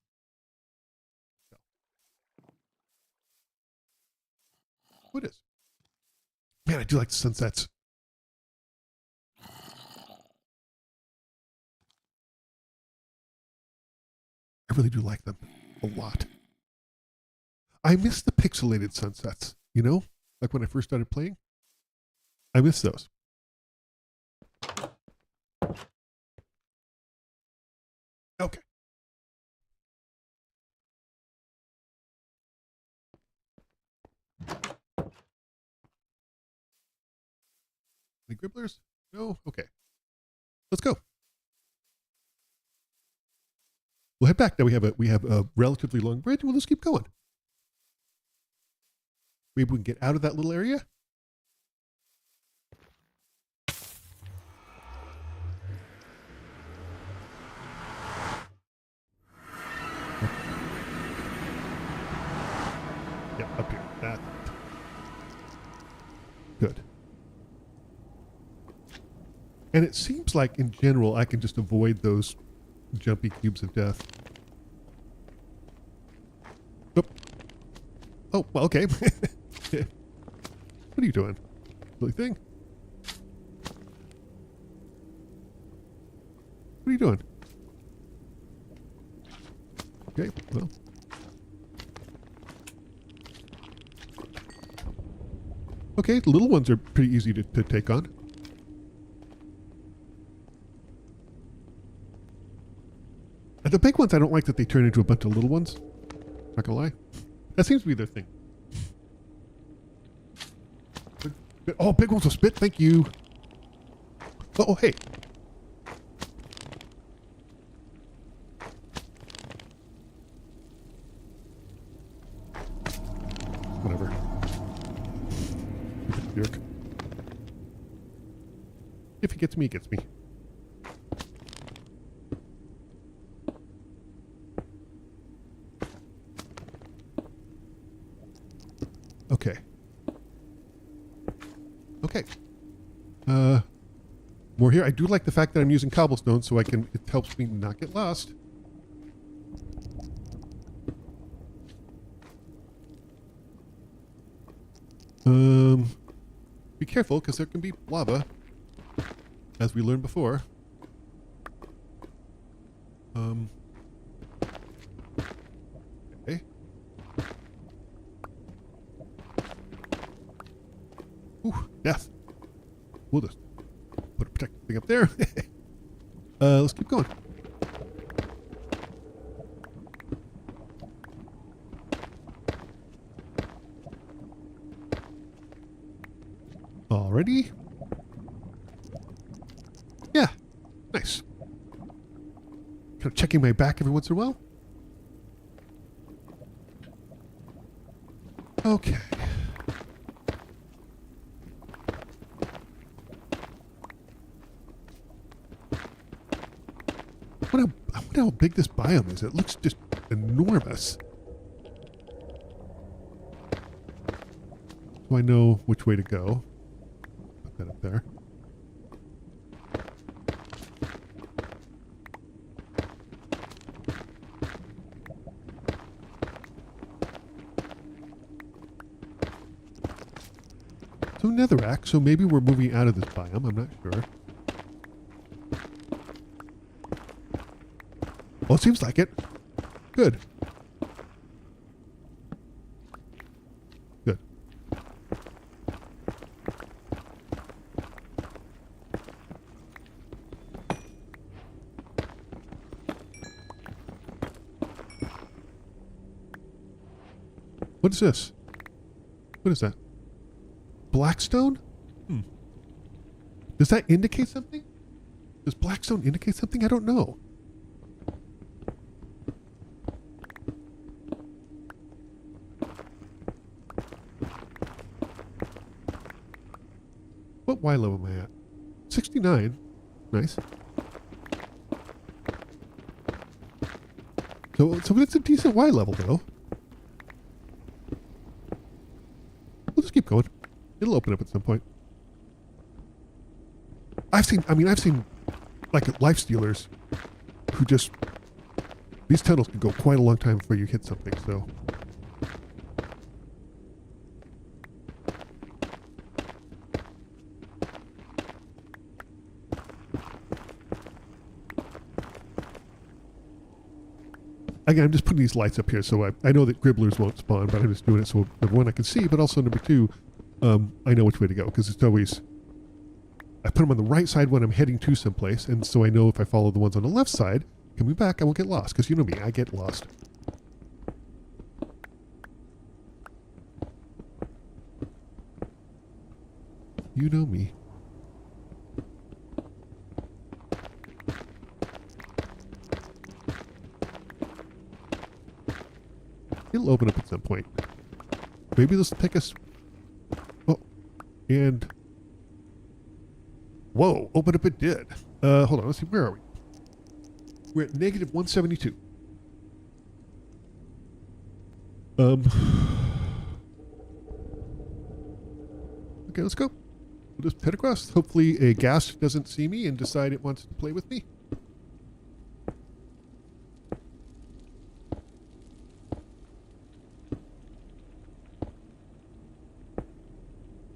No. What is? Man, I do like the sunsets. I really do like them a lot. I miss the pixelated sunsets, you know? Like when I first started playing. I miss those. Okay. Any gribblers? No? Okay. Let's go. We'll head back. Now we have a relatively long bridge, and we'll just keep going. Maybe we can get out of that little area. Yeah, up here. That. Good. And it seems like in general I can just avoid those jumpy cubes of death. Oh, oh well, okay. What are you doing? Silly thing. What are you doing? Okay, well. Okay, the little ones are pretty easy to take on. And the big ones, I don't like that they turn into a bunch of little ones. Not gonna lie. That seems to be their thing. Oh, big ones will spit. Thank you. Oh, hey. Whatever. Jerk. If he gets me, he gets me. Okay. Okay. More here. I do like the fact that I'm using cobblestone so it helps me not get lost. Be careful because there can be lava, as we learned before. Okay. Ooh, death. We'll just put a protective thing up there. Let's keep going. Already? Yeah, nice. Kind of checking my back every once in a while. Okay. I wonder how big this biome is. It looks just enormous. So I know which way to go. Put that up there. So netherrack, so maybe we're moving out of this biome, I'm not sure. Well, it seems like it. Good. Good. What is this? What is that? Blackstone? Does that indicate something? Does blackstone indicate something? I don't know. What Y level am I at? 69. Nice. So it's a decent Y level though. We'll just keep going. It'll open up at some point. I've seen like life stealers who just, these tunnels can go quite a long time before you hit something, so. Again, I'm just putting these lights up here so I know that gribblers won't spawn, but I'm just doing it so number one, I can see, but also number two, I know which way to go, because it's always, I put them on the right side when I'm heading to someplace, and so I know if I follow the ones on the left side, coming back, I won't get lost, because you know me, I get lost. You know me. It'll open up at some point. Maybe this will take us... Oh, and... Whoa, open up it did. Hold on, let's see, where are we? We're at negative 172. Okay, let's go. We'll just head across. Hopefully a ghast doesn't see me and decide it wants to play with me.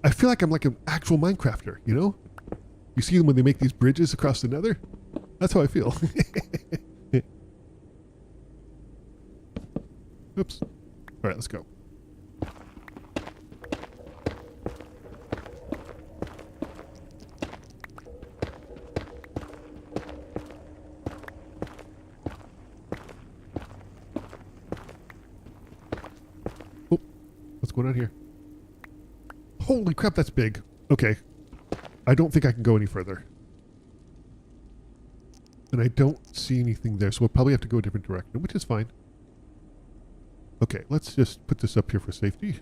I feel like I'm like an actual Minecrafter, you know? You see them when they make these bridges across the Nether? That's how I feel. Oops. All right, let's go. going on here? Holy crap, that's big. Okay. I don't think I can go any further. And I don't see anything there, so we'll probably have to go a different direction, which is fine. Okay, let's just put this up here for safety.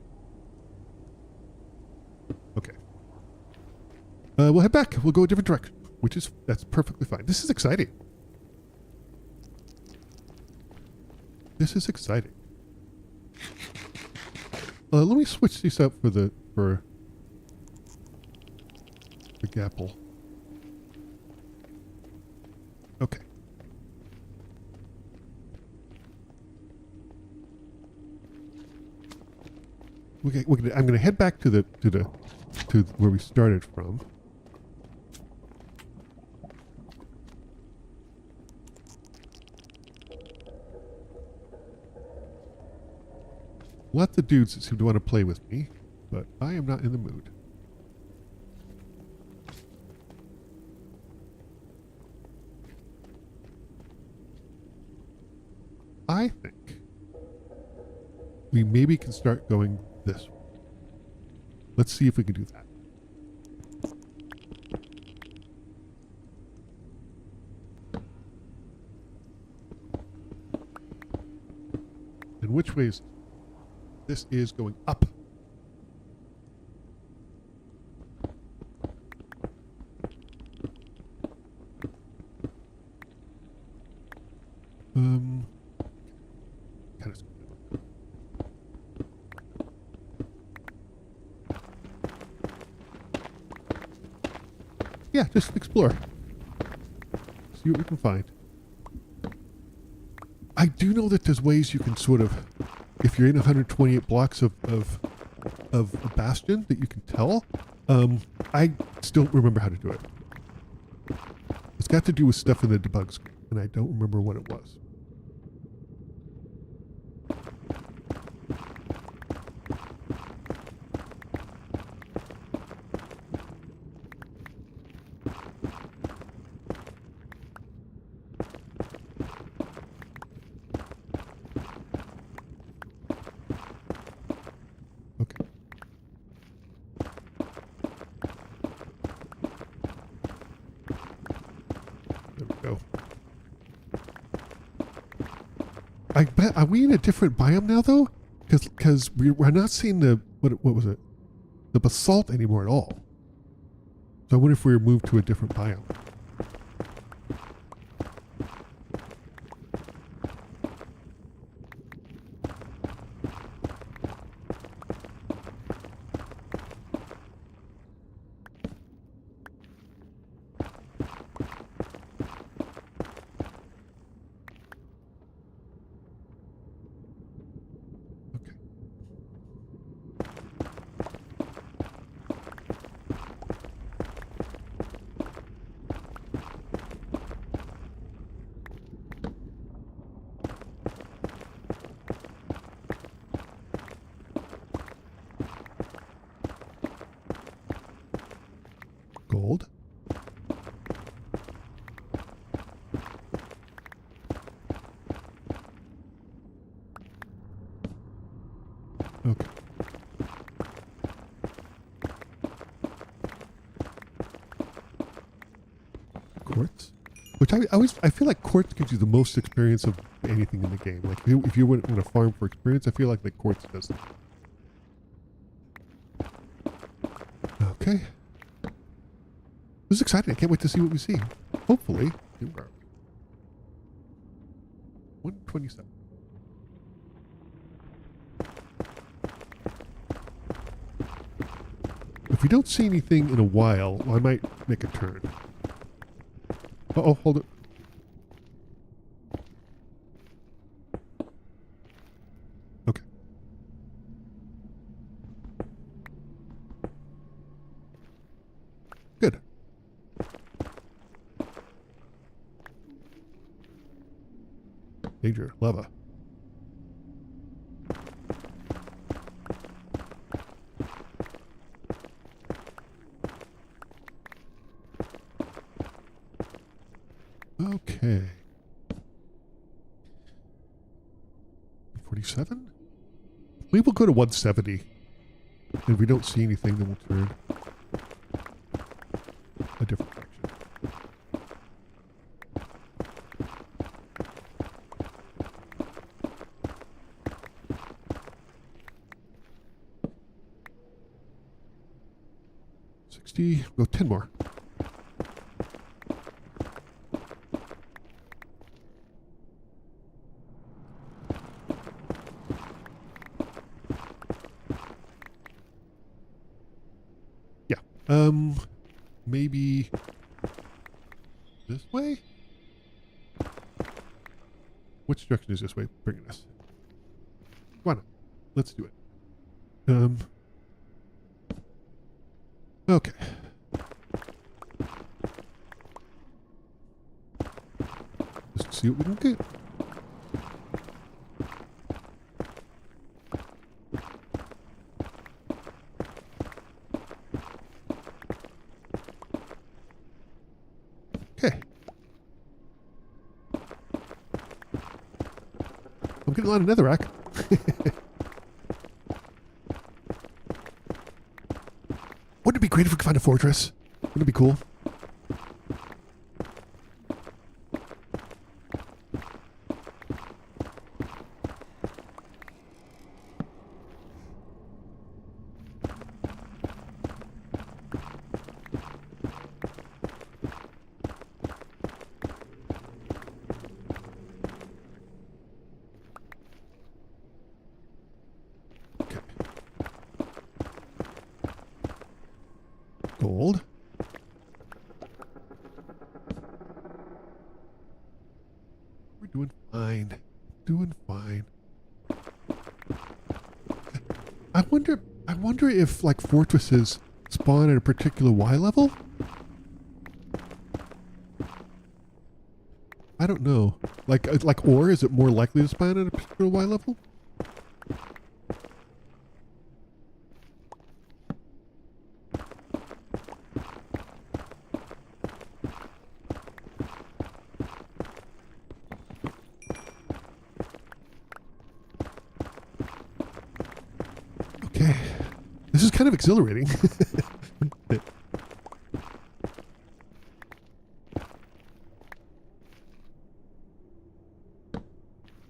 Okay. We'll head back. We'll go a different direction, that's perfectly fine. This is exciting. This is exciting. Let me switch these up for the gapple. Okay. I'm going to head back to where we started from. Lots of dudes that seem to want to play with me, but I am not in the mood. I think we maybe can start going this way. Let's see if we can do that. And which way is this? Is going up. Kind of. Yeah, just explore. See what we can find. I do know that there's ways you can sort of, if you're in 128 blocks of a bastion, that you can tell. I still don't remember how to do it. It's got to do with stuff in the debug screen, and I don't remember what it was. I bet, are we in a different biome now though? Because we're not seeing the, what was it? The basalt anymore at all. So I wonder if we were moved to a different biome. Gold. Okay. Quartz. Which I feel like quartz gives you the most experience of anything in the game. Like if you want to farm for experience, I feel like the quartz does it. Okay. This is exciting. I can't wait to see what we see. Hopefully. 127. If we don't see anything in a while, I might make a turn. Uh-oh, hold it. Okay. Good. Danger, lava. Okay. 47? We will go to 170. And if we don't see anything, then we'll turn a different direction. Go 10 more. Yeah. Maybe this way? Which direction is this way bringing us? Why not? Let's do it. Okay. Just see what we can get. Okay. I'm getting a lot of netherrack. Wouldn't it be great if we could find a fortress? Wouldn't it be cool? Gold. We're doing fine. Doing fine. I wonder if like fortresses spawn at a particular Y level? I don't know. Like ore, is it more likely to spawn at a particular Y level? Okay. This is kind of exhilarating.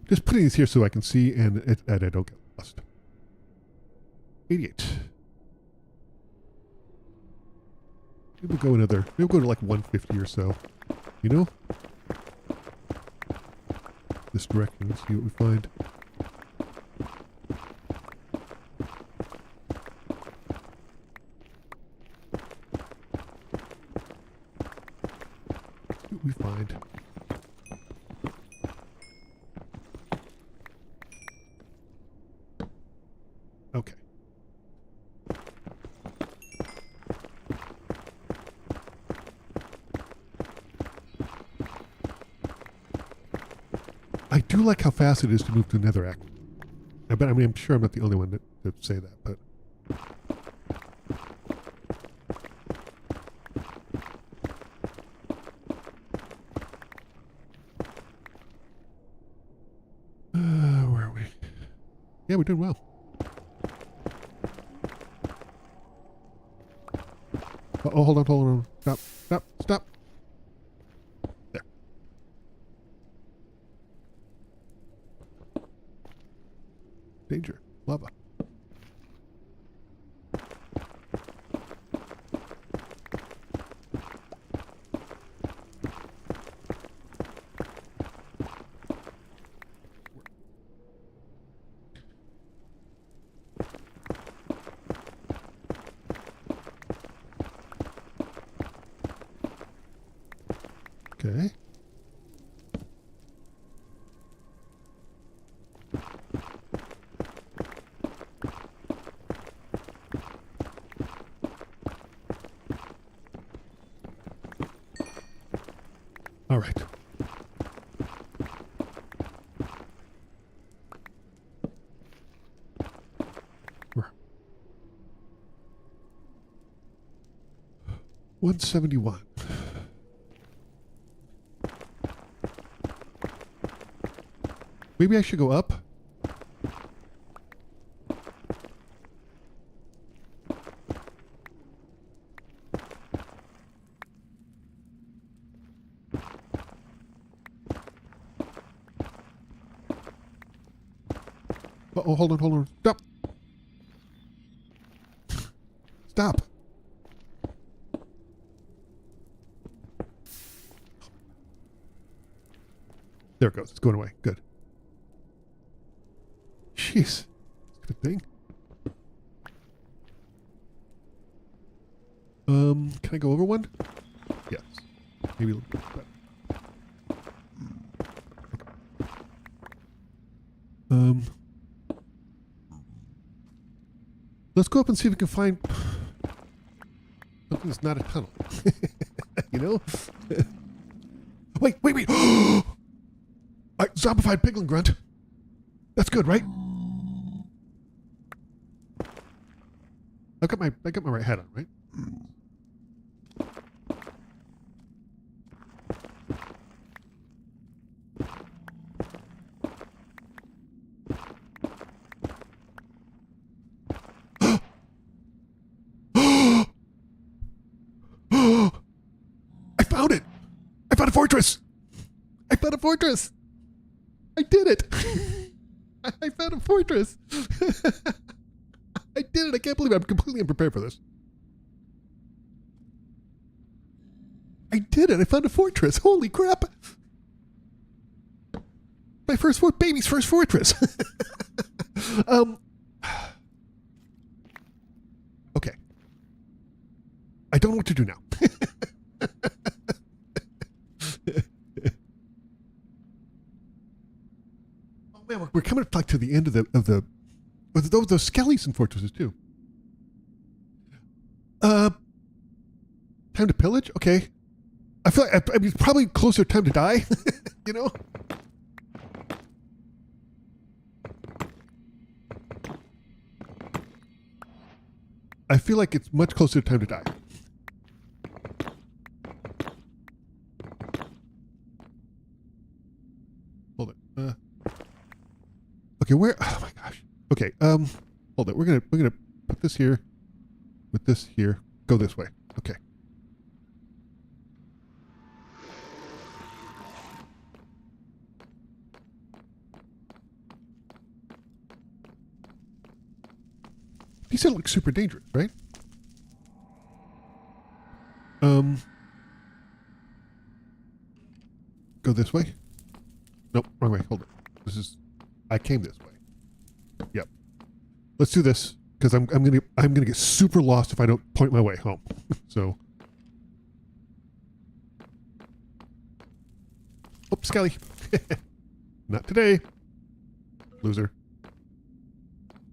Just putting these here so I can see and I don't get lost. 88. Maybe we'll go to like 150 or so. You know? This direction, let's see what we find. We find. Okay. I do like how fast it is to move to netherrack. I mean, I'm sure I'm not the only one to say that, but. Where are we? Yeah, we're doing well. Oh, hold on. Stop. There. Danger. Lava. Okay. All right. We're 171. Maybe I should go up. Uh-oh, hold on. Stop. Stop. There it goes. It's going away. Good. Jeez. Good thing. Can I go over one? Yes. Maybe a little bit better. Let's go up and see if we can find something that's not a tunnel. You know? Wait. Zombified piglin grunt. That's good, right? I got my right hat on, right? I found it! I found a fortress! I found a fortress! I did it! I found a fortress! I did it! I can't believe it. I'm completely unprepared for this. I did it! I found a fortress! Holy crap! My baby's first fortress! Okay. I don't know what to do now. Oh man, we're coming back to the end of those skellies and fortresses too. Time to pillage? Okay. I feel like I mean, it's probably closer time to die. You know? I feel like it's much closer to time to die. Hold it. Okay, where? Oh my gosh. Okay. Hold it. We're gonna put this here, with this here. Go this way. Okay. He said it looks super dangerous, right? Go this way? Nope, wrong way. Hold it. I came this way. Yep. Let's do this because I'm gonna get super lost if I don't point my way home. So. Oops, Skelly. Not today. Loser.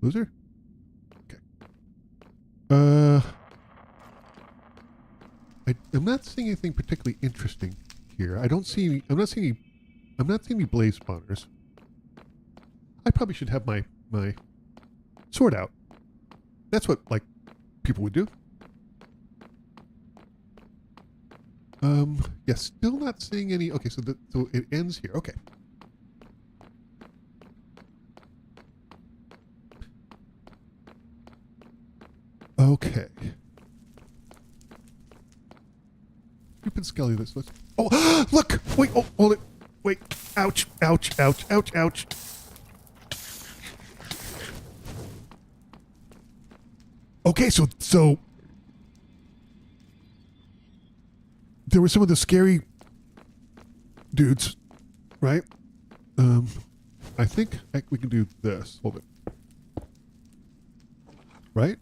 Loser? I'm not seeing anything particularly interesting here. I'm not seeing any blaze spawners. I probably should have my sword out. That's what like people would do. Yeah, still not seeing any. Okay, so it ends here. Okay. Okay. Stupid Skelly this was. Oh, look! Wait, oh, hold it. Wait. Ouch, ouch, ouch, ouch, ouch. Okay, so there were some of the scary dudes, right? I think we can do this. Hold it. Right?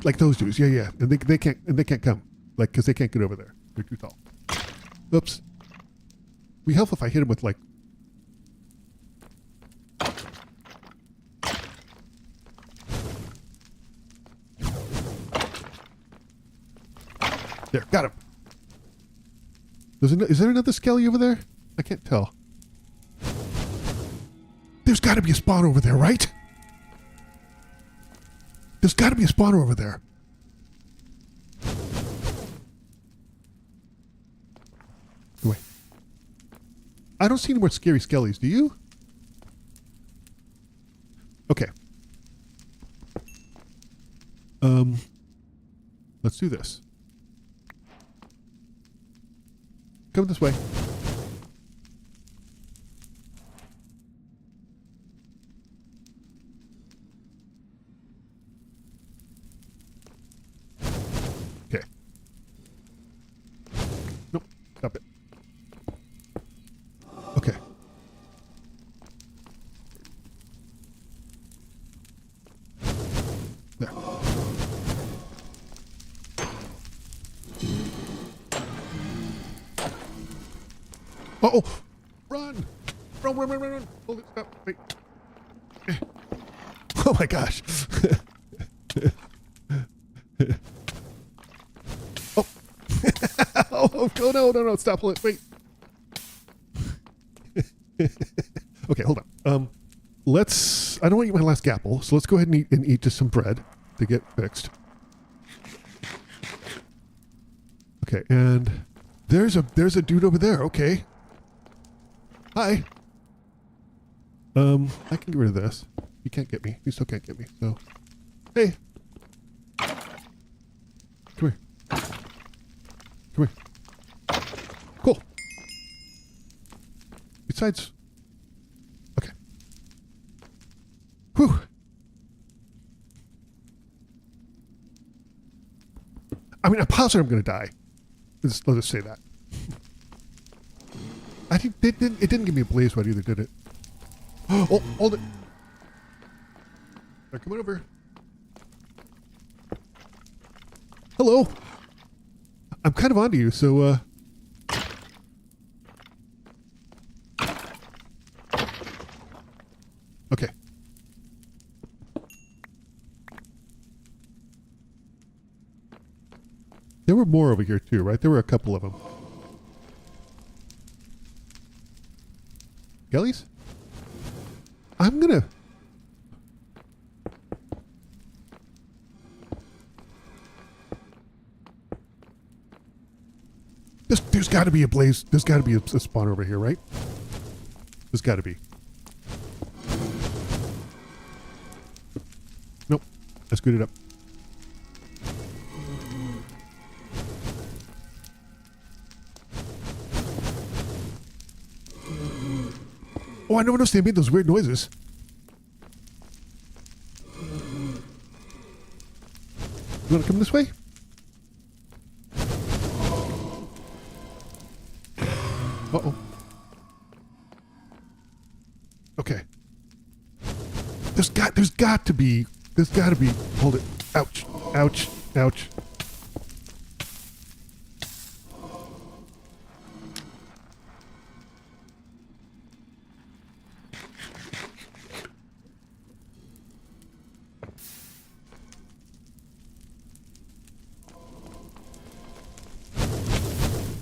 Like those dudes, yeah, and they can't come, like, because they can't get over there. They're too tall. Oops. We help if I hit him with like. There, got him. Is there another Skelly over there? I can't tell. There's got to be a spawner over there, right? There's got to be a spawner over there. Wait. I don't see any more scary skellies, do you? Okay. Let's do this. Come this way. Stop it. Okay. There. Uh-oh! Run! Run! Hold it, stop, wait. Oh my gosh. Oh. Oh, no, stop, hold it, wait. Okay, hold on. I don't want to eat my last apple, so let's go ahead and eat just some bread to get fixed. Okay, and there's a dude over there, okay. Hi. I can get rid of this. You can't get me. You still can't get me, so. Hey. Come here. Come here. Cool. Besides. Okay. Whew. I mean, I'm positive I'm going to die. Let's just say that. I think it didn't give me a blaze rod either, did it? Oh, hold it. Right, come on over. Hello. I'm kind of onto you, so okay. There were more over here too, right? There were a couple of them. Gellies? I'm gonna... There's got to be a blaze. There's got to be a spawner over here, right? There's got to be. Nope. I screwed it up. Oh, I noticed they made those weird noises. You want to come this way? Uh-oh. Okay. There's got to be, hold it. Ouch. Ouch. Ouch.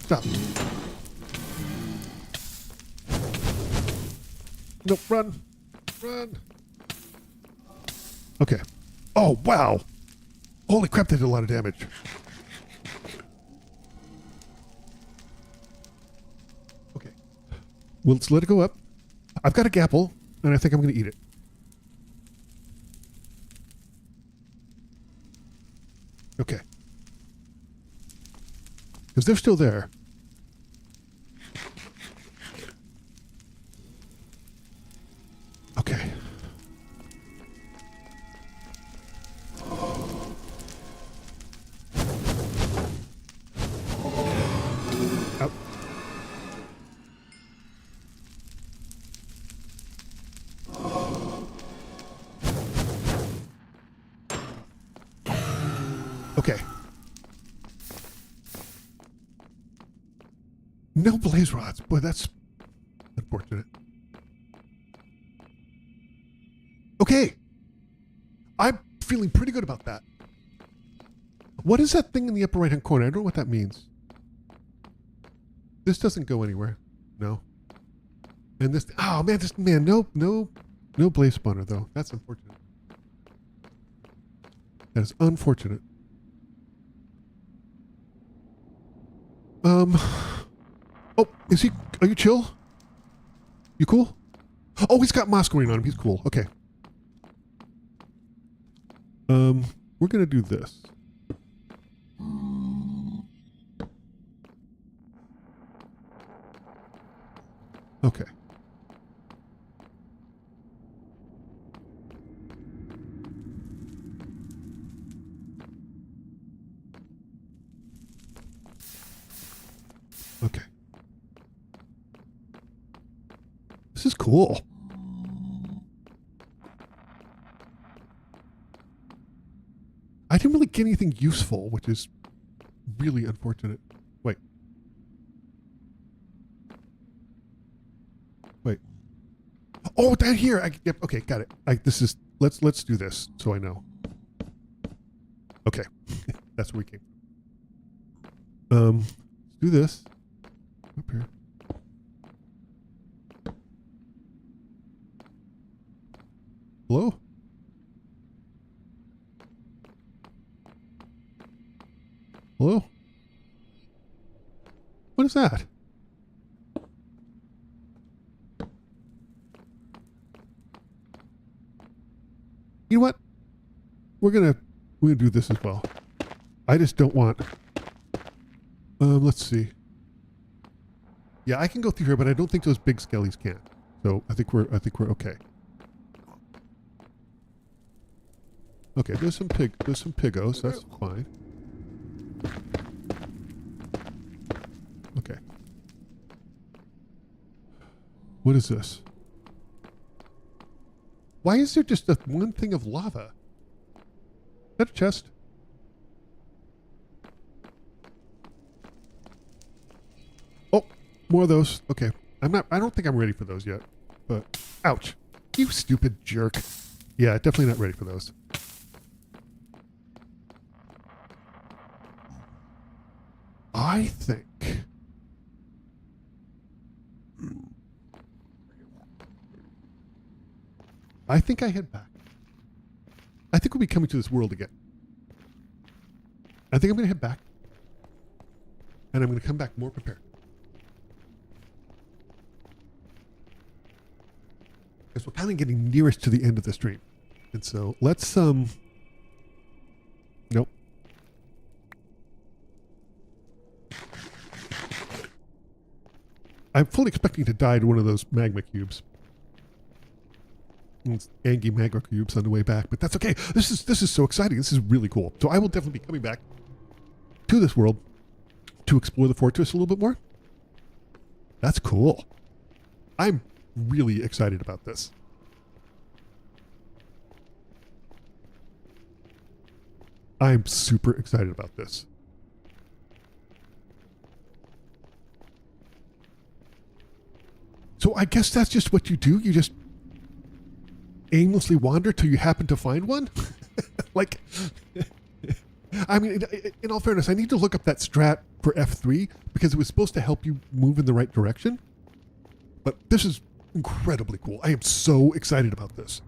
Stop. Nope, run. Run. Okay. Oh, wow. Holy crap, they did a lot of damage. Okay. Well, let's let it go up. I've got a gapple, and I think I'm going to eat it. Okay. Because they're still there. Okay. Out. Okay. No blaze rods. Boy, that's unfortunate. Okay. I'm feeling pretty good about that. What is that thing in the upper right-hand corner? I don't know what that means. This doesn't go anywhere. No. And this, oh man, no blaze spawner though. That's unfortunate. That is unfortunate. Oh, are you chill? You cool? Oh, he's got moss going on him. He's cool. Okay. We're gonna do this. Okay. Okay. This is cool. I didn't really get anything useful, which is really unfortunate. Wait. Wait. Oh, down here. Yep. Okay, got it. This is. Let's do this so I know. Okay, that's where we came. Let's do this. Up here. Hello? Hello? What is that? You know what? We're gonna do this as well. I just don't want. Let's see. Yeah, I can go through here, but I don't think those big skellies can. So I think we're okay. Okay, there's some pigos. That's fine. Okay. What is this? Why is there just one thing of lava? Is that a chest? Oh, more of those. Okay. I don't think I'm ready for those yet. But ouch. You stupid jerk. Yeah, definitely not ready for those. I think I head back. I think we'll be coming to this world again. I think I'm going to head back. And I'm going to come back more prepared. Because we're kind of getting nearest to the end of the stream. And so let's, nope. I'm fully expecting to die to one of those magma cubes. It's Angie magma cubes on the way back, but that's okay. This is so exciting. This is really cool. So I will definitely be coming back to this world to explore the fortress a little bit more. That's cool. I'm really excited about this. I'm super excited about this. So I guess that's just what you do. You just aimlessly wander till you happen to find one. Like, I mean, in all fairness, I need to look up that strat for F3 because it was supposed to help you move in the right direction. But this is incredibly cool. I am so excited about this.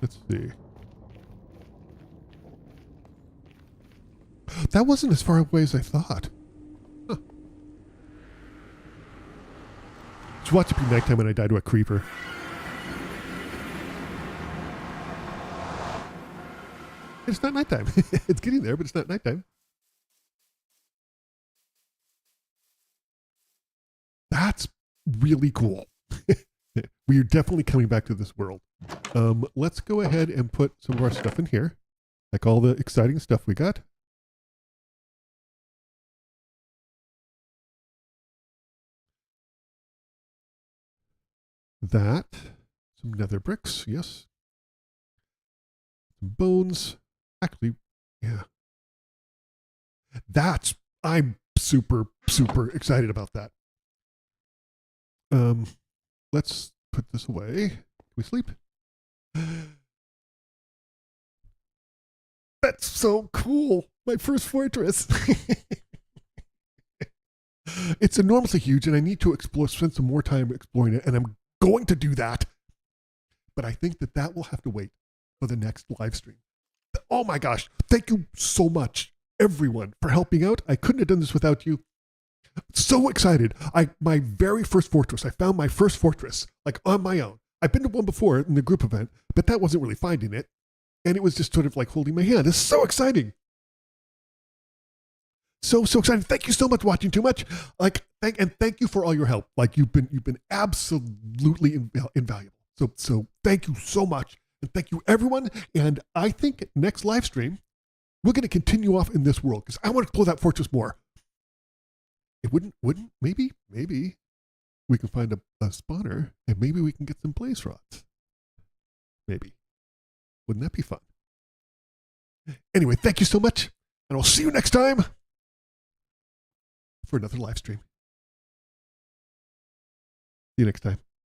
Let's see. That wasn't as far away as I thought. Huh. Just watch it be nighttime when I die to a creeper. It's not nighttime. It's getting there, but it's not nighttime. That's really cool. We are definitely coming back to this world. Let's go ahead and put some of our stuff in here. Like all the exciting stuff we got. That. Some nether bricks, yes. Some bones. Actually, yeah. I'm super, super excited about that. Let's put this away. Can we sleep? That's so cool. My first fortress. It's enormously huge and I need to spend some more time exploring it, and I'm going to do that. But I think that will have to wait for the next live stream. Oh my gosh. Thank you so much, everyone, for helping out. I couldn't have done this without you. So excited. My very first fortress. I found my first fortress, like on my own. I've been to one before in the group event, but that wasn't really finding it. And it was just sort of like holding my hand. It's so exciting. So excited. Thank you so much for watching too much. Thank you for all your help. Like you've been absolutely invaluable. So thank you so much. And thank you everyone. And I think next live stream, we're going to continue off in this world because I want to explore that fortress more. It wouldn't, maybe we can find a spawner and maybe we can get some blaze rods. Maybe. Wouldn't that be fun? Anyway, thank you so much. And I'll see you next time for another live stream. See you next time.